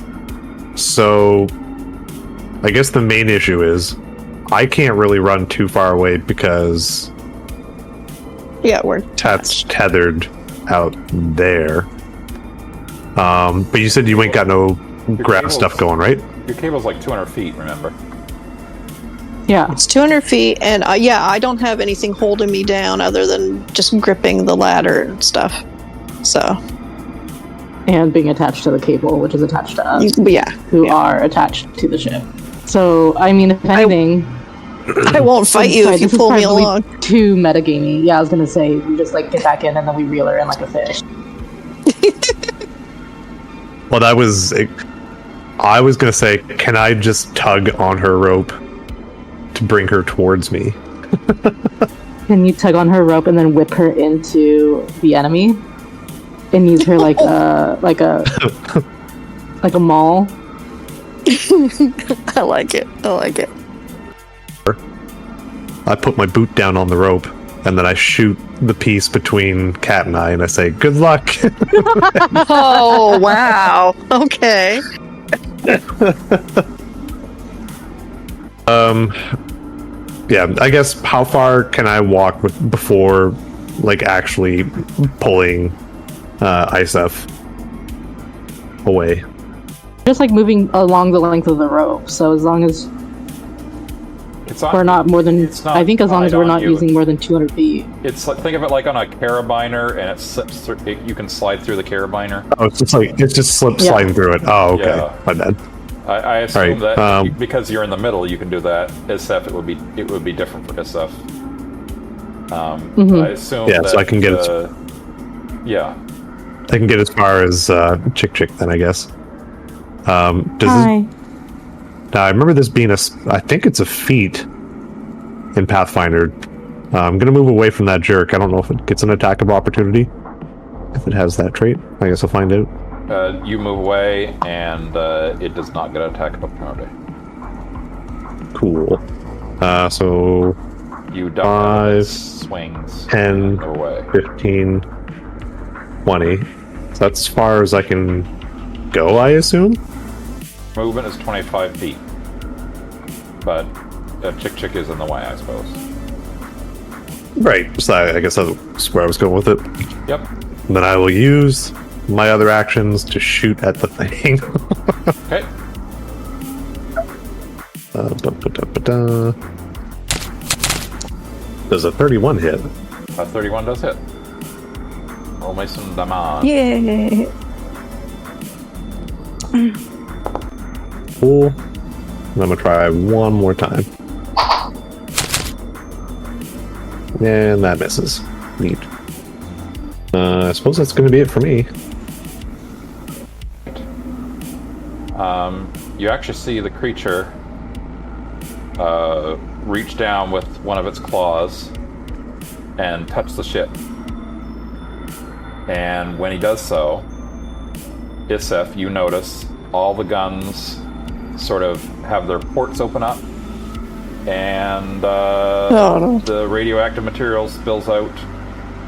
So, I guess the main issue is I can't really run too far away because Yeah, we're Tat's tethered out there. But you said you ain't got no grass stuff going, right? Your cable's like 200 feet, remember? Yeah. It's 200 feet, and yeah, I don't have anything holding me down other than just gripping the ladder and stuff. So, And being attached to the cable, which is attached to us, who are attached to the ship. So, I mean, if anything... I won't fight you if you pull me along. Too metagamey. Yeah, I was gonna say, we just like get back in and then we reel her in like a fish. Well, I was gonna say, can I just tug on her rope to bring her towards me? Can you tug on her rope and then whip her into the enemy? And use her like a maul? I like it. I like it. I put my boot down on the rope, and then I shoot the piece between Cat and I say, "Good luck." Oh, wow. Okay. Yeah, I guess how far can I walk before, like, actually pulling Isef away? Just like moving along the length of the rope. So as long as we're not more than, I think as long as we're not using more than 200 feet. It's like, think of it like on a carabiner, and it slips through, you can slide through the carabiner. Oh, it's just sliding through it. Oh, okay. Yeah. My bad. I assume Right, that because you're in the middle, you can do that. Isef, it would be different for Isef. I assume. Yeah, that, so I can get yeah. I can get as far as Chick then, I guess. Hi. Now, I remember this being I think it's a feat in Pathfinder. I'm going to move away from that jerk. I don't know if it gets an attack of opportunity. If it has that trait, I guess I'll find out. You move away, and it does not get an attack of opportunity. Cool. So... You duck 5, swings, 10, go away. 15, 20. So that's as far as I can go, I assume? Movement is 25 feet. But Chick is in the way, I suppose. Right. So I guess that's where I was going with it. Yep. And then I will use my other actions to shoot at the thing. Okay. Does a 31 hit? A 31 does hit. Roll me some damage. Yay. Cool. And I'm gonna try one more time. And that misses. Neat. I suppose that's gonna be it for me. You actually see the creature reach down with one of its claws and touch the ship. And when he does so, Isef, you notice all the guns sort of have their ports open up, and the radioactive material spills out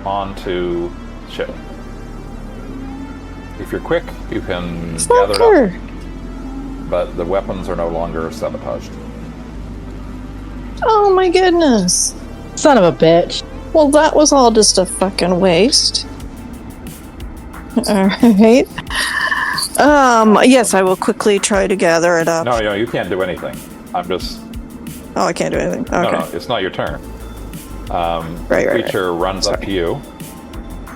onto the ship. If you're quick, you can gather it up, but the weapons are no longer sabotaged. Oh my goodness. Son of a bitch. Well, that was all just a fucking waste. Alright. Yes, I will quickly try to gather it up. No, you can't do anything. I'm just... Oh, I can't do anything. Okay. No, it's not your turn. Right. The creature runs up to you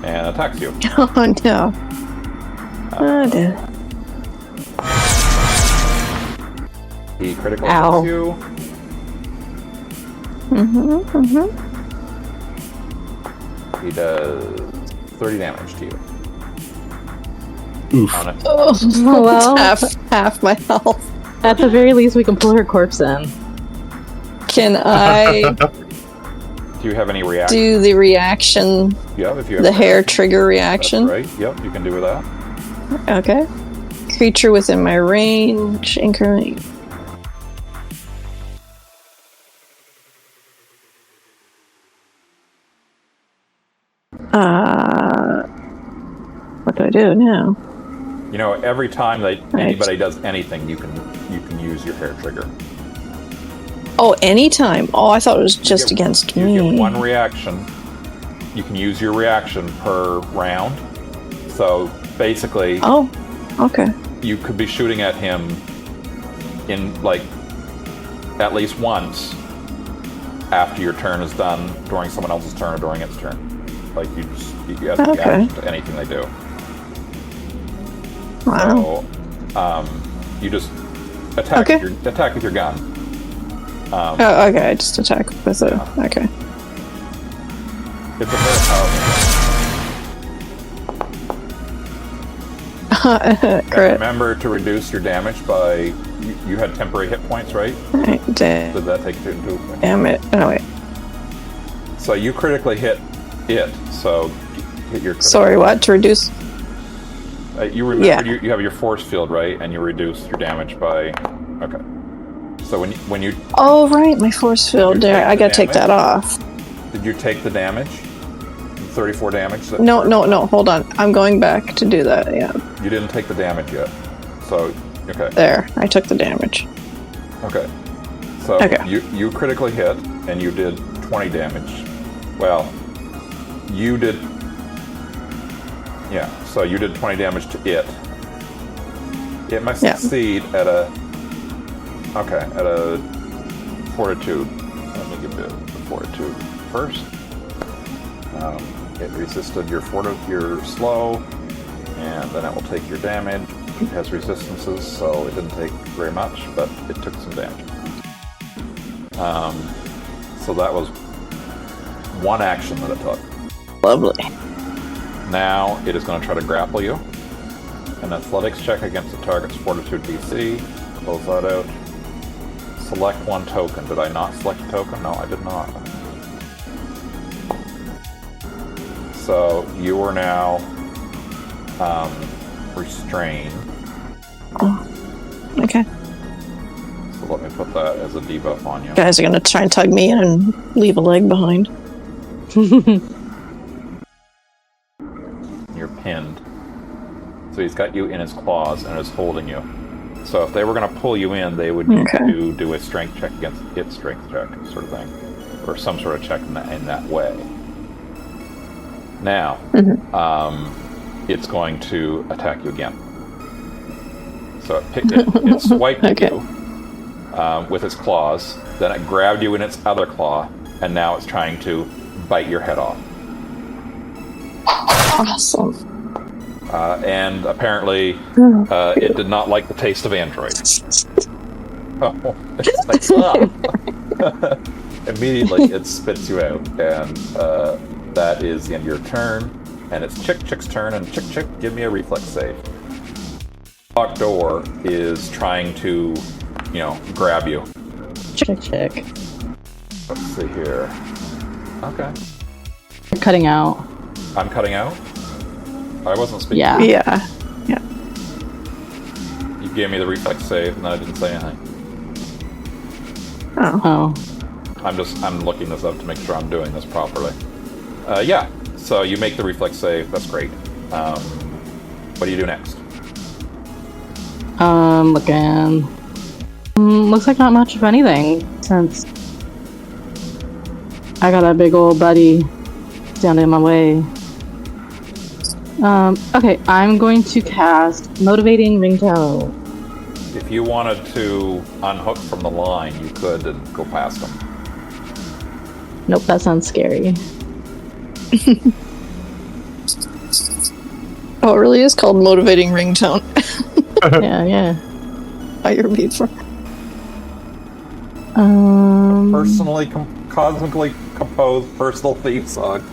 and attacks you. Oh, no. Oh, dear. He critical Ow. hits you. He does 30 damage to you. Oof. On it. Oh, Well, half my health. At the very least, we can pull her corpse in. Can I Do you have any reaction? do the reaction, Yeah, if you have the a hair reaction. trigger That's reaction? right. Yep, you can do that. Okay. Creature within my range, increment. What do I do now? You know, every time anybody does anything, you can use your hair trigger. Oh, anytime. Oh, I thought it was just You against You me. get one reaction. You can use your reaction per round. So basically, Oh, okay. you could be shooting at him in like at least once after your turn is done, during someone else's turn or during its turn. Like you have to Okay. react to anything they do. Wow. So, you just attack. Okay. Attack with your gun. Oh, okay. I just attack with it. Okay. It's a very powerful gun. Crit. Remember to reduce your damage by. You had temporary hit points, right? Right, Did that take you into? damn it. Oh, wait. So you critically hit it. So hit your. Sorry, what? To reduce? You remember Yeah. you have your force field, right? And you reduce your damage by. Okay. So when you Oh, right. My force field. you There. take I the gotta take that damage? off. did you take the damage? 34 damage. No. Hold on. I'm going back to do that. Yeah. You didn't take the damage yet. So okay. There. I took the damage. Okay. So Okay. you critically hit and you did 20 damage. Well, you did. Yeah. So you did 20 damage to it. It must Yeah. succeed at a. Okay, at a fortitude. Let me give it the fortitude first. It resisted your your slow, and then it will take your damage. It has resistances, so it didn't take very much, but it took some damage. So that was one action that it took. Lovely. Now it is going to try to grapple you. An athletics check against the target's fortitude DC. Close that out. Select one token. Did I not select a token? No, I did not. So you are now restrained. Okay. So let me put that as a debuff on you. Guys are gonna try and tug me in and leave a leg behind. You're pinned. So he's got you in his claws and is holding you. So if they were going to pull you in, they would need Okay. to do a strength check against its strength check, sort of thing, or some sort of check in that way. Now, it's going to attack you again. So it swiped at Okay. you with its claws, then it grabbed you in its other claw, and now it's trying to bite your head off. Awesome. And apparently, it did not like the taste of Android. Oh, it's like, "Ah." Immediately, it spits you out, and that is the end of your turn. And it's Chick's turn, and Chick, give me a reflex save. Locked door is trying to, grab you. Check. Let's see here. Okay, You're cutting out. I'm cutting out. I wasn't speaking. Yeah. Yeah. Yeah. You gave me the reflex save, and I didn't say anything. Oh. Oh. I'm looking this up to make sure I'm doing this properly. Yeah, so you make the reflex save. That's great. What do you do next? Looking. Looks like not much of anything, since I got a big old buddy standing in my way. Okay, I'm going to cast Motivating Ringtone. If you wanted to unhook from the line, you could and go past them. Nope, that sounds scary. Oh, it really is called Motivating Ringtone. Yeah. By your beeper. Personally, cosmically composed personal theme song.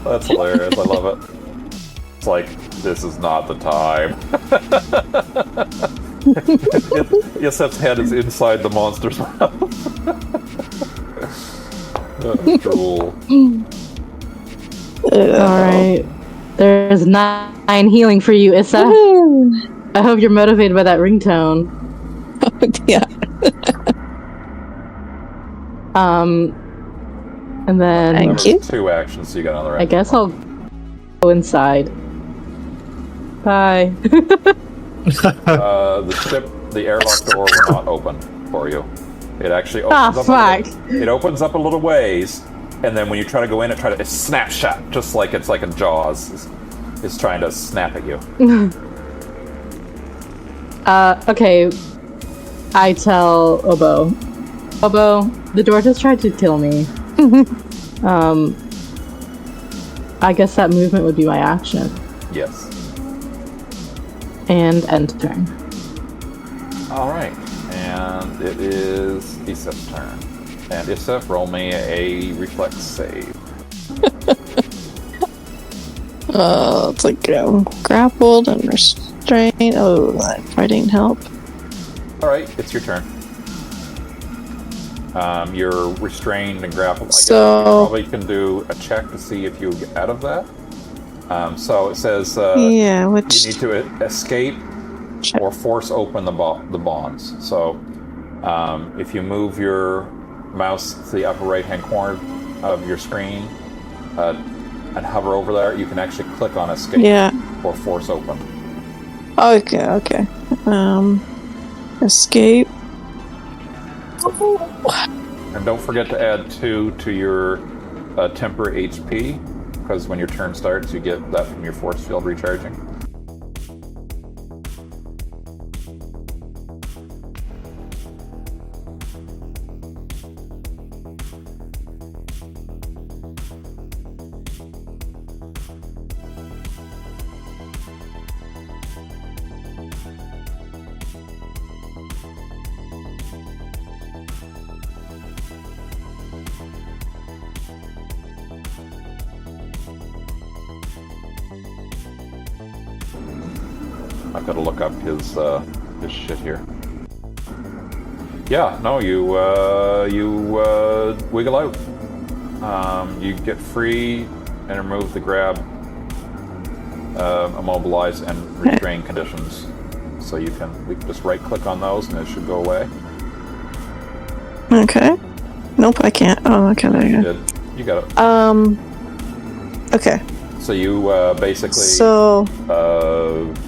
That's hilarious. I love it. It's like, this is not the time. Yosef's head is inside the monster's mouth. Drool. Alright. There's 9 healing for you, Issa. I hope you're motivated by that ringtone. Yeah. And then... Thank you. 2 actions, so you got another I action. guess I'll go inside. Bye. The airlock door will not open for you. It actually opens it opens up a little ways, and then when you try to go in, it snaps shut, just like it's like a Jaws is trying to snap at you. Okay. I tell Obo, the door just tried to kill me. I guess that movement would be my action. Yes. And end turn. Alright. And it is Isef's turn. And Isef, roll me a reflex save. It's like grappled and restrained. Oh, that fighting help. Alright, it's your turn. You're restrained and grappled. I guess you probably can do a check to see if you get out of that. So it says you need to escape or force open the bonds. So if you move your mouse to the upper right-hand corner of your screen and hover over there, you can actually click on escape or force open. Okay. Escape. And don't forget to add 2 to your temporary HP, because when your turn starts, you get that from your force field recharging. I've got to look up his shit here. Yeah, no, you wiggle out. You get free and remove the grab, immobilize, and restrain conditions. So we can just right-click on those, and it should go away. Okay. Nope, I can't. Oh, okay, there you go. You got it. Okay. So you basically. So.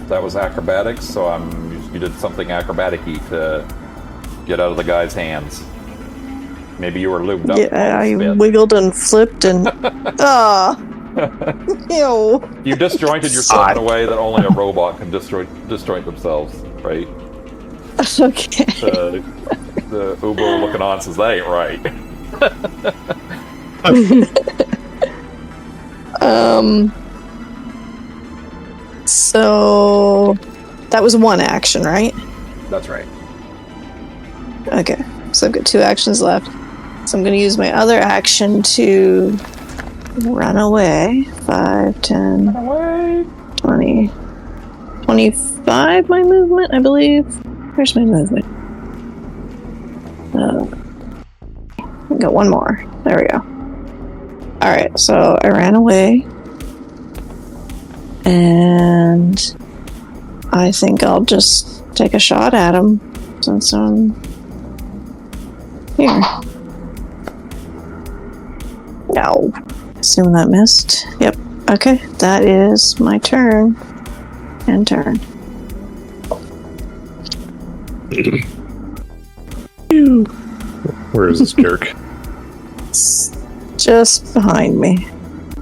That was acrobatics. So you did something acrobatic-y to get out of the guy's hands. Maybe you were lubed up. Yeah, I wiggled and flipped and. Ew. You disjointed yourself in a way that only a robot can disjoint themselves, right? Okay. The Uber looking on says, that ain't right. So that was one action, right? That's right. Okay. So I've got 2 actions left. So I'm going to use my other action to run away. 5, 10, Run away. 20, 25 my movement, I believe. Where's my movement? I got 1 more. There we go. Alright, so I ran away. And I think I'll just take a shot at him since I'm here. No. Assume that missed. Yep. Okay, that is my turn. And turn. Where is this jerk? It's just behind me.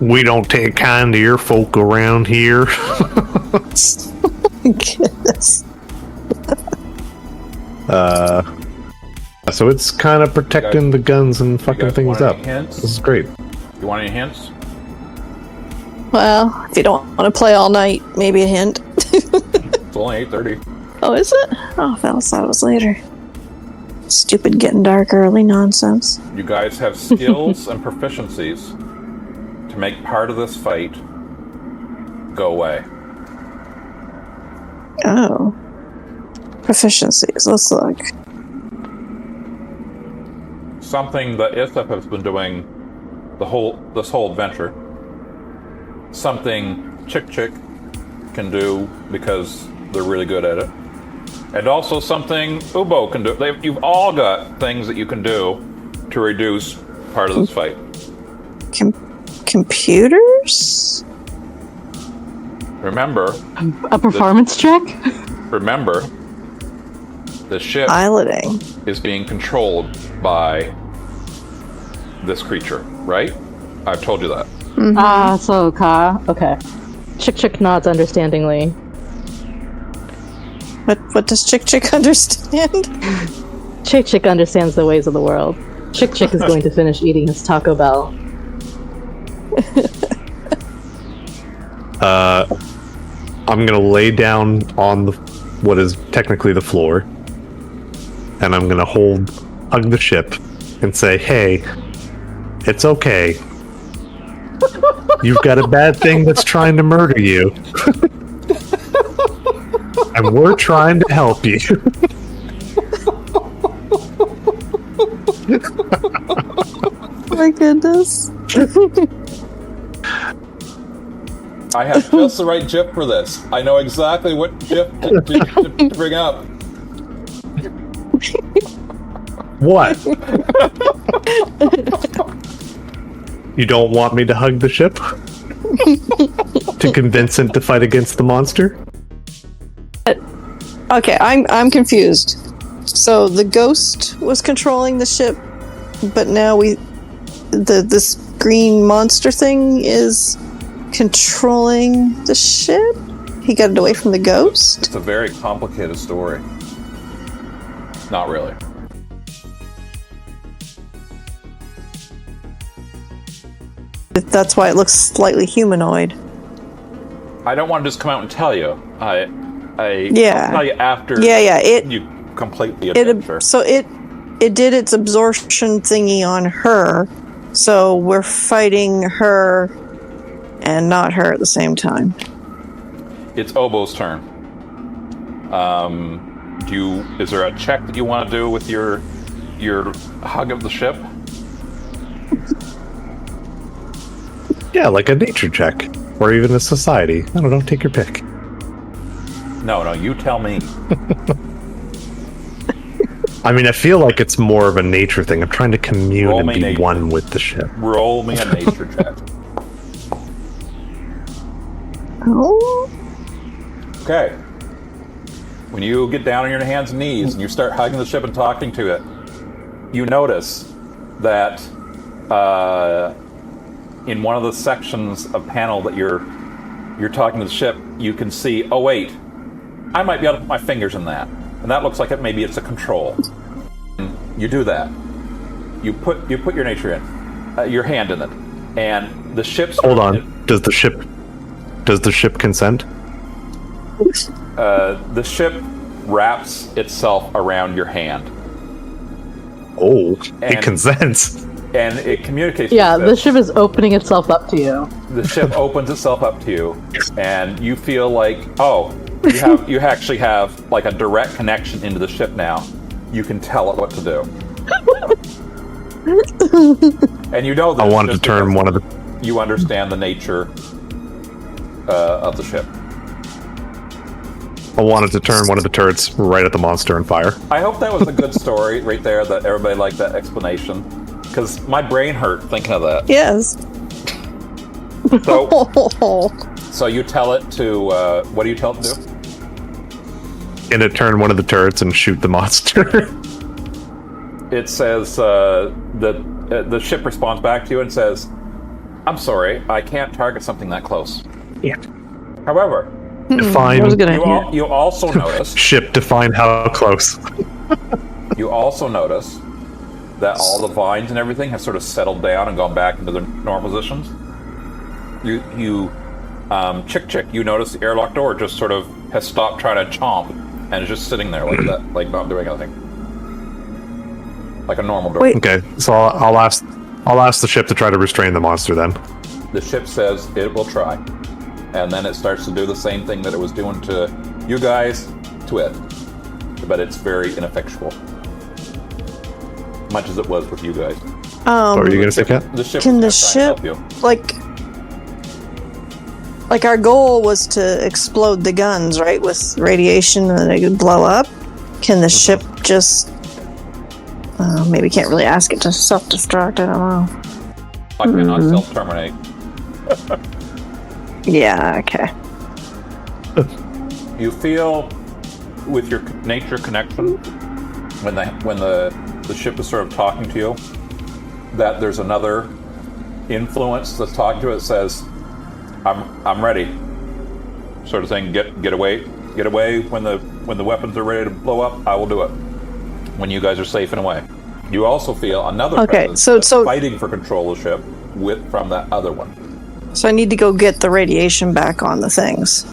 We don't take kind to your folk around here. Goodness. So it's kind of protecting the guns and fucking things up. Hints? This is great. You want any hints? Well, if you don't want to play all night, maybe a hint. It's only 8:30. Oh, is it? Oh, I thought it was later. Stupid getting dark early nonsense. You guys have skills and proficiencies to make part of this fight go away. Oh. proficiencies. Let's look. Something that Isep has been doing this whole adventure. Something Chick can do because they're really good at it. And also something Ubo can do. You've all got things that you can do to reduce part of this fight. Computers? Remember... A performance check? Remember, the ship Piloting. is being controlled by this creature, right? I've told you that. Mm-hmm. So Ka. Okay. Chick nods understandingly. What does Chick understand? Chick understands the ways of the world. Chick is going to finish eating his Taco Bell. I'm gonna lay down on what is technically the floor, and I'm gonna hug the ship, and say, "Hey, it's okay. You've got a bad thing that's trying to murder you, and we're trying to help you." My goodness. I have just the right GIF for this. I know exactly what GIF to bring up. What? You don't want me to hug the ship? To convince it to fight against the monster? Okay, I'm confused. So the ghost was controlling the ship, but now this green monster thing is controlling the ship? He got it away from the ghost? It's a very complicated story. Not really. That's why it looks slightly humanoid. I don't want to just come out and tell you. I'll tell you after you complete the adventure. So it did its absorption thingy on her, so we're fighting her and not her at the same time. It's Obo's turn. Is there a check that you want to do with your hug of the ship? Yeah, like a nature check. Or even a society. I don't know, take your pick. No, you tell me. I mean, I feel like it's more of a nature thing. I'm trying to commune and be one with the ship. Roll me a nature check. Oh. Okay. When you get down on your hands and knees and you start hugging the ship and talking to it, you notice that in one of the sections of panel that you're talking to the ship, you can see, oh wait, I might be able to put my fingers in that. And that looks like maybe it's a control. And you do that. You put your nature in, your hand in it, and the ship's... Hold on. Does the ship consent? The ship wraps itself around your hand. Oh, it consents. And it communicates. Yeah, the ship is opening itself up to you. The ship opens itself up to you, and you feel like, you actually have like a direct connection into the ship now. You can tell it what to do. And you know that I wanted to turn one of the... You understand the nature of the ship. I wanted to turn one of the turrets right at the monster and fire. I hope that was a good story right there, that everybody liked that explanation. Because my brain hurt thinking of that. Yes. So you tell it to, what do you tell it to do? And to turn one of the turrets and shoot the monster. It says, the ship responds back to you and says, I'm sorry, I can't target something that close. Yeah. However, define... You also notice... Ship, define how close. You also notice that all the vines and everything have sort of settled down and gone back into their normal positions. Chick, you notice the airlock door just sort of has stopped trying to chomp and is just sitting there like that, like not doing anything. Like a normal door. Wait. Okay, so I'll ask the ship to try to restrain the monster then. The ship says it will try. And then it starts to do the same thing that it was doing to you guys, to it. but it's very ineffectual. Much as it was with you guys. What were you going to say, Kat? The ship Can the was trying to ship, help you. like our goal was to explode the guns, right? With radiation and then it could blow up. Can the ship just... maybe can't really ask it to self-destruct, I don't know. I cannot self-terminate. Yeah, okay. You feel, with your nature connection, when the ship is sort of talking to you, that there's another influence that's talking to it that says, I'm ready, sort of thing. Get away when the weapons are ready to blow up. I will do it when you guys are safe and away. You also feel another presence that's fighting for control of the ship from that other one. So I need to go get the radiation back on the things.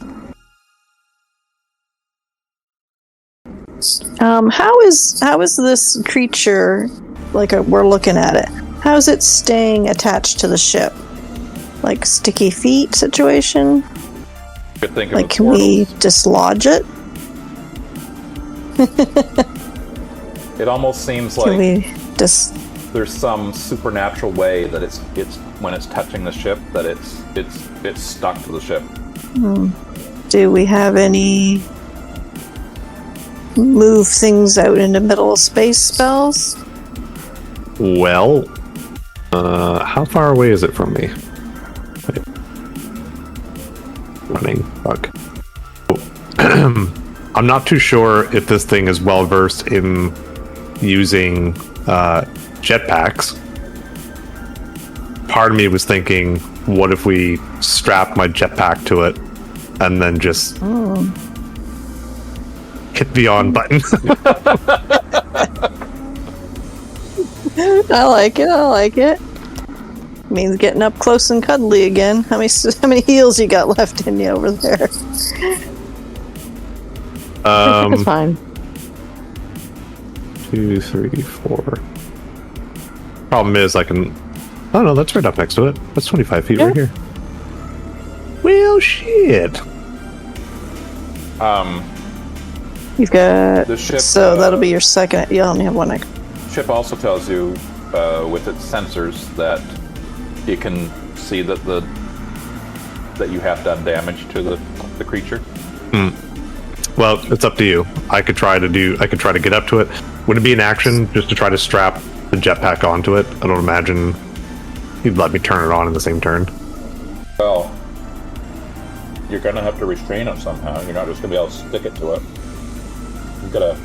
How is this creature, like we're looking at it, how is it staying attached to the ship? Like sticky feet situation? Could think of like, can we dislodge it? It almost seems can like there's some supernatural way that it's when it's touching the ship that it's stuck to the ship. Do we have any move things out into middle of space spells? Well, how far away is it from me? Wait. Running, fuck. I'm not too sure if this thing is well versed in using jetpacks. Part of me was thinking, what if we strap my jetpack to it and then just hit the on button? I like it. Means getting up close and cuddly again. How many heals you got left in you over there? It's fine. 2, 3, 4. Problem is, I can. Oh no, that's right up next to it. That's 25 feet right here. Well, shit. You've got The ship, so that'll be your second. You only have one. Ship also tells you with its sensors that it can see that you have done damage to the creature. Well, it's up to you. I could try to get up to it. Would it be an action just to try to strap the jetpack onto it? I don't imagine he'd let me turn it on in the same turn. Well, you're gonna have to restrain it somehow. You're not just gonna be able to stick it to it. You've got to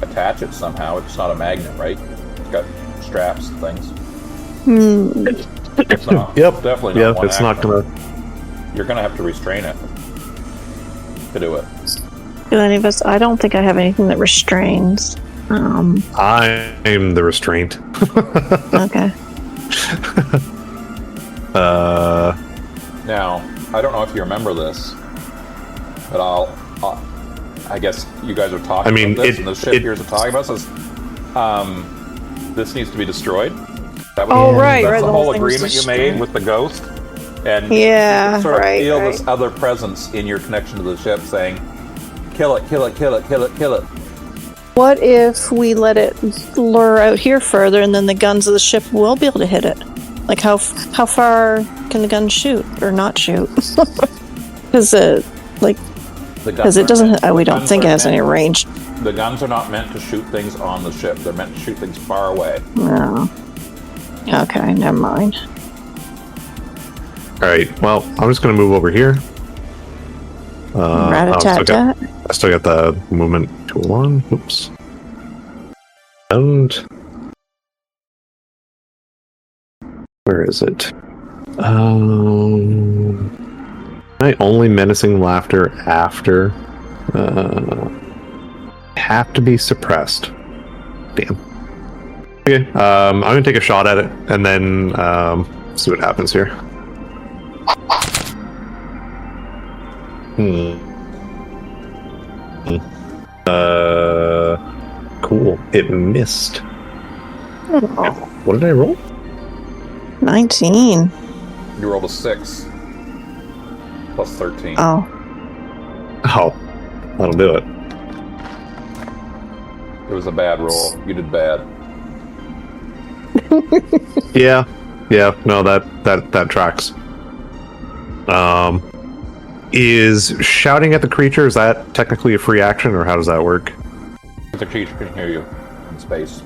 attach it somehow. It's not a magnet, right? It's got straps and things. It's not, definitely not one it's not action. gonna. You're gonna have to restrain it to do it. Do any of us? I don't think I have anything that restrains. I'm the restraint. Okay. Now, I don't know if you remember this, but I guess you guys are talking about this, and the ship here is talking about this. This needs to be destroyed. That was, right. That's The the whole whole thing was agreement you made with the ghost. And Yeah, you sort of right, feel right. this other presence in your connection to the ship saying, kill it, kill it, kill it, kill it, kill it. What if we let it lure out here further, and then the guns of the ship will be able to hit it? Like how far can the gun shoot or not shoot? Because it doesn't. We don't think it has any range. The guns are not meant to shoot things on the ship. They're meant to shoot things far away. No. Okay, never mind. Alright, well, I'm just going to move over here. Rat-a-tat-tat. I still got the movement tool on. Oops. And... where is it? My only menacing laughter after... have to be suppressed. Damn. Okay, I'm going to take a shot at it, and then see what happens here. Cool. It missed. Oh, What did I roll? 19. You rolled a 6 plus 13. Oh. Oh, that'll do it. It was a bad roll. You did bad. Yeah. No, that tracks. Is shouting at the creature, is that technically a free action, or how does that work? The creature can hear you in space.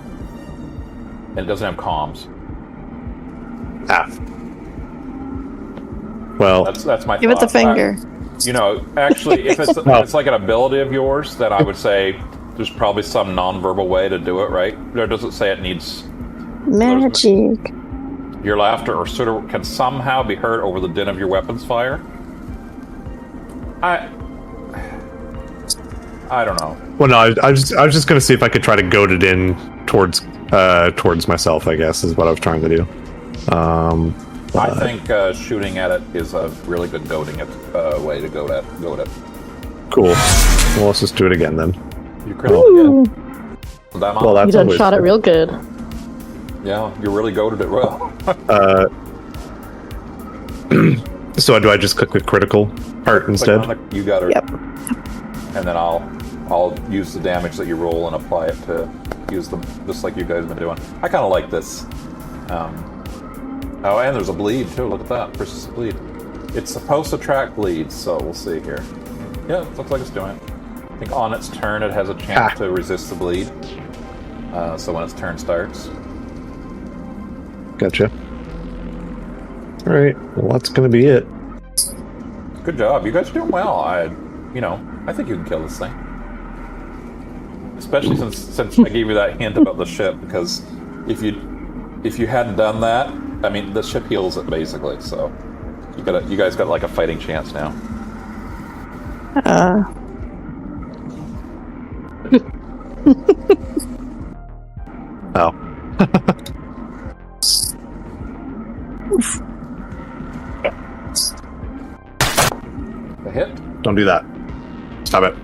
And it doesn't have comms. Ah. Well, that's my Give it the finger. Actually, if it's like an ability of yours, then I would say there's probably some non-verbal way to do it, right? There doesn't say it needs... Magic. Your laughter or suitor can somehow be heard over the din of your weapon's fire. I don't know. well, no, I was just going to see if I could try to goad it in towards myself, I guess, is what I was trying to do. I think shooting at it is a really good goading way to goad it. Cool. Well, let's just do it again then. You critical hit. Well, that's You done always shot it good. real good. Yeah, you really goaded it well. So do I just click the critical part instead? You got it. Yep. And then I'll use the damage that you roll and apply it to use them, just like you guys have been doing. I kind of like this. Oh, and there's a bleed too. Look at that. Persistent bleed. It's supposed to track bleeds, so we'll see here. Yeah, it looks like it's doing it. I think on its turn it has a chance to resist the bleed. So when its turn starts. Gotcha. Alright, well that's gonna be it. Good job. You guys are doing well. I think you can kill this thing. Especially since I gave you that hint about the ship, because if you hadn't done that, I mean, the ship heals it basically. So you guys got like a fighting chance now. Oh. A hit. Don't do that. Stop it.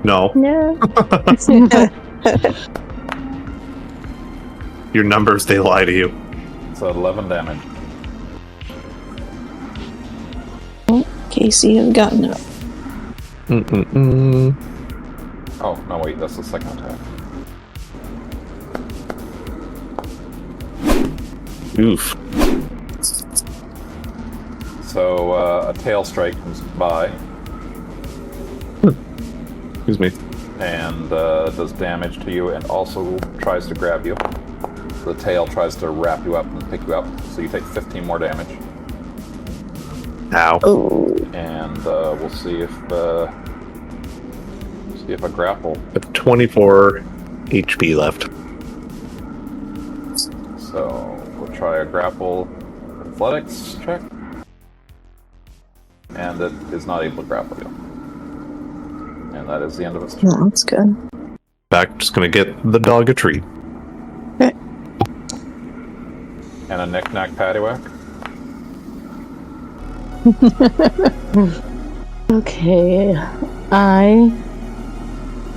No. No. Your numbers, they lie to you. So 11 damage. Casey has gotten up. Oh no, wait, that's the second attack. Oof. So a tail strike comes by Excuse me. and does damage to you, and also tries to grab you. The tail tries to wrap you up and pick you up, so you take 15 more damage. Ow. Oh. And we'll see if a grapple. 24 HP left. So we'll try a grapple athletics check, and it is not able to grapple you. And that is the end of its turn. No, that's good. Back, just gonna get the dog a treat. Okay. And a knick-knack paddywhack. Okay, I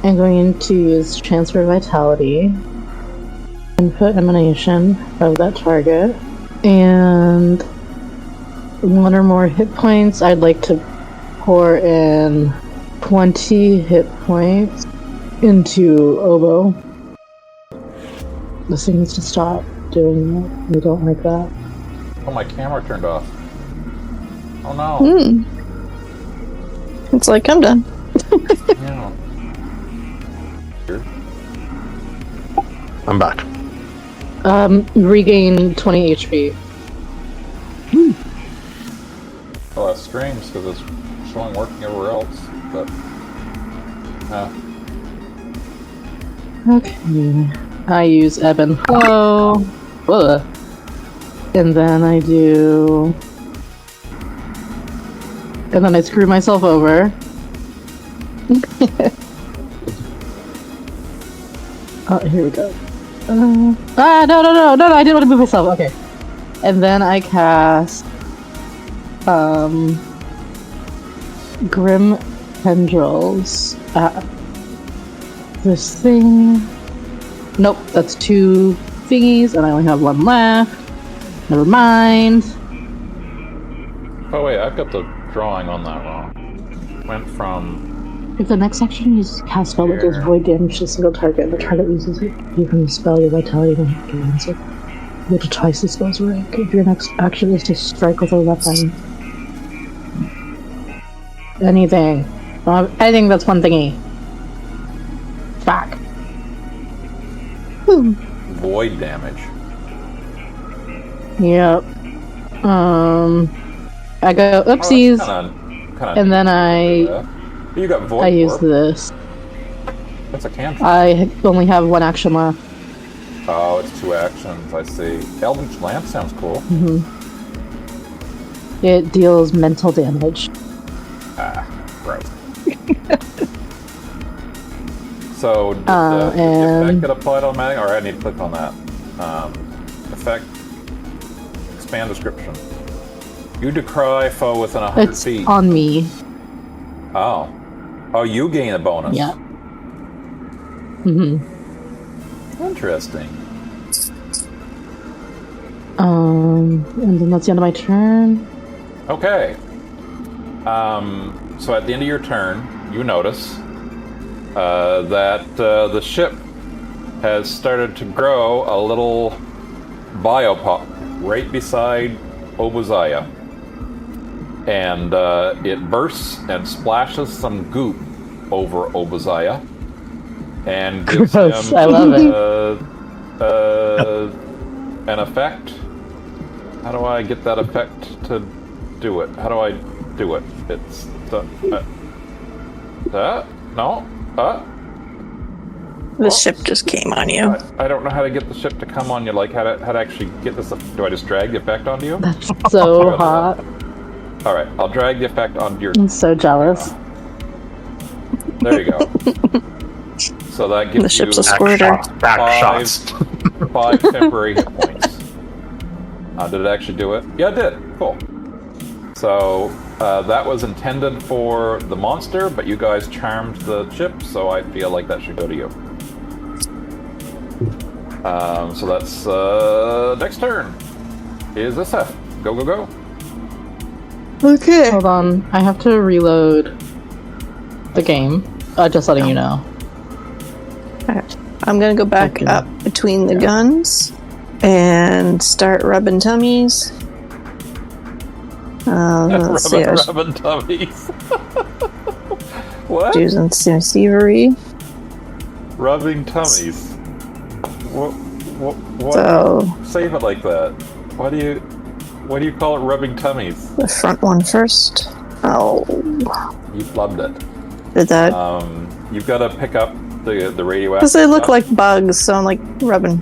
am going to use Transfer Vitality and put emanation of that target, and one or more hit points. I'd like to pour in 20 hit points into Oboe. This thing needs to stop doing that. We don't like that. Oh, my camera turned off. Oh no. It's like, I'm done. Yeah. I'm back. Regain 20 HP. Well, that's strange because it's showing working everywhere else. But Okay. I use Ebb and Flow. Ugh. And then I do... And then I screw myself over. Oh, here we go. No, I didn't want to move myself. Okay. And then I cast... Grim Tendrils at this thing. Nope, that's 2 thingies, and I only have 1 left. Never mind. oh wait, I've got the drawing on that wrong. Went from If the next action you cast spell that deals void damage to a single target and the target loses it, you can spell your vitality and gains it. You to twice the spell's rank. If your next action is to strike with a weapon. Anything. Anything that's one thingy. Back. Void damage. Yep. I go oopsies, Kinda and then you got void. I use warp. this. That's a cantrip. I only have one action left. Oh, it's 2 actions. I see. Eldritch Lamp sounds cool. It deals mental damage. Ah, gross. So, did the effect get applied automatically? Or I need to click on that. Effect. Expand description. You decry foe within 100 It's feet. on me. Oh. Oh, you gain a bonus. Yeah. Interesting. And then that's the end of my turn. Okay. So at the end of your turn, you notice that the ship has started to grow a little biopop right beside Obuzaya. And it bursts and splashes some goop over Obuzaya. And gives Gross, him I love an effect. How do I get that effect to do it? How do I do it? It's The ship just came on you. I don't know how to get the ship to come on you. Like how to actually get this. Do I just drag the effect onto you? That's so hot. All right, I'll drag the effect onto your. I'm so jealous. There you go. So that gives The ship's you a squirter. Back shots. 5 temporary hit points. Did it actually do it? Yeah, it did. Cool. So that was intended for the monster, but you guys charmed the ship, so I feel like that should go to you. So that's next turn. Is SF. Go, go, go. Okay. Hold on, I have to reload the game. Just letting you know. Alright. I'm gonna go back Okay. up between the guns and start rubbing tummies. Let's see, I was Rubbing tummies. What? using some thievery. Rubbing tummies. What? So Save it like that. Why do you call it rubbing tummies? the front one first. Oh, You flubbed it. did that? You've got to pick up the radioactive. Because they look stuff. like bugs, so I'm like rubbing.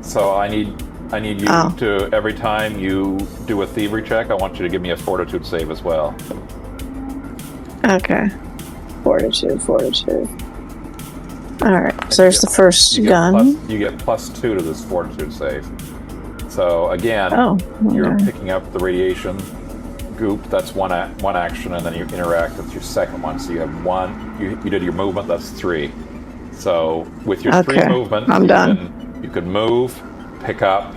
So I need you Oh. to, every time you do a thievery check, I want you to give me a fortitude save as well. Okay. Fortitude. Alright, so there's the first gun. You get +2 to this fortitude save. So again, Oh, you're okay. picking up the radiation goop. That's one action, and then you interact with your second one. So you have 1. You did your movement. That's 3. So with your 3 Okay, movement, I'm done. You can move, pick up,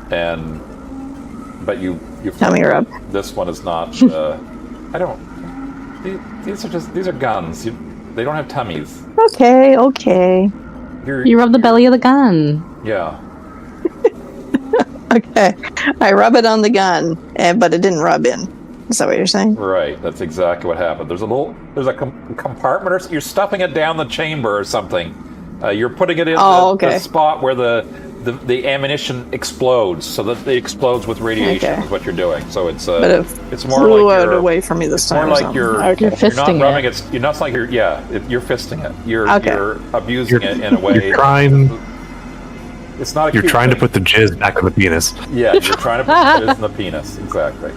but you. Tummy rub. This one is not. I don't. These are guns. They don't have tummies. Okay. You rub the belly of the gun. Yeah. Okay. I rub it on the gun, but it didn't rub in. Is that what you're saying? Right, that's exactly what happened. There's a compartment, or you're stuffing it down the chamber or something. You're putting it in the spot where the ammunition explodes, so that it explodes with radiation is what you're doing. So it's But it's more flew like it away from me this time. more like you're You're fisting not rubbing it. You're not like you're fisting it. You're abusing it in a way. You're trying. It's not. You're trying to put the jizz back in the penis. Yeah, you're trying to put it in the penis. Exactly.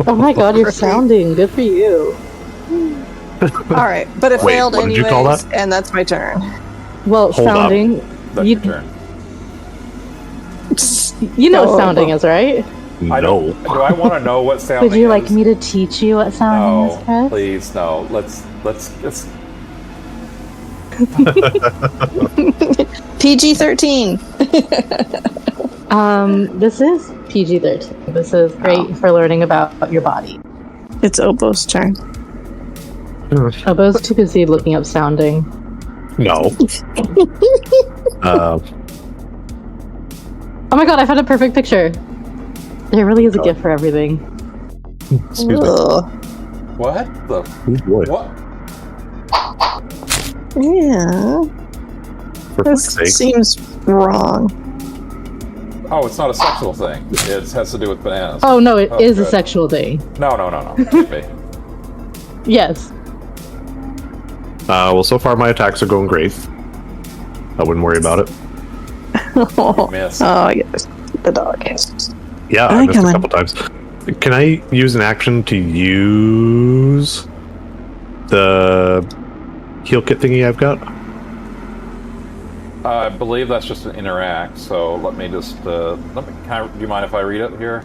Oh my god, you're sounding. Good for you. Alright, but it Wait, failed what did anyways, you call that? and that's my turn. Well, Hold up. sounding. That's your turn. You know what sounding is, right? No. Do I want to know what sounding Would you is? like me to teach you what sounding is, No, Chris? please, no. Let's. PG-13. This is PG-13. This is great for learning about your body. It's Opo's turn. Bo's too busy looking up sounding. No. Oh my god, I found a perfect picture. There really is a gift for everything. Excuse me. Ugh. What the? Oh, boy. What? Yeah. For This fuck's sake. seems wrong. Oh, it's not a sexual thing. It has to do with bananas. Oh no, it is a good. sexual thing. No. Can't be. Yes. Well, so far my attacks are going great. I wouldn't worry about it. Miss. Oh, yes. The dog. Yeah, Hi, I missed a come couple times. Can I use an action to use the heal kit thingy I've got? I believe that's just an interact. So let me just. Do you mind if I read it here?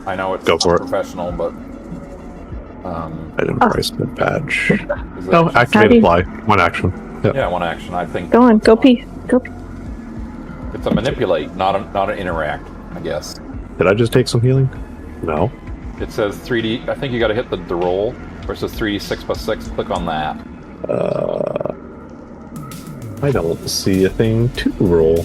I know it's Go for it. professional, but. Item price mid badge. Is it- Oh, activate Abby. apply. One action. Yep. Yeah, one action. I think Go on, go pee. Go pee. it's a manipulate, not an interact. I guess. Did I just take some healing? No. It says 3D. I think you got to hit the roll where it says 3d6 plus 6. Click on that. I don't see a thing to roll.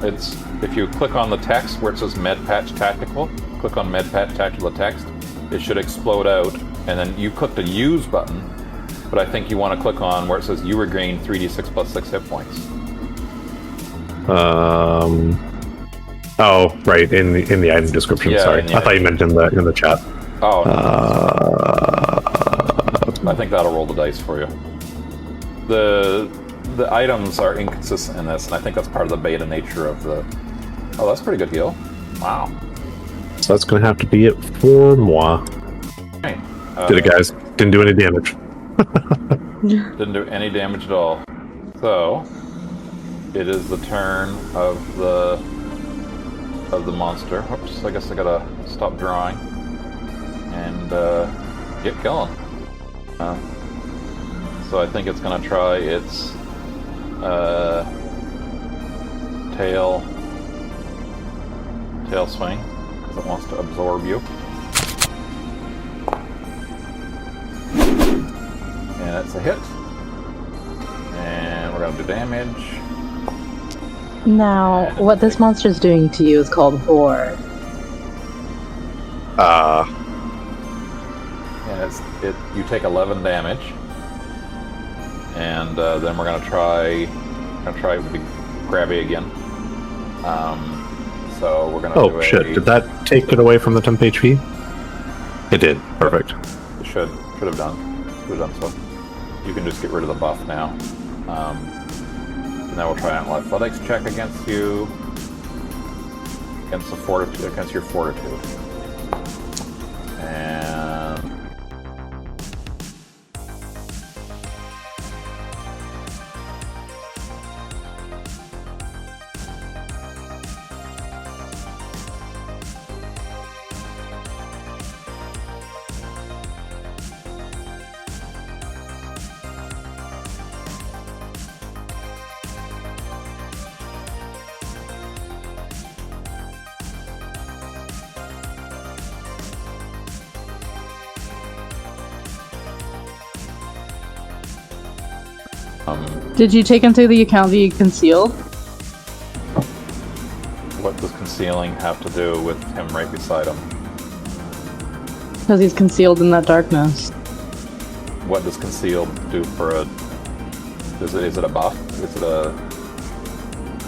It's if you click on the text where it says Med Patch Tactical. Click on Med Patch Tactical text. It should explode out, and then you click the Use button. But I think you want to click on where it says you regain 3d6 plus 6 hit points. Oh, right, in the item description. Yeah, Sorry, in the I thought you meant in the chat. Oh, I think that'll roll the dice for you. The items are inconsistent in this, and I think that's part of the beta nature of the. Oh, that's pretty good heal. Wow. So that's gonna have to be it for moi. Right. Did it, guys? Didn't do any damage. Didn't do any damage at all. So it is the turn of the monster. Oops, I guess I gotta stop drawing and get killing. So I think it's gonna try its tail swing because it wants to absorb you. And it's a hit. And we're gonna do damage. Now, what this monster is doing to you is called Horde. And you take 11 damage. And then we're gonna try to be grabby again. So we're gonna do Oh shit! Did that take it away from the temp HP? It did. Perfect. It should have done so. You can just get rid of the buff now. And then we'll try an athletics check against you. Against your fortitude. And Did you take into the account that you concealed? what does concealing have to do with him right beside him? Because he's concealed in that darkness. What does concealed do for a? Is it a buff? Is it a?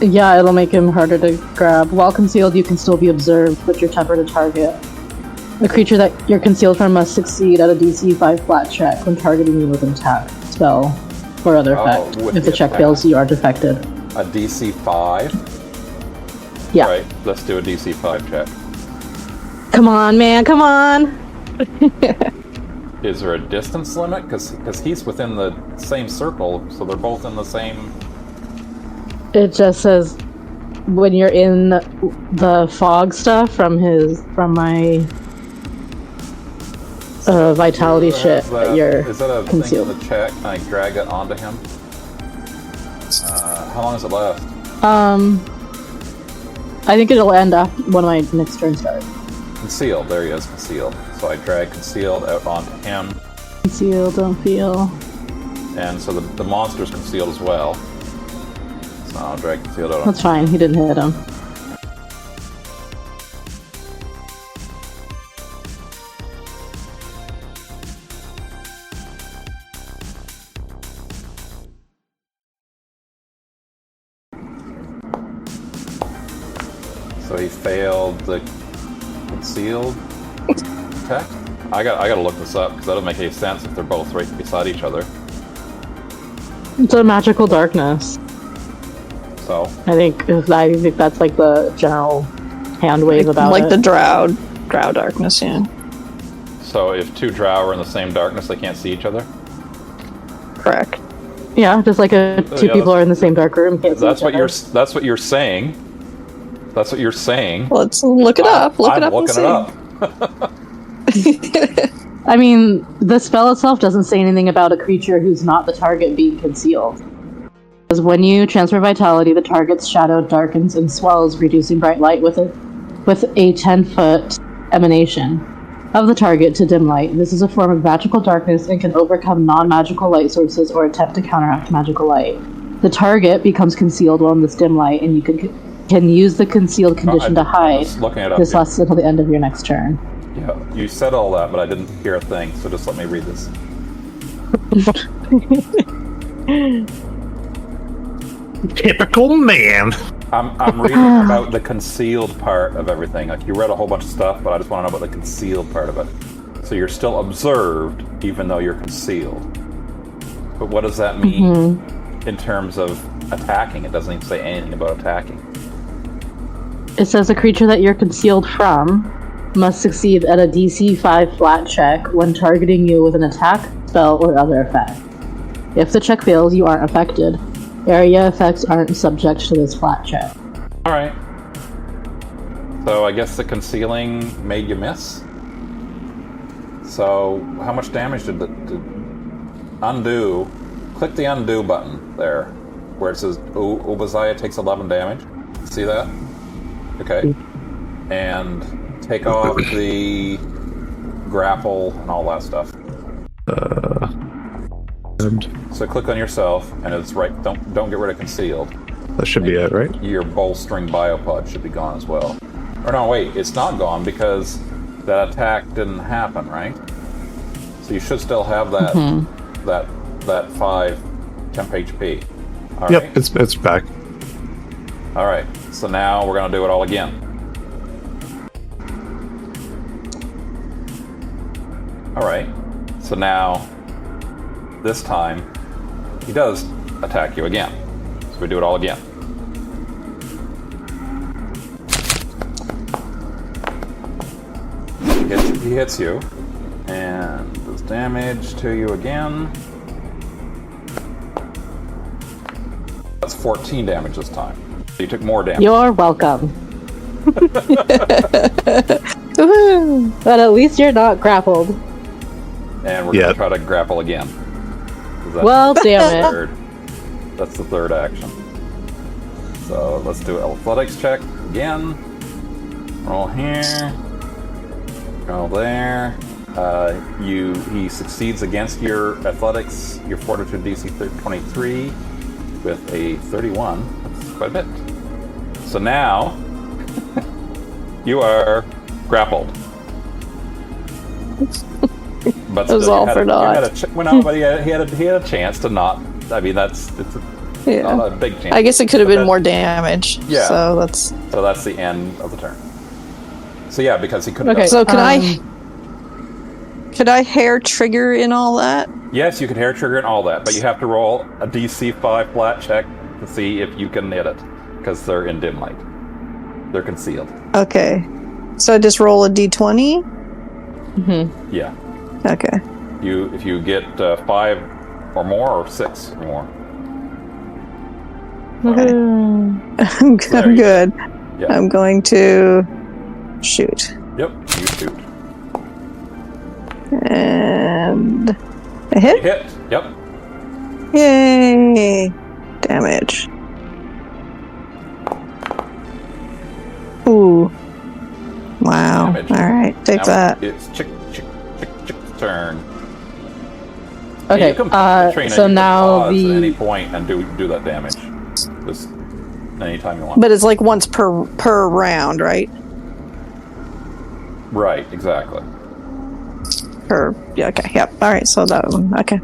Yeah, it'll make him harder to grab. While concealed, you can still be observed, but you're tougher to target. The creature that you're concealed from must succeed at a DC 5 flat check when targeting you with an attack, spell, or other effect. with If the the check attack. fails, you are defected. A DC 5? Yeah. Right, let's do a DC 5 check. Come on, man, come on! Is there a distance limit? Because he's within the same circle, so they're both in the same... It just says when you're in the fog stuff from my vitality shit, you're Is that a concealed. thing in the check? Can I drag it onto him? How long does it last? I think it'll end after one of my next turn starts. Concealed, there he is, concealed. So I drag concealed out onto him. Conceal, don't feel. And so the monster's concealed as well. So drag concealed out. That's fine, he didn't hit him. So he failed the concealed attack? I gotta look this up, because that doesn't make any sense if they're both right beside each other. It's a magical darkness. So? I think that's like the general hand wave about like it. the drow darkness, yeah. So if two drow are in the same darkness, they can't see each other? Correct. Yeah, just like two people are in the same dark room, can't see That's each what other. that's what you're saying. That's what you're saying. Let's look it up. Look it up and see. I mean, the spell itself doesn't say anything about a creature who's not the target being concealed. Because when you transfer vitality, the target's shadow darkens and swells, reducing bright light with a 10-foot emanation of the target to dim light. This is a form of magical darkness and can overcome non-magical light sources or attempt to counteract magical light. The target becomes concealed while in this dim light, and you can use the concealed condition to hide. This lasts until the end of your next turn. Yeah, you said all that, but I didn't hear a thing, so just let me read this. Typical man. I'm reading about the concealed part of everything. Like, you read a whole bunch of stuff, but I just want to know about the concealed part of it. So you're still observed, even though you're concealed. But what does that mean in terms of attacking? It doesn't even say anything about attacking. It says a creature that you're concealed from must succeed at a DC 5 flat check when targeting you with an attack, spell, or other effect. If the check fails, you aren't affected. Area effects aren't subject to this flat check. Alright. So I guess the concealing made you miss? So how much damage did undo? Click the undo button there, where it says Obadiah takes 11 damage. See that? Okay. And take off the grapple and all that stuff. So click on yourself, and it's right. Don't get rid of concealed. That should be it, right? Your bolstering biopod should be gone as well. Or no, wait, it's not gone because that attack didn't happen, right? So you should still have that that 5 temp HP. All right? Yep, it's back. All right. So now we're gonna do it all again. All right. So now, this time, he does attack you again. So we do it all again. He hits you, and does damage to you again. That's 14 damage this time. So you took more damage. You're welcome. But at least you're not grappled. And we're gonna try to grapple again. Well, damn it. That's the third action. So let's do an athletics check again. Roll here. Roll there. He succeeds against your athletics, your fortitude DC 23 with a 31. That's quite a bit. So now you are grappled. But it was all for naught. But he had a chance to not. I mean, it's not a big chance. I guess it could have been more damage. Yeah. So that's the end of the turn. So yeah, because he couldn't. Okay. So could I hair trigger in all that? Yes, you can hair trigger and all that, but you have to roll a DC 5 flat check to see if you can hit it, because they're in dim light. They're concealed. Okay. So I just roll a D20? Mm-hmm. Yeah. Okay. If you get 5 or more, or 6 or more. Okay. I'm good. Yeah. I'm going to shoot. Yep, you shoot. And a hit? You hit. Yep. Yay! Damage. Ooh. Wow. Damage. Alright, take now that. It's Chick's turn. Okay, you can, Trina, so you can now pause at any point and do that damage. Just anytime you want. But it's like once per round, right? Right, exactly. Yeah, okay, yep. All right, so that one, okay.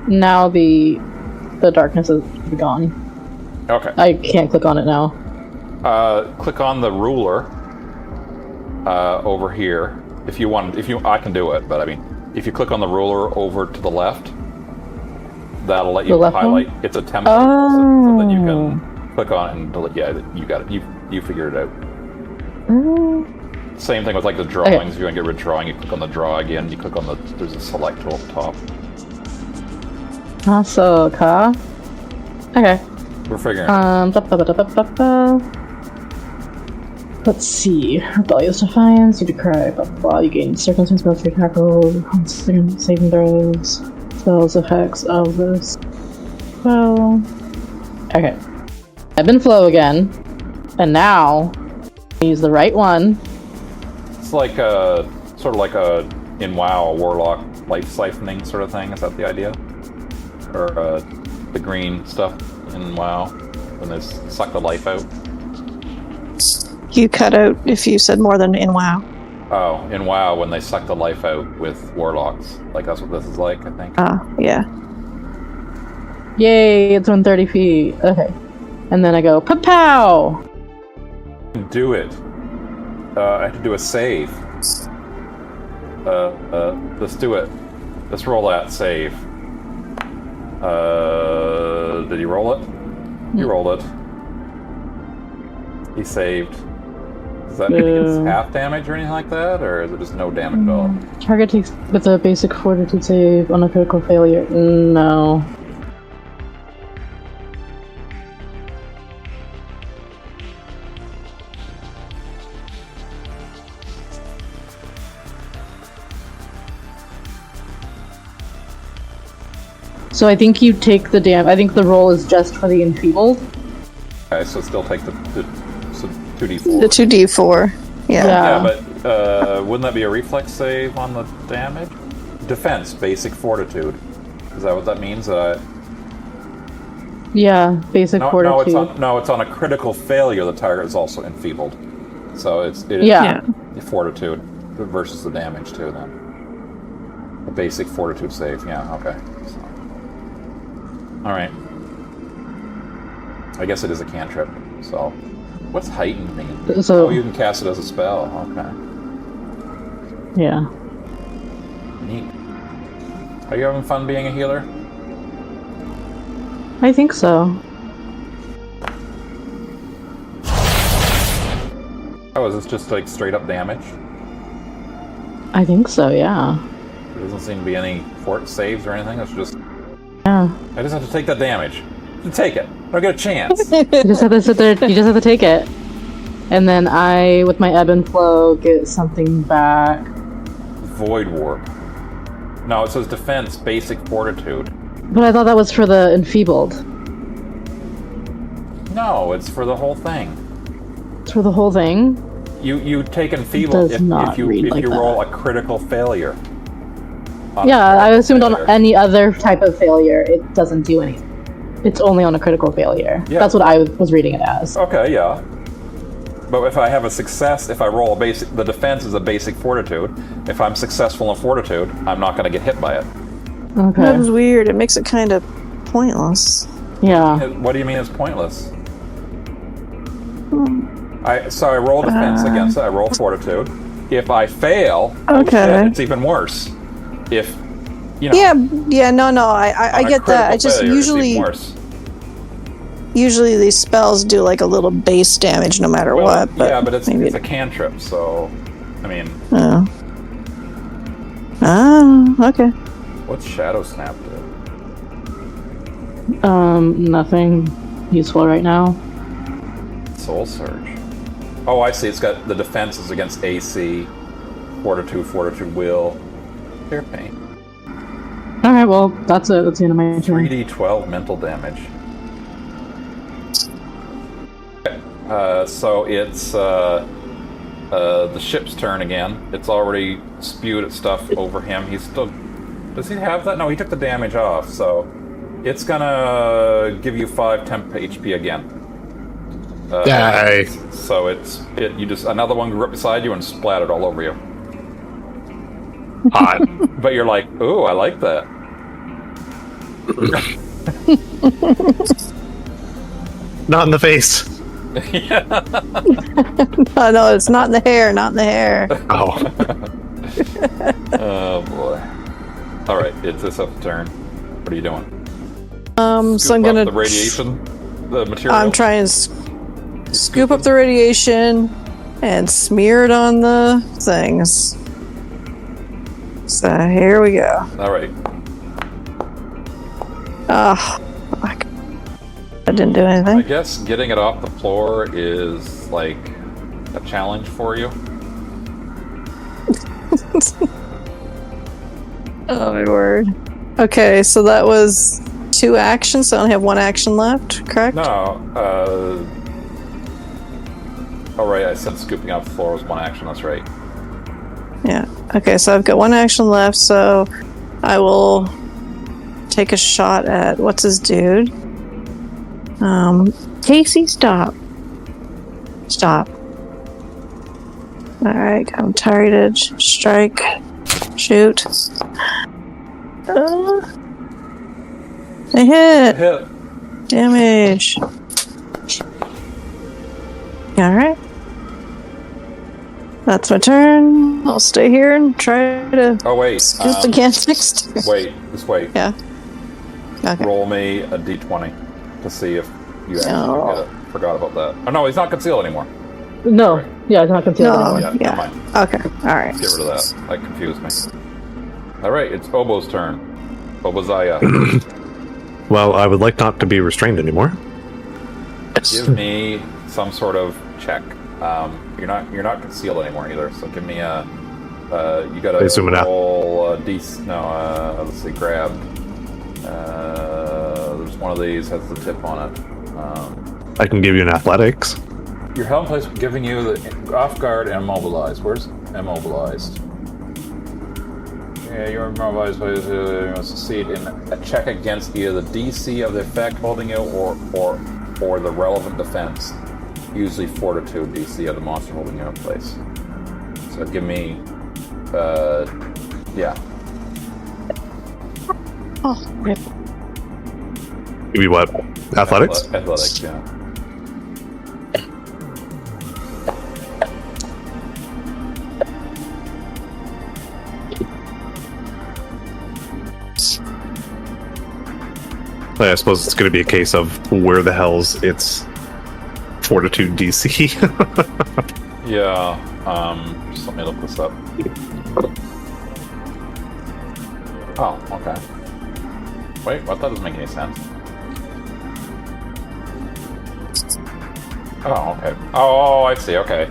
Now the darkness is gone. Okay. I can't click on it now. Click on the ruler over here. If you want, I can do it, but I mean, if you click on the ruler over to the left, that'll let you highlight. One? It's a template, so then you can click on it and delete. Yeah, you got it. You figured it out. Same thing with like the drawings. Okay. If you want to get rid of drawing, you click on the draw again. You click on there's a select tool at the top. Ahsoka. Okay. We're figuring. Let's see. Rebellious defiance. You decry. Blah blah blah. You gain circumstance, military tackle, saving throws, spells, effects of this. Well. Okay. Ebb and flow again, and now use the right one. It's like sort of like in WoW, a warlock life siphoning sort of thing. Is that the idea? Or the green stuff in WoW when they suck the life out? You cut out if you said more than in WoW. Oh, in WoW when they suck the life out with warlocks. Like that's what this is like, I think. Yeah. Yay, it's 130 feet. Okay. And then I go, pow! Do it. I have to do a save. Let's do it. Let's roll that save. Did he roll it? He rolled it. He saved. Does that mean he gets half damage or anything like that? Or is it just no damage at all? Target takes with a basic fortitude save on a critical failure. No. So I think you take the I think the roll is just for the enfeebled. Okay, so still take the 2d4. The 2d4. Yeah. Yeah, but wouldn't that be a reflex save on the damage? Defense, basic fortitude. Is that what that means? Yeah, basic fortitude. No, it's on a critical failure. The target is also enfeebled. So it is fortitude versus the damage too. Then a basic fortitude save. Yeah. Okay. So. All right. I guess it is a cantrip. So, what's heightened mean? So, you can cast it as a spell. Okay. Yeah. Neat. Are you having fun being a healer? I think so. Oh, is this just like straight up damage? I think so. Yeah. There doesn't seem to be any fort saves or anything. It's just. Yeah. I just have to take that damage. Take it. I don't get a chance. You just have to sit there. You just have to take it, and then I, with my ebb and flow, get something back. Void warp. No, it says defense, basic fortitude. But I thought that was for the enfeebled. No, it's for the whole thing. It's for the whole thing. You take enfeebled if you roll a critical failure. Yeah, I assumed on any other type of failure, it doesn't do anything. It's only on a critical failure. Yeah. That's what I was reading it as. Okay, yeah. But if I have a success, if I roll the defense is a basic fortitude. If I'm successful in fortitude, I'm not going to get hit by it. Okay. That was weird. It makes it kind of pointless. Yeah. What do you mean it's pointless? I roll defense against it. I roll fortitude. If I fail, it's even worse. If no. I get that. I just usually these spells do like a little base damage no matter what. But but it's a cantrip, so I mean. Okay. What's Shadow Snap do? Nothing useful right now. Soul Surge. Oh, I see. It's got the defenses against AC, fortitude, will, fear, pain. Alright, well, that's it. That's the end of my turn. 3d12 mental damage. So it's the ship's turn again. It's already spewed at stuff over him. He's still Does he have that? No, he took the damage off, so it's gonna give you 5 temp HP again. Die. So you just another one grew up beside you and splattered all over you. Hot. But you're like, ooh, I like that. Not in the face. Oh, no, it's not in the hair, not in the hair. Oh. Oh boy. Alright, it's this up turn. What are you doing? So I'm gonna... the radiation? The material? I'm trying to scoop up the radiation and smear it on the things. So here we go. Alright. Oh, fuck. I didn't do I anything. guess getting it off the floor is like a challenge for you. Oh my word. Okay, so that was 2 actions, so I only have 1 action left, correct? No, oh right, I said scooping off the floor was 1 action, that's right. Yeah. Okay, so I've got 1 action left, so I will take a shot at what's his dude. Casey, stop. Stop. Alright, I'm targeted. Strike. Shoot. I hit. Hit. Damage. Alright. That's my turn. I'll stay here and try to Oh wait, scoop again next turn. wait, just wait. Yeah. Okay. Roll me a d20 to see if you actually No. get it. Forgot about that. Oh no, he's not concealed anymore. No. Yeah, it's not concealed No. anymore. Yeah, Yeah. never mind. Okay. Alright. Get rid of that. That confused me. Alright, it's Obo's turn. Obozaya. Well, I would like not to be restrained anymore. Give me some sort of check. You're not concealed anymore either, so give me a you gotta Zoom it out. roll a let's see, grab. There's one of these has the tip on it. I can give you an athletics. Your held place giving you the off guard and immobilized. Where's immobilized? Yeah, you're immobilized, but you must succeed in a check against either the DC of the effect holding you or the relevant defense. Usually fortitude DC of the monster holding you in place. So give me, yeah. Oh, rip. Give me what? Athletics? Athletics, yeah. I suppose it's going to be a case of where the hell's its fortitude DC. Yeah, just let me look this up. Oh, okay. Wait, what? That doesn't make any sense. Oh, okay. Oh, I see, okay.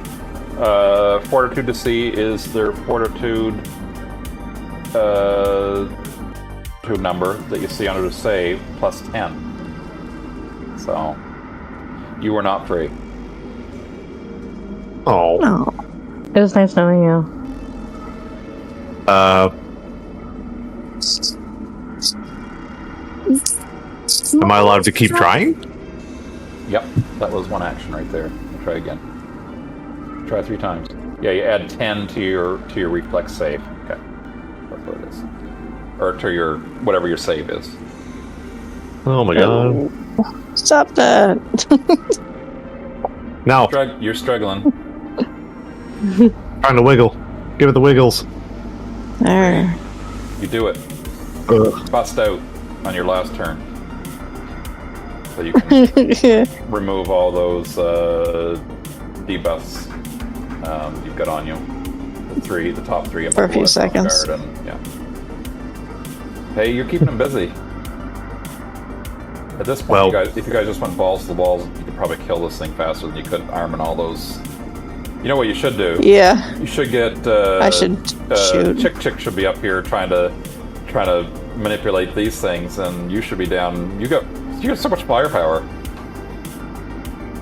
Fortitude to see is their fortitude number that you see under the save plus 10. So, you were not free. Oh. No. It was nice knowing you. Am I allowed to keep trying? Yep, that was 1 action right there. Try again. Try 3 times. Yeah, you add 10 to your reflex save. Okay, that's what it is. Or to your whatever your save is. Oh my god. Stop that. Now, You're struggling. trying to wiggle. Give it the wiggles. There. You do it. Ugh. Bust out on your last turn, so you can remove all those debuffs you've got on you. The top 3. For a few seconds. And, yeah. Hey, you're keeping them busy. At this point, Well, if you guys just went balls to the walls, you could probably kill this thing faster than you could arming all those. You know what you should do? Yeah. You should get. I should shoot. Chick should be up here trying to manipulate these things, and you should be down. You got so much firepower.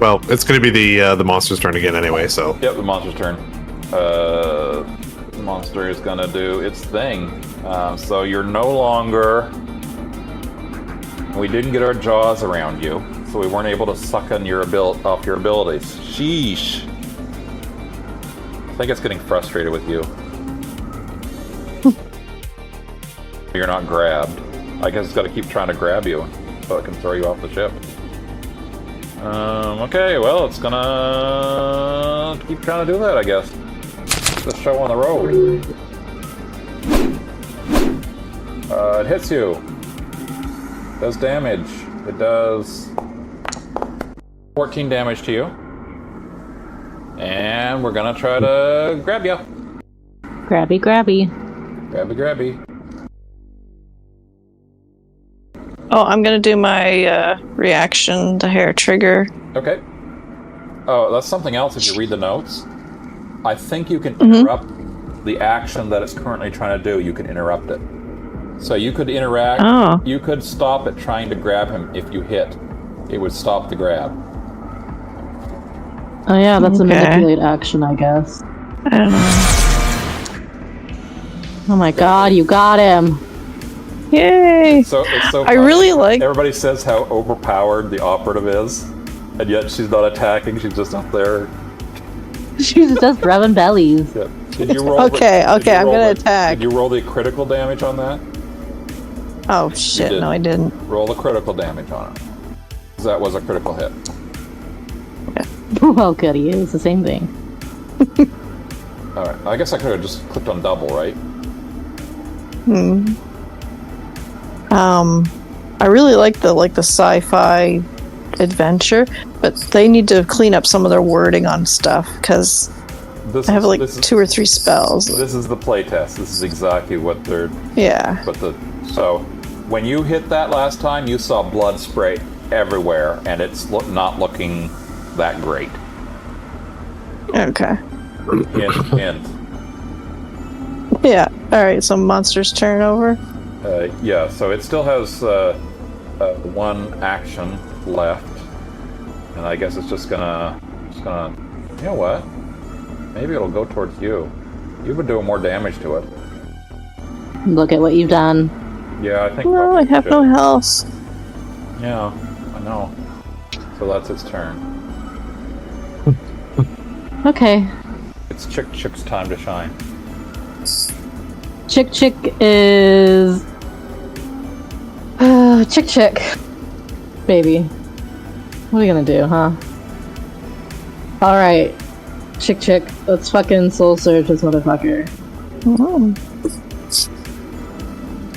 well, it's going to be the monster's turn again anyway, so. Yep, the monster's turn. The monster is gonna do its thing. So you're no longer... We didn't get our jaws around you, so we weren't able to suck on your off your abilities. Sheesh. I think it's getting frustrated with you. You're not grabbed. I guess it's got to keep trying to grab you so it can throw you off the ship. Okay, well, it's gonna keep trying to do that, I guess. The show on the road. It hits you. Does damage. It does 14 damage to you. And we're gonna try to grab you. Grabby, grabby. Grabby, grabby. Oh, I'm gonna do my reaction, the hair trigger. Okay. Oh, that's something else if you read the notes. I think you can interrupt the action that it's currently trying to do. You can interrupt it. So you could interact. Oh. You could stop it trying to grab him if you hit. It would stop the grab. Oh yeah, that's a manipulate action, I guess. I don't know. Oh my god, you got him! Yay! It's so I funny. really like... Everybody says how overpowered the operative is, and yet she's not attacking. She's just up there. She's just rubbing bellies. Yeah. Did you roll? Okay, I'm gonna attack. Did you roll the critical damage on that? Oh shit, no I didn't. Roll the critical damage on it. That was a critical hit. Well, goody, it's the same thing. Alright, I guess I could have just clicked on double, right? I really like the sci-fi adventure, but they need to clean up some of their wording on stuff, because I have like 2 or 3 spells. This is the playtest. This is exactly what they're... Yeah. So, when you hit that last time, you saw blood spray everywhere, and it's not looking that great. Okay. Hint. Yeah. Alright, so monster's turn over. Yeah, so it still has 1 action left, and I guess it's just gonna, you know what? Maybe it'll go towards you. You've been doing more damage to it. Look at what you've done. Yeah, I think. No, I have no health. Yeah, I know. So that's its turn. Okay. It's Chick's time to shine. Chick is... Chick. Baby. What are you gonna do, huh? Alright. Chick. Let's fucking soul search this motherfucker. Oh.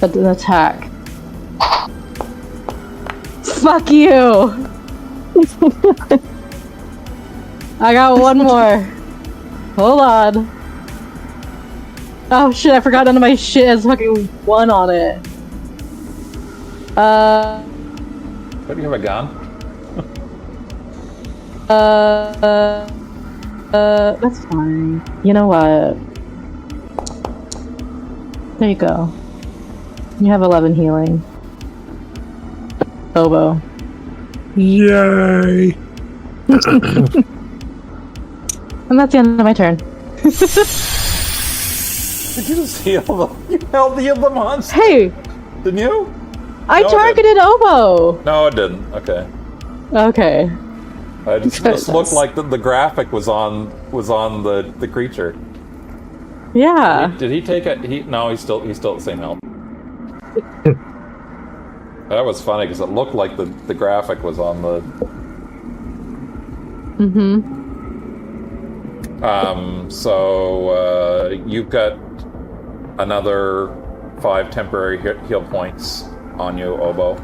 But an attack. Fuck you! I got one more. Hold on. Oh shit, I forgot none of my shit has fucking 1 on it. Don't you have a gun? That's fine. You know what? There you go. You have 11 healing. Oboe. Yay! And that's the end of my turn. Did you just heal them? You held the monster. Hey! Didn't you? I No, it targeted Oboe! No, it didn't. Okay. Okay. It just looked like the graphic was on the creature. Yeah. Did he take it? No, he's still at the same health. That was funny because it looked like the graphic was on the. So you've got another 5 temporary heal points on you, Oboe.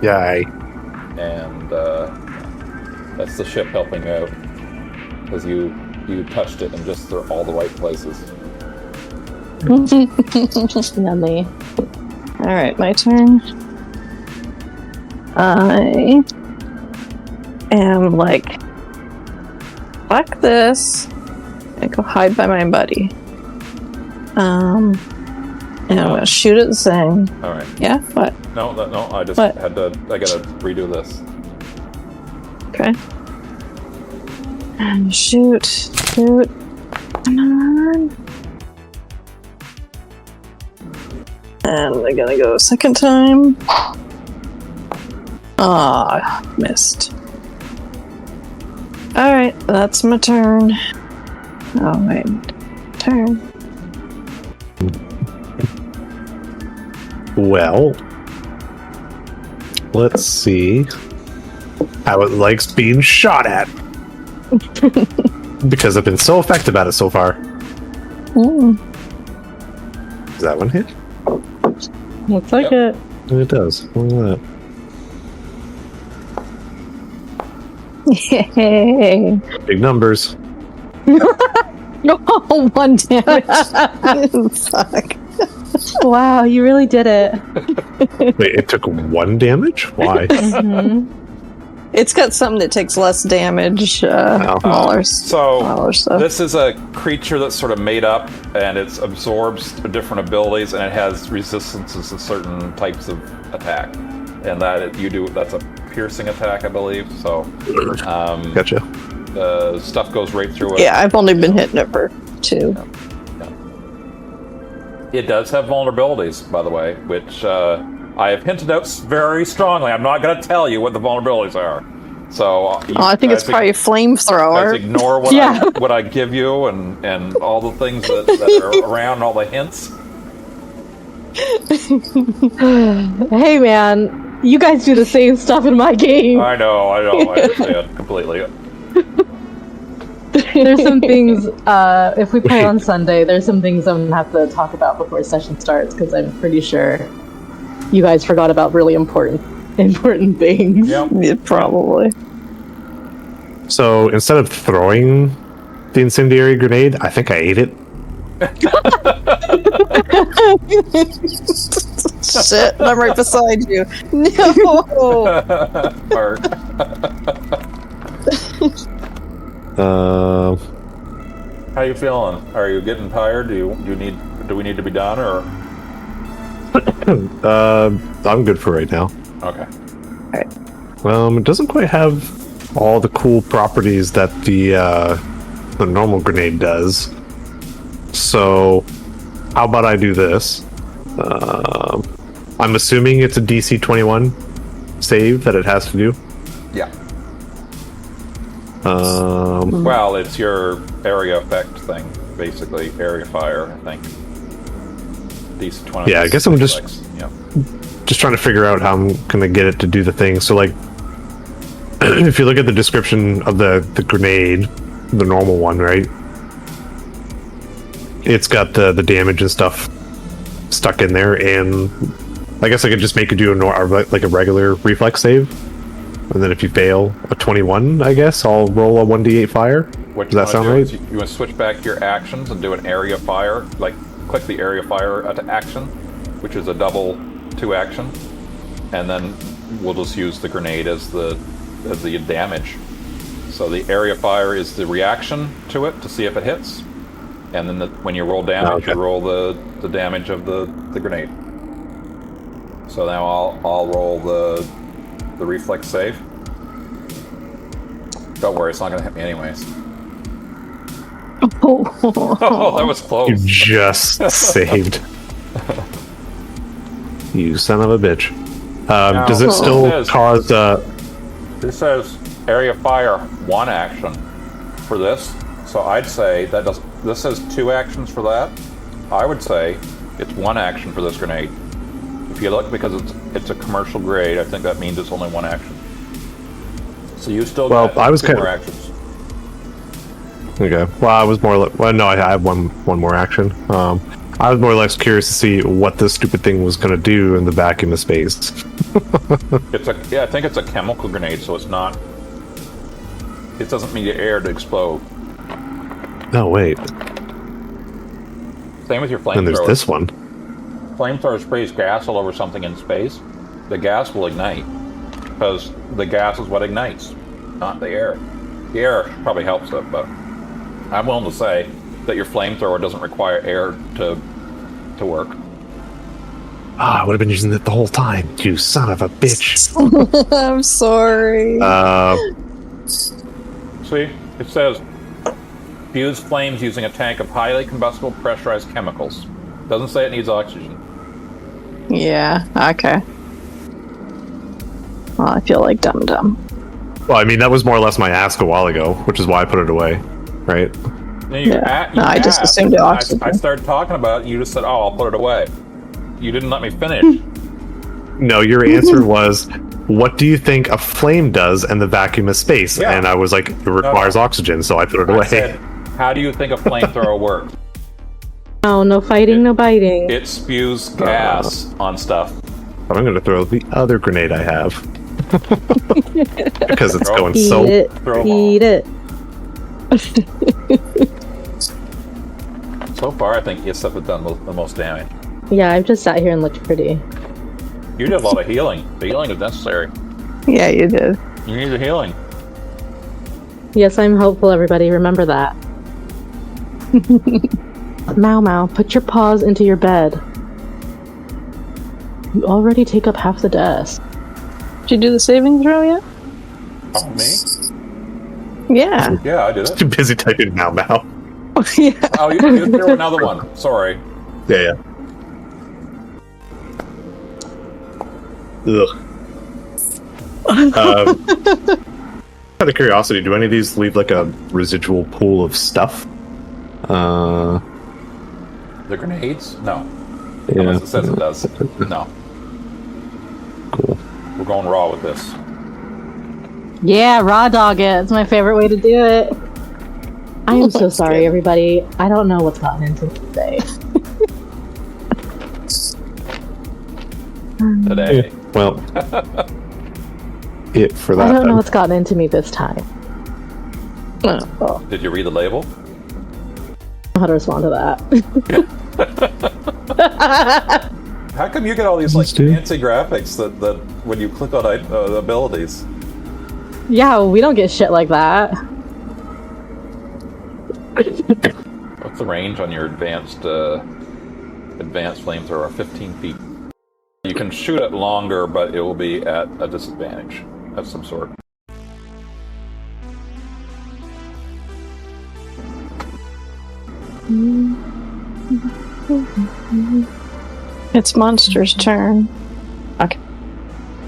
Yay. And that's the ship helping out because you touched it in just all the right places. Yummy. Alright, my turn. I am like, fuck this. I go hide by my buddy. And I'm gonna shoot at the thing. Alright. Yeah, what? No, I just What? I gotta redo this. Okay. And shoot. Come on. And I'm gonna go second time. Ah, missed. Alright, that's my turn. Oh, wait. Turn. Well, let's see how it likes being shot at. Because I've been so effective at it so far. Mm. Does that one hit? Looks like it. It does. Look at Yay. that. Big numbers. Oh, 1 damage. Fuck. Wow, you really did it. Wait, it took 1 damage? Why? It's got something that takes less damage. Smaller stuff. This is a creature that's sort of made up, and it absorbs different abilities, and it has resistances to certain types of attack. And that's a piercing attack, I believe. So, Gotcha. The stuff goes right through it. Yeah, I've only been hitting it for 2. Yeah. It does have vulnerabilities, by the way, which I have hinted out very strongly. I'm not going to tell you what the vulnerabilities are. So I think it's probably a flamethrower. Guys ignore what I give you and all the things that are around, all the hints. Hey man, you guys do the same stuff in my game. I know, I understand completely. There's some things, if we play on Sunday, there's some things I'm gonna have to talk about before session starts, because I'm pretty sure you guys forgot about really important things. Yep. Yeah, probably. So instead of throwing the incendiary grenade, I think I ate it. Shit, I'm right beside you. No! Mark. How you feeling? Are you getting tired? Do we need to be done, or? I'm good for right now. Okay. It doesn't quite have all the cool properties that the normal grenade does. So, how about I do this? I'm assuming it's a DC 21 save that it has to do. Yeah. Well, it's your area effect thing, basically. Area fire, I think. DC 20. Yeah, I guess I'm just yeah. just trying to figure out how I'm gonna get it to do the thing. So, like, if you look at the description of the grenade, the normal one, right? It's got the damage and stuff stuck in there, and I guess I could just make it do a regular reflex save, and then if you fail a 21, I guess I'll roll a 1d8 fire. What Does that sound right? You want to switch back your actions and do an area fire, like click the area fire action, which is a double 2 action, and then we'll just use the grenade as the damage. So the area fire is the reaction to it to see if it hits, and then when you roll damage, you roll the damage of the grenade. So now I'll roll the reflex save. Don't worry, it's not going to hit me anyways. Oh, that was close. You just saved. You son of a bitch. Does it still cause... This says area fire 1 action for this. So I'd say this says 2 actions for that. I would say it's 1 action for this grenade. If you look, because it's a commercial grade, I think that means it's only 1 action. So you still got 2 more actions. Okay. Well, I was more no, I have one more action. I was more or less curious to see what this stupid thing was going to do in the vacuum of space. I think it's a chemical grenade, so it's not. It doesn't need air to explode. No, wait. Same with your flamethrower. And there's this one. Flamethrower sprays gas all over something in space. The gas will ignite because the gas is what ignites, not the air. The air probably helps it, but I'm willing to say that your flamethrower doesn't require air to work. I would have been using it the whole time. You son of a bitch. I'm sorry. See, it says fuse flames using a tank of highly combustible pressurized chemicals. Doesn't say it needs oxygen. Yeah, okay. Well, I feel like dum-dum. Well, I mean, that was more or less my ask a while ago, which is why I put it away, right? I just assumed it oxygen. I started talking about it, you just said, oh, I'll put it away. You didn't let me finish. No, your answer was, what do you think a flame does in the vacuum of space? Yeah. And I was like, it requires oxygen, so I put it away. I said, how do you think a flamethrower works? No fighting, no biting. It spews gas on stuff. I'm going to throw the other grenade I have. Because it's going Eat so... it. Eat it. So far, I think Isef has done the most damage. Yeah, I've just sat here and looked pretty. You did a lot of healing. The healing is necessary. Yeah, you did. You need the healing. Yes, I'm hopeful, everybody. Remember that. Mau, put your paws into your bed. You already take up half the desk. Did you do the saving throw yet? Oh, me? Yeah. Yeah, I did it. Too busy typing now. Yeah. Oh, you threw another one. Sorry. Yeah. Ugh. Out of curiosity, do any of these leave like a residual pool of stuff? The grenades? No. Yeah. Unless it says it does. No. Cool. We're going raw with this. Yeah, raw dog it. It's my favorite way to do it. I am so sorry, everybody. I don't know what's gotten into me today. Today. Well, it for that. I don't know then. what's gotten into me this time. Did you read the label? I don't know how to respond to that. How come you get all these like Let's do. fancy graphics that when you click on abilities? Yeah, we don't get shit like that. What's the range on your advanced flamethrower? 15 feet. You can shoot it longer, but it will be at a disadvantage of some sort. It's Monster's turn. Okay.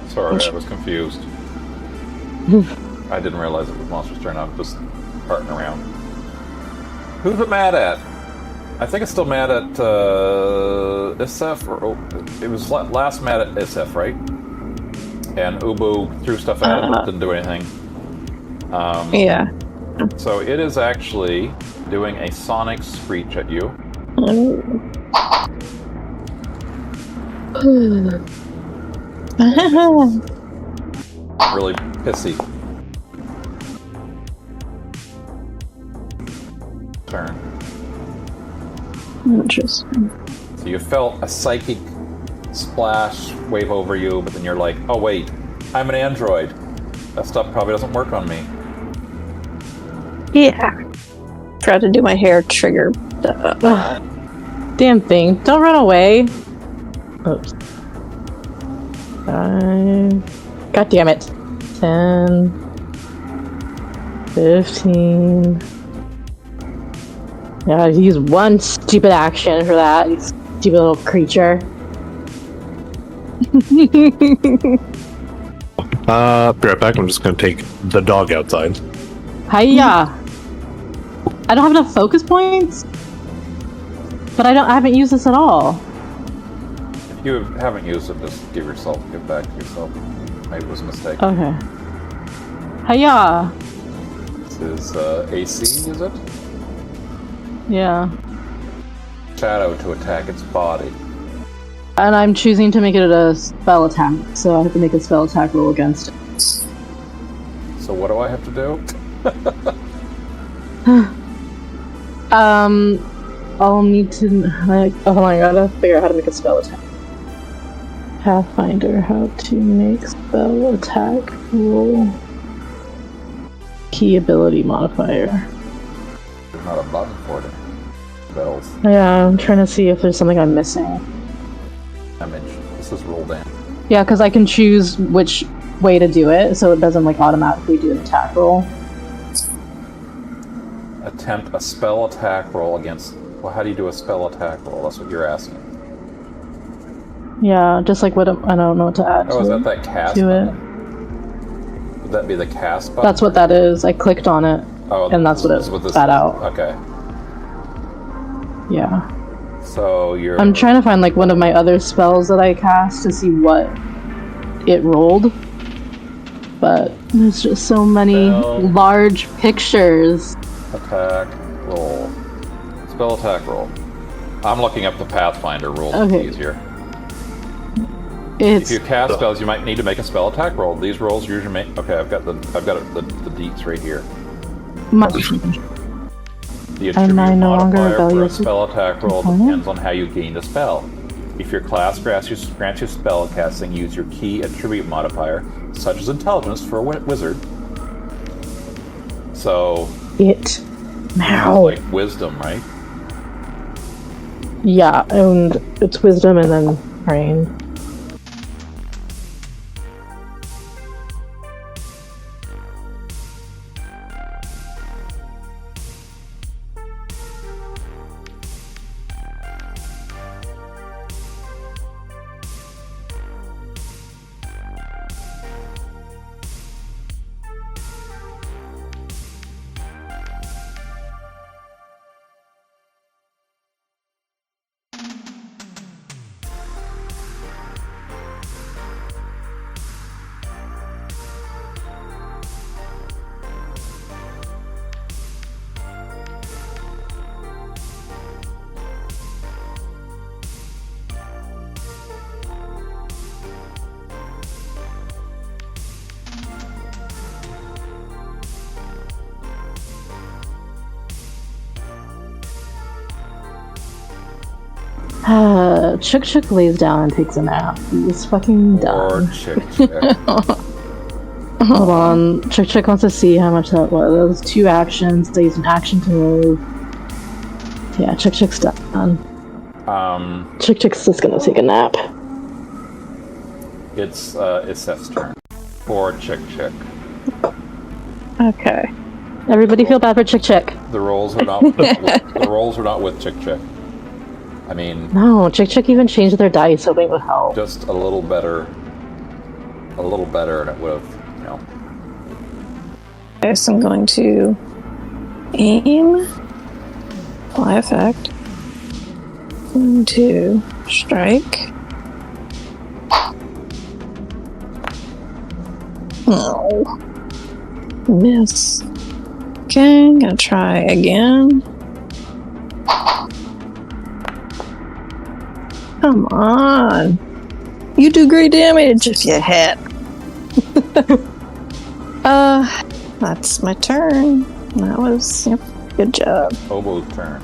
Sorry, I was confused. I didn't realize it was Monster's turn. I'm just farting around. Who's it mad at? I think it's still mad at Isef, or it was last mad at Isef, right? And Ubu threw stuff at it, but didn't do anything. Yeah. So it is actually doing a sonic screech at you. Really pissy. Turn. Interesting. So you felt a psychic splash wave over you, but then you're like, oh wait, I'm an android. That stuff probably doesn't work on me. Yeah. Try to do my hair trigger. Damn thing. Don't run away. Oops. 5. God damn it. 10. 15. Yeah, use one stupid action for that, you stupid little creature. Be right back. I'm just going to take the dog outside. Hiya! I don't have enough focus points? But I haven't used this at all. If you haven't used it, just give back to yourself. Maybe it was a mistake. Okay. Hiya! This is AC, is it? Yeah. Shadow to attack its body. And I'm choosing to make it a spell attack, so I have to make a spell attack roll against it. So what do I have to do? I'll need to, hold on, I gotta figure out how to make a spell attack. Pathfinder, how to make spell attack roll. Key ability modifier. There's not a button for it. Spells. Yeah, I'm trying to see if there's something I'm missing. Damage. This is roll down. Yeah, because I can choose which way to do it, so it doesn't like automatically do an attack roll. Attempt a spell attack roll against... Well, how do you do a spell attack roll? That's what you're asking. Yeah, just like what I don't know what to add Oh, is to, that cast to it. button? Would that be the cast button? That's what that is. I clicked on it, and that's what this it spat out. Okay. Yeah. So you're... I'm trying to find like one of my other spells that I cast to see what it rolled. But there's just so many large pictures. Attack, roll. Spell attack, roll. I'm looking up the Pathfinder rules. Okay. It's easier. It's If you cast spells, you might need to make a spell attack roll. These rolls usually make... Okay, I've got the deets right here. The attribute no longer modifier for a rebellious spell attack roll opponent? depends on how you gain a spell. If your class grants you spell casting, use your key attribute modifier, such as intelligence for a wizard. So... it. Now. Like wisdom, right? Yeah, and it's wisdom and then brain. Chick Chick lays down and takes a nap. He's fucking Or done. chick. Hold on. Chick Chick wants to see how much that was. That was 2 actions. They used an action to move. Yeah, Chick Chick's done. Chick Chick's just gonna take a nap. It's Seth's turn. For Chick Chick. Okay. Everybody feel bad for Chick Chick. The rolls are not the rolls are not with Chick Chick. I mean, No, Chick Chick even changed their dice hoping it would help. just a little better, and it would have, you know. Guess I'm going to aim, apply effect, going to strike. Oh, miss. Okay, gonna try again. Come on. You do great damage if you hit. That's my turn. That was, yep, good job. Obo's turn.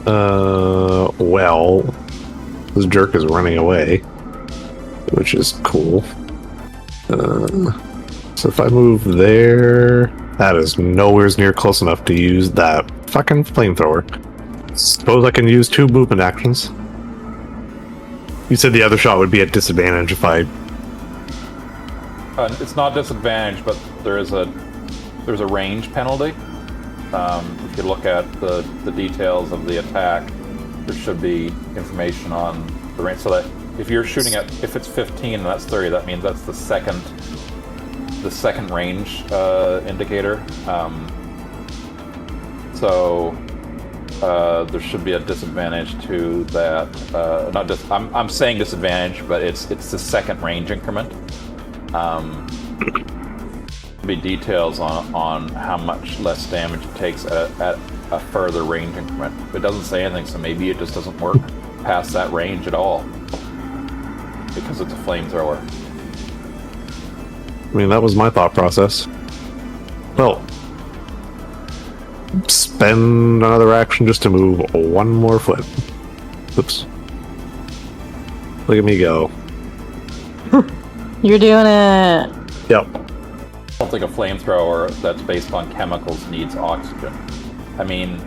Well, this jerk is running away, which is cool. So if I move there, that is nowhere near close enough to use that fucking flamethrower. Suppose I can use 2 movement actions. You said the other shot would be at disadvantage if I... It's not disadvantage, but there's a range penalty. If you look at the details of the attack, there should be information on the range. So that if you're shooting at, if it's 15 and that's 30, that means that's the second range indicator. So there should be a disadvantage to that. I'm saying disadvantage, but it's the second range increment. Be details on how much less damage it takes at a further range increment. It doesn't say anything, so maybe it just doesn't work past that range at all because it's a flamethrower. I mean, that was my thought process. Well, spend another action just to move 1 more foot. Oops. Look at me go. You're doing it. Yep. I don't think a flamethrower that's based on chemicals needs oxygen. I mean,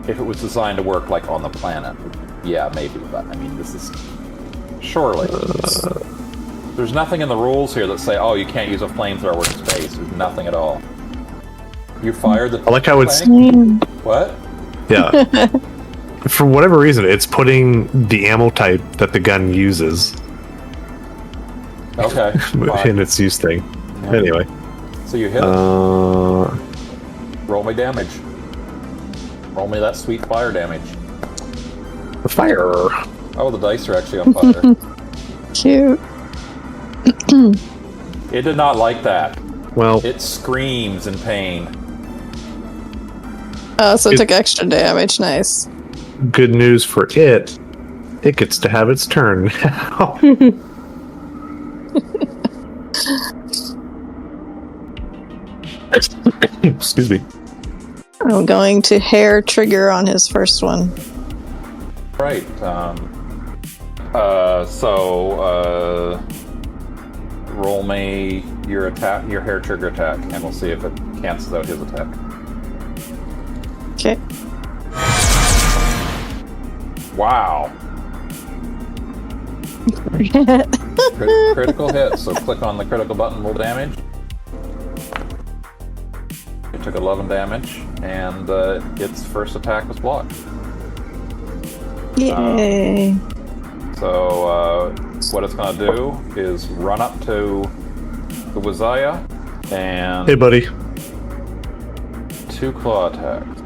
if it was designed to work like on the planet, yeah, maybe, but I mean, this is... Surely. There's nothing in the rules here that say, oh, you can't use a flamethrower in space. There's nothing at all. You fired the... I like how it's... What? Yeah. for whatever reason, it's putting the ammo type that the gun uses Okay. in its use thing. Yeah. Anyway. So you hit it. Roll me damage. Roll me that sweet fire damage. Fire. Oh, the dice are actually on fire. Cute. It did not like that. Well, It screams in pain. So it took extra damage. Nice. good news for it. It gets to have its turn now. Excuse me. I'm going to hair trigger on his first one. Right. Roll me your attack, your hair trigger attack, and we'll see if it cancels out his attack. Okay. Wow. Critical hit. So click on the critical button. Roll damage. It took 11 damage, and its first attack was blocked. Yay. So what it's going to do is run up to the Wazaya and Hey, buddy. 2 claw attacks.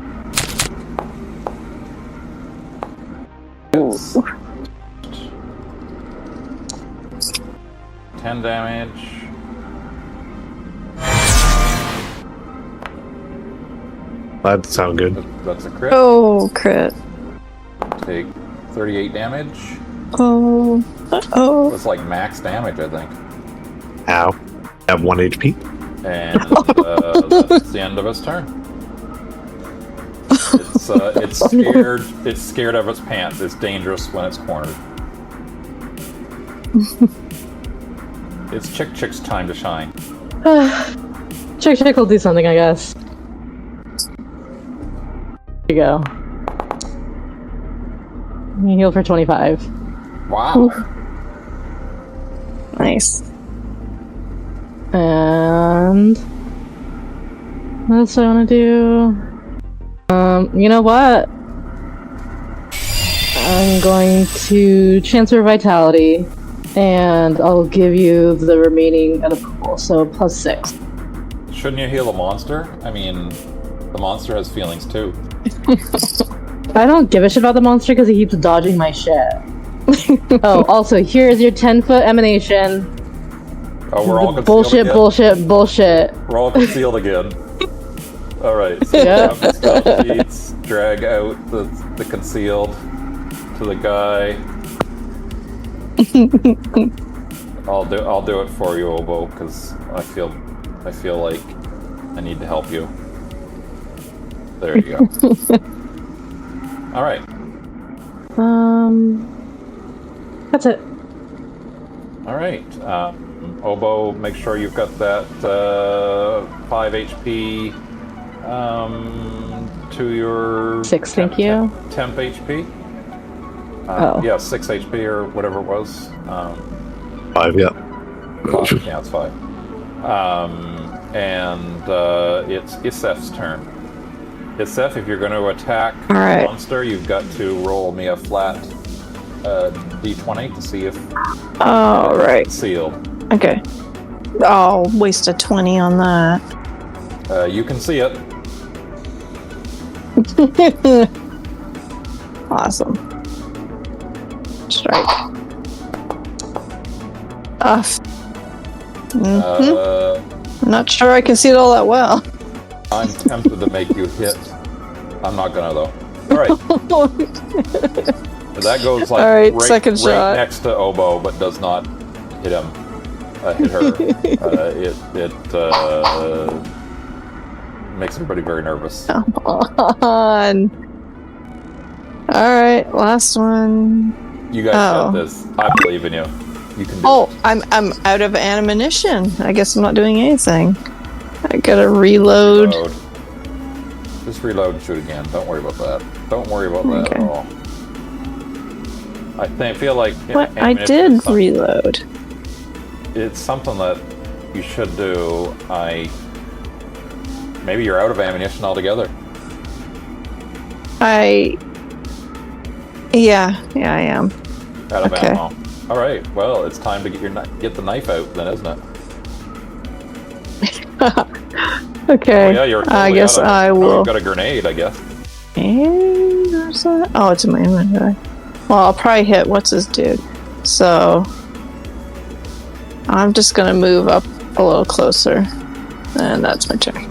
It's 10 damage. That'd sound good. That's a crit. Oh, crit. Take 38 damage. Oh. Uh-oh. That's like max damage, I think. Ow. Have 1 HP. And that's the end of its turn. It's scared. It's scared of its pants. It's dangerous when it's cornered. It's Chick's time to shine. Chick will do something, I guess. Here you go. You heal for 25. Wow. Nice. And what else do I want to do? You know what? I'm going to transfer vitality, and I'll give you the remaining of the pool, so +6. Shouldn't you heal a monster? I mean, the monster has feelings too. I don't give a shit about the monster because he keeps dodging my shit. Oh, also, here's your 10-foot emanation. Oh, we're all concealed Bullshit. We're all concealed again. All right. So Yeah. stealth sheets, drag out the concealed to the guy. I'll do it for you, Obo, because I feel like I need to help you. There you go. All right. That's it. All right. Obo, make sure you've got that 5 HP to your 6, thank you. temp HP. Oh. Yeah, 6 HP or whatever it was. 5, yeah. 5, yeah, it's 5. And it's Isef's turn. Isef, if you're going to attack All right. the monster, you've got to roll me a flat d20 to see if All right. it's sealed. Okay. I'll waste a 20 on that. You can see it. Awesome. Strike. I'm not sure I can see it all that well. I'm tempted to make you hit. I'm not gonna though. All right. That goes like All right, right, second shot. next to Obo, but does not hit him. Hit her. It makes everybody very nervous. Come on. All right, last one. You guys got this. I believe in you. You can do Oh, it. I'm out of ammunition. I guess I'm not doing anything. I gotta reload. Just reload and shoot again. Don't worry about that. Don't worry about that at Okay. all. I feel like What? I ammunition did is something- reload. It's something that you should do. Maybe you're out of ammunition altogether. I Yeah, I am. Out of Okay. ammo. All right. Well, it's time to get the knife out, then, isn't it? Okay. Oh, yeah, you're totally I guess out of it. I Oh, will. you've got a grenade, I guess. And there's that. Oh, it's in my inventory. Well, I'll probably hit what's his dude. So I'm just gonna move up a little closer, and that's my turn.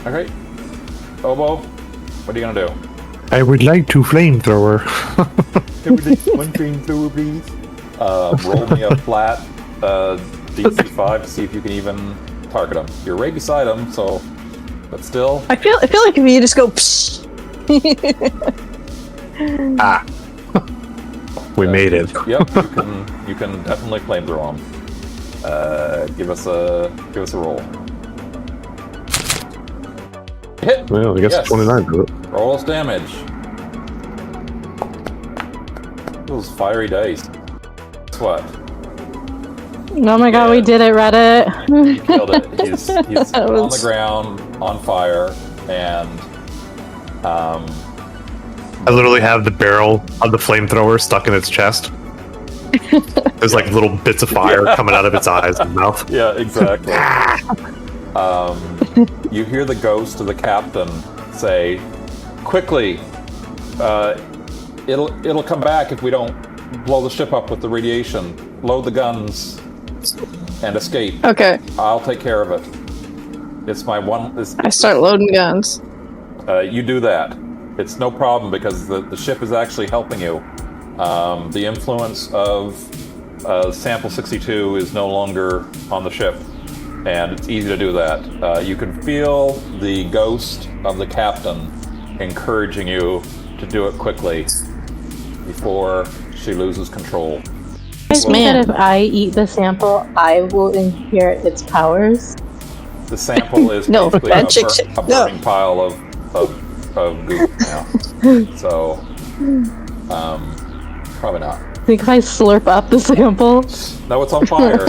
All right. Obo, what are you gonna do? I would like to flamethrower. One flamethrower, please. Roll me a flat DC 5 to see if you can even target him. You're right beside him, so, but still. I feel like if you just go. Psh, We made it. Yep, you can definitely flamethrow him. Give us a roll. Hit. Well, I guess Yes. 29 to it. Roll us damage. Those fiery dice. Guess what? Oh my god, we did it, Reddit. He killed it. He's on the ground, on fire, and I literally have the barrel of the flamethrower stuck in its chest. There's like little bits of fire coming out of its eyes and mouth. yeah, exactly. You hear the ghost of the captain say, "Quickly, it'll come back if we don't blow the ship up with the radiation. Load the guns and escape. okay. I'll take care of it. It's my one." I start loading guns. You do that. It's no problem because the ship is actually helping you. The influence of Sample 62 is no longer on the ship, and it's easy to do that. You can feel the ghost of the captain encouraging you to do it quickly before she loses control. I think that if I eat the sample, I will inherit its powers. The sample is No, basically that a chick- burning pile of goop now. So, probably not. I think if I slurp up the sample. No, it's on fire.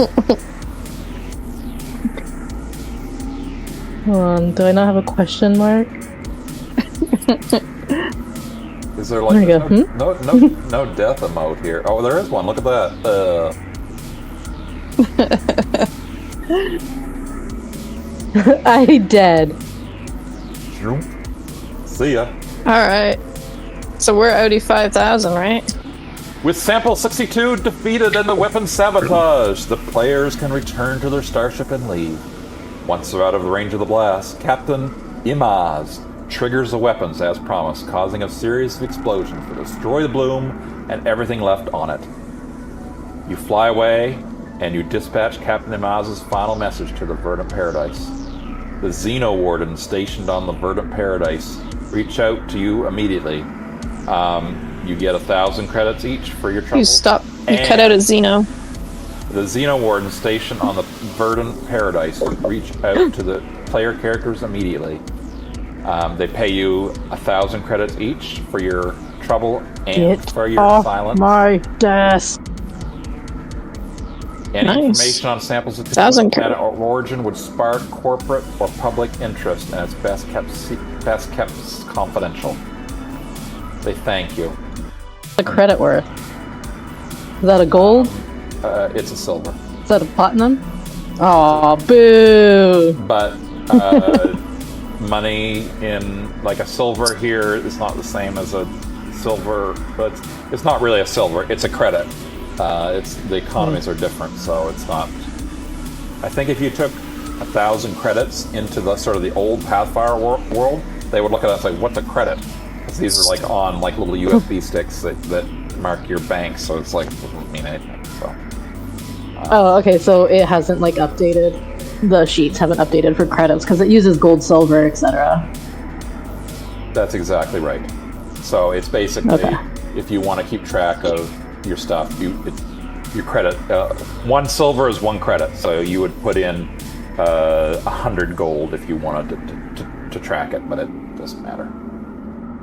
Hold on, do I not have a question mark? Is there There you go. no death emote here? Oh, there is one. Look at that. I dead. See ya. Alright. So we're Audi 5000, right? With Sample 62 defeated and the weapon sabotage, the players can return to their starship and leave. Once they're out of the range of the blast, Captain Imaz triggers the weapons as promised, causing a series of explosions that destroy the bloom and everything left on it. You fly away, and you dispatch Captain Imaz's final message to the Verdant Paradise. The Xenowarden stationed on the Verdant Paradise reach out to you immediately. You get 1,000 credits each for your trouble. You cut out a Xeno. The Xenowarden stationed on the Verdant Paradise reach out to the player characters immediately. They pay you 1,000 credits each for your trouble and Get for your off silence. my desk. Any Nice. information on samples of 1,000 planet or origin would spark corporate or public interest, and it's best kept confidential. They thank you. The credit worth. Is that a gold? It's a silver, Is that a platinum? Aw, boo! but money in like a silver here is not the same as a silver, but it's not really a silver. It's a credit. It's the economies are different, so it's not. I think if you took 1,000 credits into the sort of the old Pathfire world, they would look at us like, "What's a credit?" Because these are like on like little USB sticks that mark your bank, so it's like it doesn't mean anything. So Oh, okay, so it hasn't like updated. The sheets haven't updated for credits because it uses gold, silver, etc. that's exactly right. So it's basically Okay. if you want to keep track of your stuff, your credit. 1 silver is 1 credit, so you would put in 100 gold if you wanted to track it, but it doesn't matter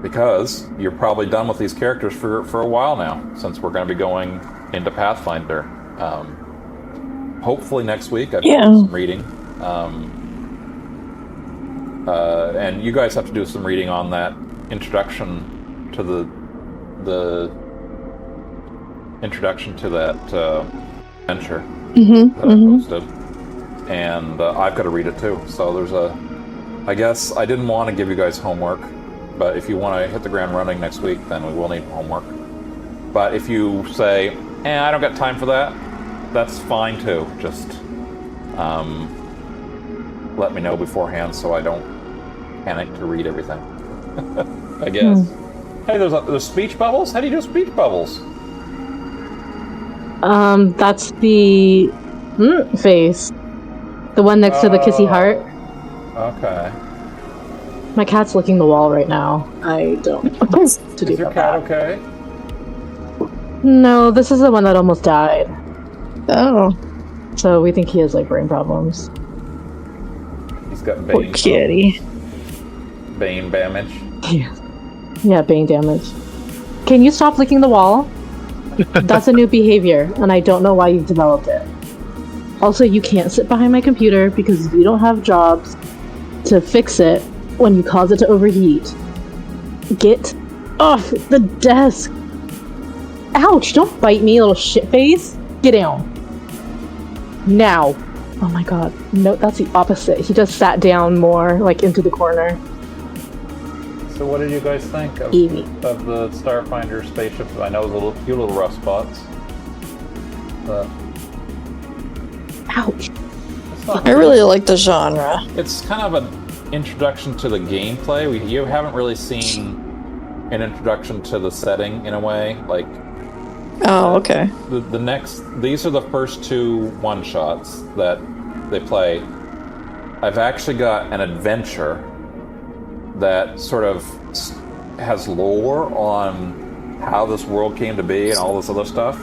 because you're probably done with these characters for a while now, since we're going to be going into Pathfinder. Hopefully next week I've got some reading, and you guys have to do some reading on that introduction to the introduction to that adventure that I posted, and I've got to read it too. So there's I guess I didn't want to give you guys homework, but if you want to hit the ground running next week, then we will need homework. But if you say, I don't got time for that, that's fine too. Just let me know beforehand so I don't panic to read everything. I guess. Hey, there's speech bubbles? How do you do speech bubbles? That's the face. The one next to the kissy heart. Okay. My cat's licking the wall right now. I don't know what to do Is your about cat that. okay? No, this is the one that almost died. Oh, So we think he has like brain problems. He's got poor bane. kitty. Bane damage. Yeah, bane damage. Can you stop licking the wall? That's a new behavior, and I don't know why you've developed it. Also, you can't sit behind my computer because you don't have jobs to fix it when you cause it to overheat. Get off the desk! Ouch! Don't bite me, little shitface! Get down! Now! Oh my god. No, that's the opposite. He just sat down more, like, into the corner. So what did you guys think of Evie. the Starfinder spaceship? I know there's a few little rough spots. But Ouch! it's not I really like the genre. It's kind of an introduction to the gameplay. You haven't really seen an introduction to the setting in a way. Like, Oh, okay. these are the first two one-shots that they play. I've actually got an adventure that sort of has lore on how this world came to be and all this other stuff.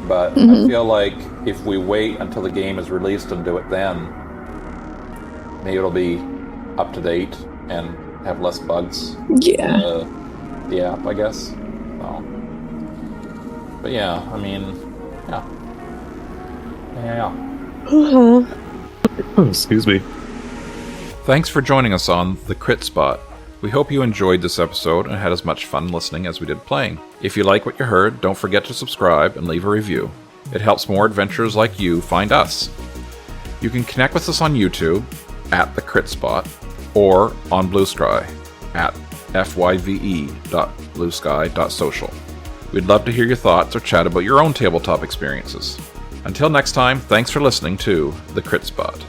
But I feel like if we wait until the game is released and do it then, maybe it'll be up to date and have less bugs. Yeah. The app, I guess. So. But yeah, I mean, yeah. Excuse me. Thanks for joining us on The Crit Spot. We hope you enjoyed this episode and had as much fun listening as we did playing. If you like what you heard, don't forget to subscribe and leave a review. It helps more adventurers like you find us. You can connect with us on YouTube at The Crit Spot or on Blue Sky at fyve.bluesky.social. We'd love to hear your thoughts or chat about your own tabletop experiences. Until next time, thanks for listening to The Crit Spot.